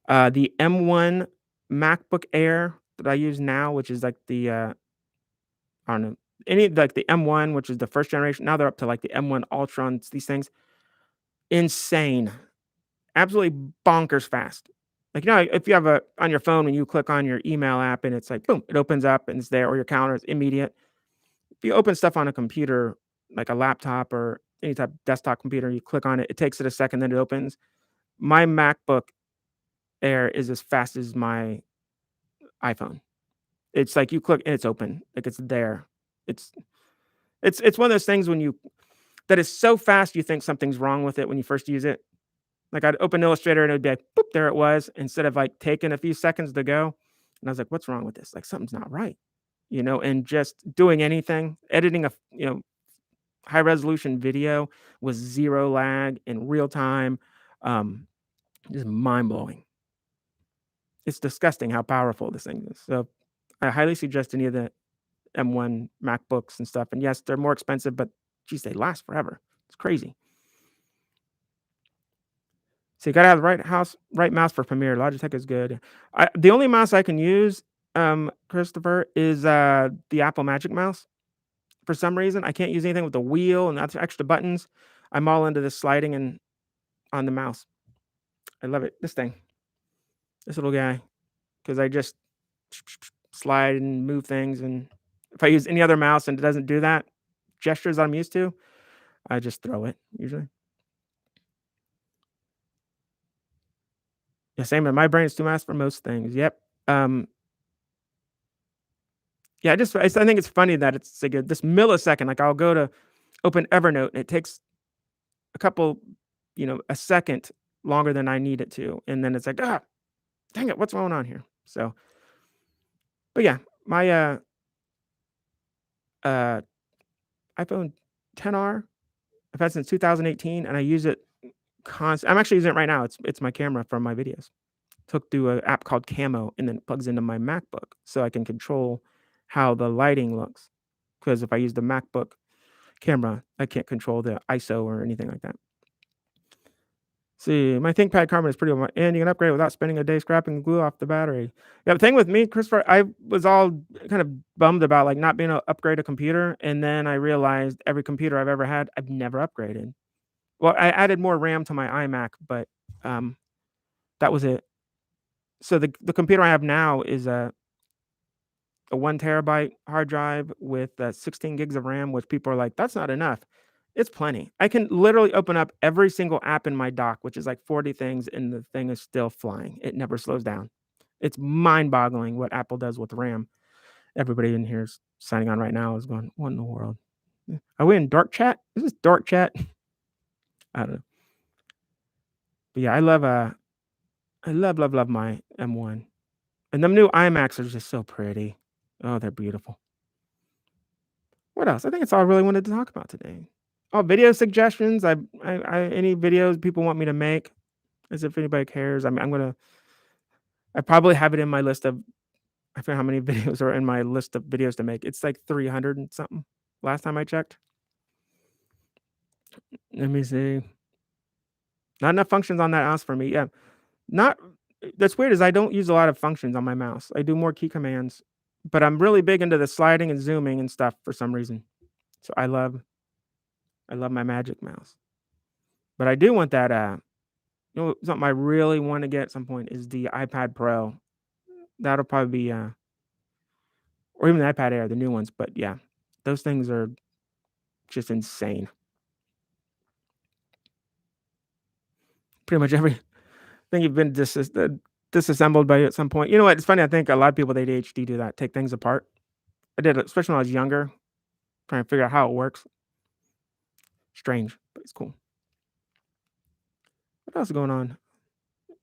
A: the M1 MacBook Air that I use now, which is like the I don't know, like the M1, which is the first generation. Now they're up to like the M1 Ultra and these things. Insane. Absolutely bonkers fast. Like, if you have on your phone when you click on your email app and it's like, boom, it opens up and it's there, or your calendar is immediate. If you open stuff on a computer, like a laptop or any type of desktop computer, you click on it, it takes it a second, then it opens. My MacBook Air is as fast as my iPhone. It's like you click and it's open, like it's there. It's one of those things that is so fast you think something's wrong with it when you first use it. Like I'd open Illustrator and it would be like, boop, there it was, instead of like taking a few seconds to go. And I was like, what's wrong with this? Like something's not right, and just doing anything, editing high resolution video with 0 lag in real time. Just mind blowing. It's disgusting how powerful this thing is. So I highly suggest any of the M1 MacBooks and stuff. And yes, they're more expensive, but geez, they last forever. It's crazy. So you gotta have the right mouse for Premiere. Logitech is good. The only mouse I can use, Christopher, is the Apple Magic Mouse. For some reason, I can't use anything with the wheel and that's extra buttons. I'm all into this sliding and on the mouse. I love it. This little guy, because I just slide and move things. And if I use any other mouse and it doesn't do that, gestures I'm used to, I just throw it usually. Yeah, same. My brain is too fast for most things. Yep. Yeah, I think it's funny that it's like this millisecond. Like I'll go to open Evernote and it takes a couple, a second longer than I need it to, and then it's like, dang it, what's going on here? So, but yeah, my uh iPhone 10R I've had since 2018, and I use it constant. I'm actually using it right now. It's my camera from my videos. It's hooked through an app called Camo, and then it plugs into my MacBook, so I can control how the lighting looks. Because if I use the MacBook camera, I can't control the ISO or anything like that. See, my ThinkPad Carbon is pretty old, and you can upgrade without spending a day scrapping glue off the battery. Yeah, the thing with me, Christopher, I was all kind of bummed about like not being able to upgrade a computer, and then I realized every computer I've ever had, I've never upgraded. Well, I added more RAM to my iMac, but that was it. So the computer I have now is a 1 terabyte hard drive with 16 gigs of RAM, which people are like, that's not enough. It's plenty. I can literally open up every single app in my dock, which is like 40 things, and the thing is still flying. It never slows down. It's mind-boggling what Apple does with RAM. Everybody in here is signing on right now is going, what in the world? Are we in dark chat? Is this dark chat? I don't know. But yeah, I love my M1. And them new iMacs are just so pretty. Oh, they're beautiful. What else? I think it's all I really wanted to talk about today. Oh, video suggestions. Any videos people want me to make, as if anybody cares. I probably have it in my list of. I forget how many videos are in my list of videos to make. It's like 300 and something. Last time I checked. Let me see. Not enough functions on that mouse for me. Yeah, not. That's weird. Is I don't use a lot of functions on my mouse. I do more key commands, but I'm really big into the sliding and zooming and stuff for some reason. So I love my Magic Mouse. But I do want that. Something I really want to get at some point is the iPad Pro. That'll probably be, or even the iPad Air, the new ones. But yeah, those things are just insane. Pretty much everything you've been disassembled by at some point. You know what? It's funny. I think a lot of people with ADHD do that. Take things apart. I did it, especially when I was younger, trying to figure out how it works. Strange, but it's cool. What else is going on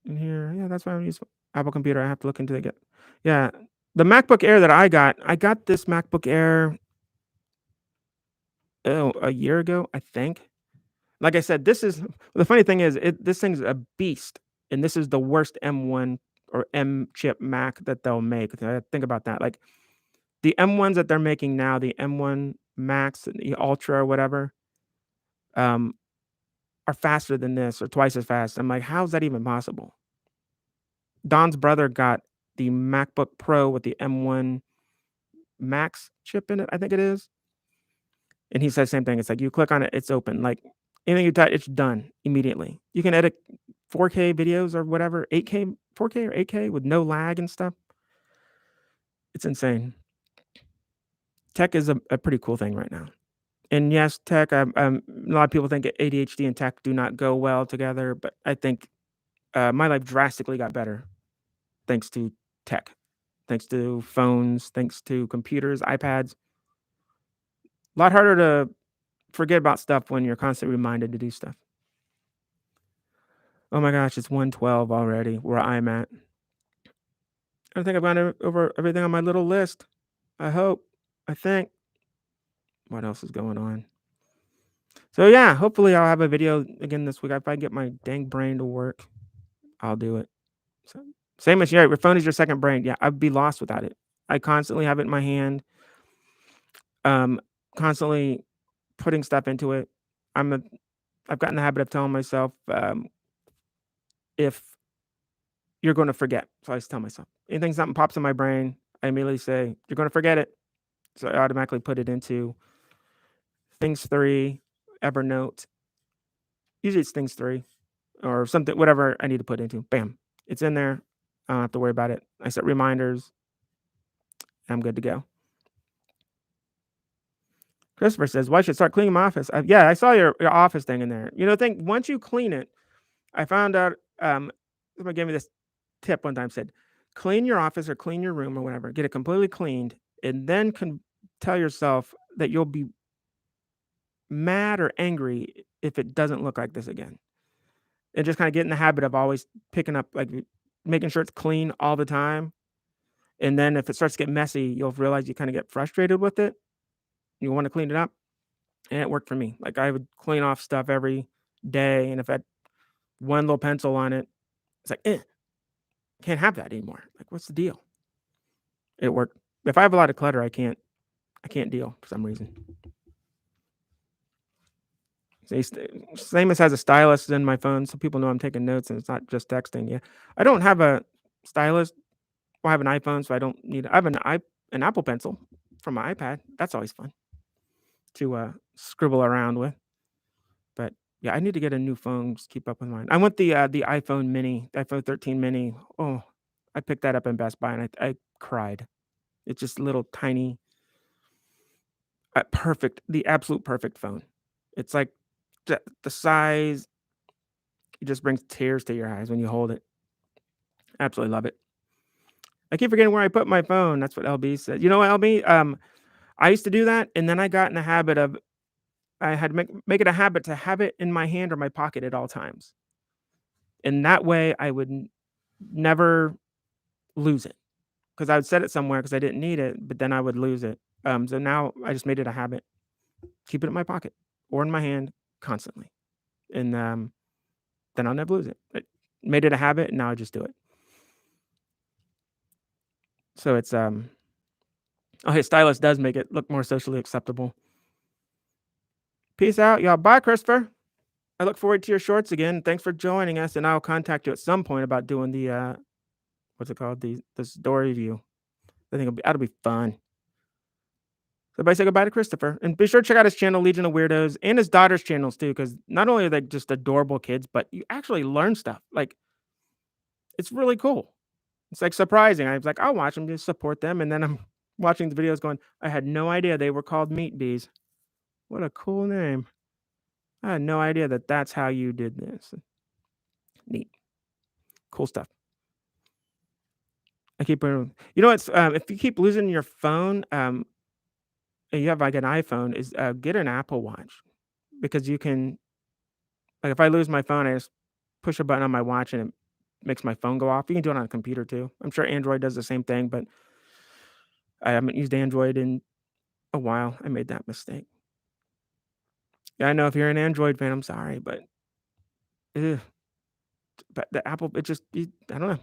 A: in here? Yeah, that's why I'm using Apple computer. I have to look into it. Yeah, the MacBook Air that I got this MacBook Air a year ago, I think. Like I said, the funny thing is this thing's a beast, and this is the worst M1 or M chip Mac that they'll make. Think about that. Like the M1s that they're making now, the M1 Max, the Ultra or whatever, are faster than this or twice as fast. I'm like, how is that even possible? Don's brother got the MacBook Pro with the M1 Max chip in it, I think it is. And he said the same thing. It's like you click on it, it's open. Like anything you touch, it's done immediately. You can edit 4K videos or whatever, 8K, 4K or 8K with no lag and stuff. It's insane. Tech is a pretty cool thing right now. And yes, tech, a lot of people think ADHD and tech do not go well together, but I think my life drastically got better thanks to tech, thanks to phones, thanks to computers, iPads. A lot harder to forget about stuff when you're constantly reminded to do stuff. Oh my gosh, it's 1:12 already where I'm at. I think I've gone over everything on my little list. I hope. I think. What else is going on? So yeah, hopefully I'll have a video again this week. If I get my dang brain to work, I'll do it. So, same as your phone is your second brain. Yeah, I'd be lost without it. I constantly have it in my hand, um, constantly putting stuff into it. I'm a I've gotten the habit of telling myself, if you're going to forget. So I just tell myself, anything something pops in my brain, I immediately say, you're going to forget it. So I automatically put it into Things 3, Evernote. Usually it's Things 3 or something, whatever I need to put into. Bam, it's in there. I don't have to worry about it. I set reminders. And I'm good to go. Christopher says, "Why should I start cleaning my office?" Yeah, I saw your office thing in there. Think once you clean it, I found out. Somebody gave me this tip one time. Said, clean your office or clean your room or whatever. Get it completely cleaned, and then tell yourself that you'll be mad or angry if it doesn't look like this again. And just kind of get in the habit of always picking up, like making sure it's clean all the time. And then if it starts to get messy, you'll realize you kind of get frustrated with it. You want to clean it up. And it worked for me. Like, I would clean off stuff every day, and if I had one little pencil on it, it's like, can't have that anymore. Like, what's the deal? It worked. If I have a lot of clutter, I can't deal for some reason. Same as has a stylus in my phone, so people know I'm taking notes and it's not just texting. Yeah, I don't have a stylus. Well, I have an iPhone, so I don't need. I have an Apple Pencil from my iPad. That's always fun to scribble around with. But yeah, I need to get a new phone to keep up with mine. I want the iPhone Mini, the iPhone 13 Mini. Oh, I picked that up in Best Buy and I cried. It's just little tiny, perfect, the absolute perfect phone. It's like the size. It just brings tears to your eyes when you hold it. Absolutely love it. I keep forgetting where I put my phone. That's what LB said. You know what, LB? I used to do that, and then I got in the habit of I had to make it a habit to have it in my hand or my pocket at all times, and that way I would never lose it because I would set it somewhere because I didn't need it, but then I would lose it. So now I just made it a habit, keep it in my pocket or in my hand constantly, and then I'll never lose it. I made it a habit, and now I just do it. So it's oh, hey, stylus does make it look more socially acceptable. Peace out, y'all. Bye, Christopher. I look forward to your shorts again. Thanks for joining us, and I'll contact you at some point about doing the what's it called? The story view. I think that'll be fun. So everybody say goodbye to Christopher. And be sure to check out his channel, Legion of Weirdos, and his daughter's channels too, because not only are they just adorable kids, but you actually learn stuff. Like, it's really cool. It's like surprising. I was like, I'll watch them, just support them. And then I'm watching the videos going, I had no idea they were called meat bees. What a cool name. I had no idea that that's how you did this. Neat. Cool stuff. I keep it's if you keep losing your phone, and you have like an iPhone, is get an Apple Watch because you can, like, if I lose my phone, I just push a button on my watch and it makes my phone go off. You can do it on a computer too. I'm sure Android does the same thing, but I haven't used Android in a while. I made that mistake. Yeah, I know if you're an Android fan, I'm sorry, ugh, but the Apple, I don't know.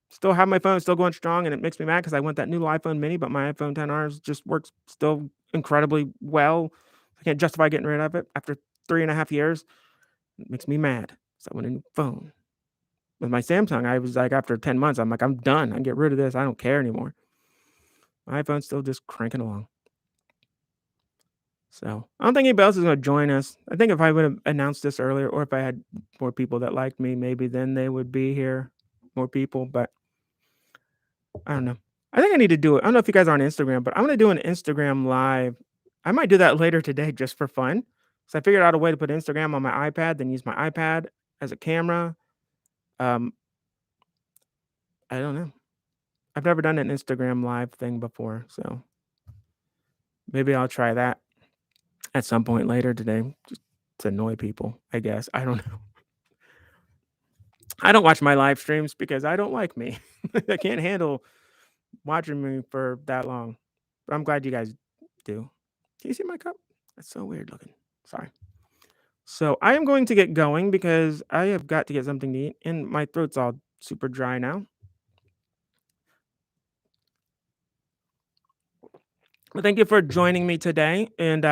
A: Still have my phone, still going strong, and it makes me mad because I want that new iPhone mini, but my iPhone 10Rs just works still incredibly well. I can't justify getting rid of it after 3.5 years. It makes me mad. So I want a new phone. With my Samsung, I was like, after 10 months, I'm like, I'm done. I can get rid of this. I don't care anymore. My iPhone's still just cranking along. So I don't think anybody else is going to join us. I think if I would have announced this earlier, or if I had more people that liked me, maybe then they would be here. More people, but I don't know. I think I need to do it. I don't know if you guys are on Instagram, but I'm going to do an Instagram live. I might do that later today just for fun. So I figured out a way to put Instagram on my iPad, then use my iPad as a camera. Um, I don't know. I've never done an Instagram live thing before, so maybe I'll try that at some point later today, just to annoy people, I guess. I don't know. I don't watch my live streams because I don't like me. I can't handle watching me for that long. But I'm glad you guys do. Can you see my cup? That's so weird looking. Sorry. So I am going to get going because I have got to get something to eat, and my throat's all super dry now. Well, thank you for joining me today. And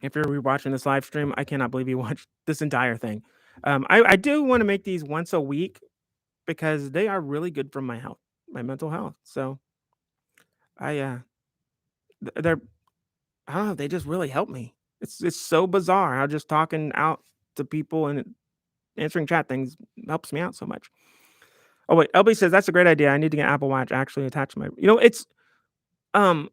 A: if you're rewatching this live stream, I cannot believe you watched this entire thing. I do want to make these once a week because they are really good for my health, my mental health. So they're I don't know, they just really help me. It's so bizarre how just talking out to people and answering chat things helps me out so much. Oh wait, LB says that's a great idea. I need to get Apple Watch actually attached to my. It's um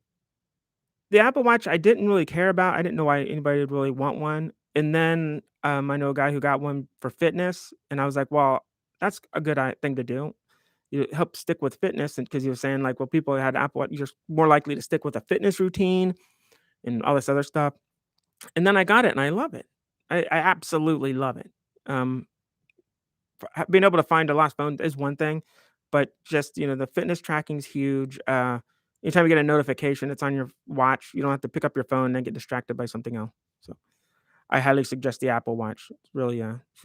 A: the Apple Watch I didn't really care about. I didn't know why anybody would really want one. And then I know a guy who got one for fitness, and I was like, well, that's a good thing to do. You help stick with fitness, and because you were saying like, well, people who had Apple Watch, you're more likely to stick with a fitness routine and all this other stuff. And then I got it, and I love it. I absolutely love it. Um, Being able to find a lost phone is one thing, but just, the fitness tracking's huge. Anytime you get a notification, it's on your watch. You don't have to pick up your phone and get distracted by something else. So I highly suggest the Apple Watch. It's really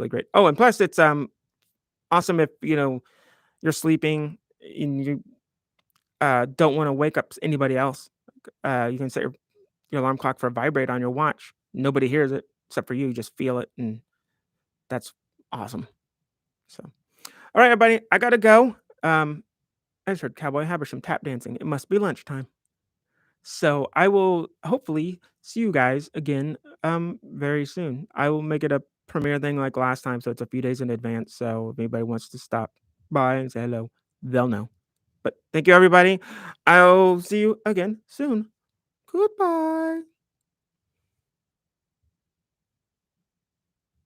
A: great. Oh, and plus it's awesome if you're sleeping and you don't want to wake up anybody else. You can set your alarm clock for a vibrate on your watch. Nobody hears it except for you. You just feel it, and that's awesome. So, all right, everybody, I gotta go. I just heard Cowboy Habersham tap dancing. It must be lunchtime. So I will hopefully see you guys again very soon. I will make it a premiere thing like last time, so it's a few days in advance. So if anybody wants to stop by and say hello, they'll know. But thank you, everybody. I'll see you again soon. Goodbye.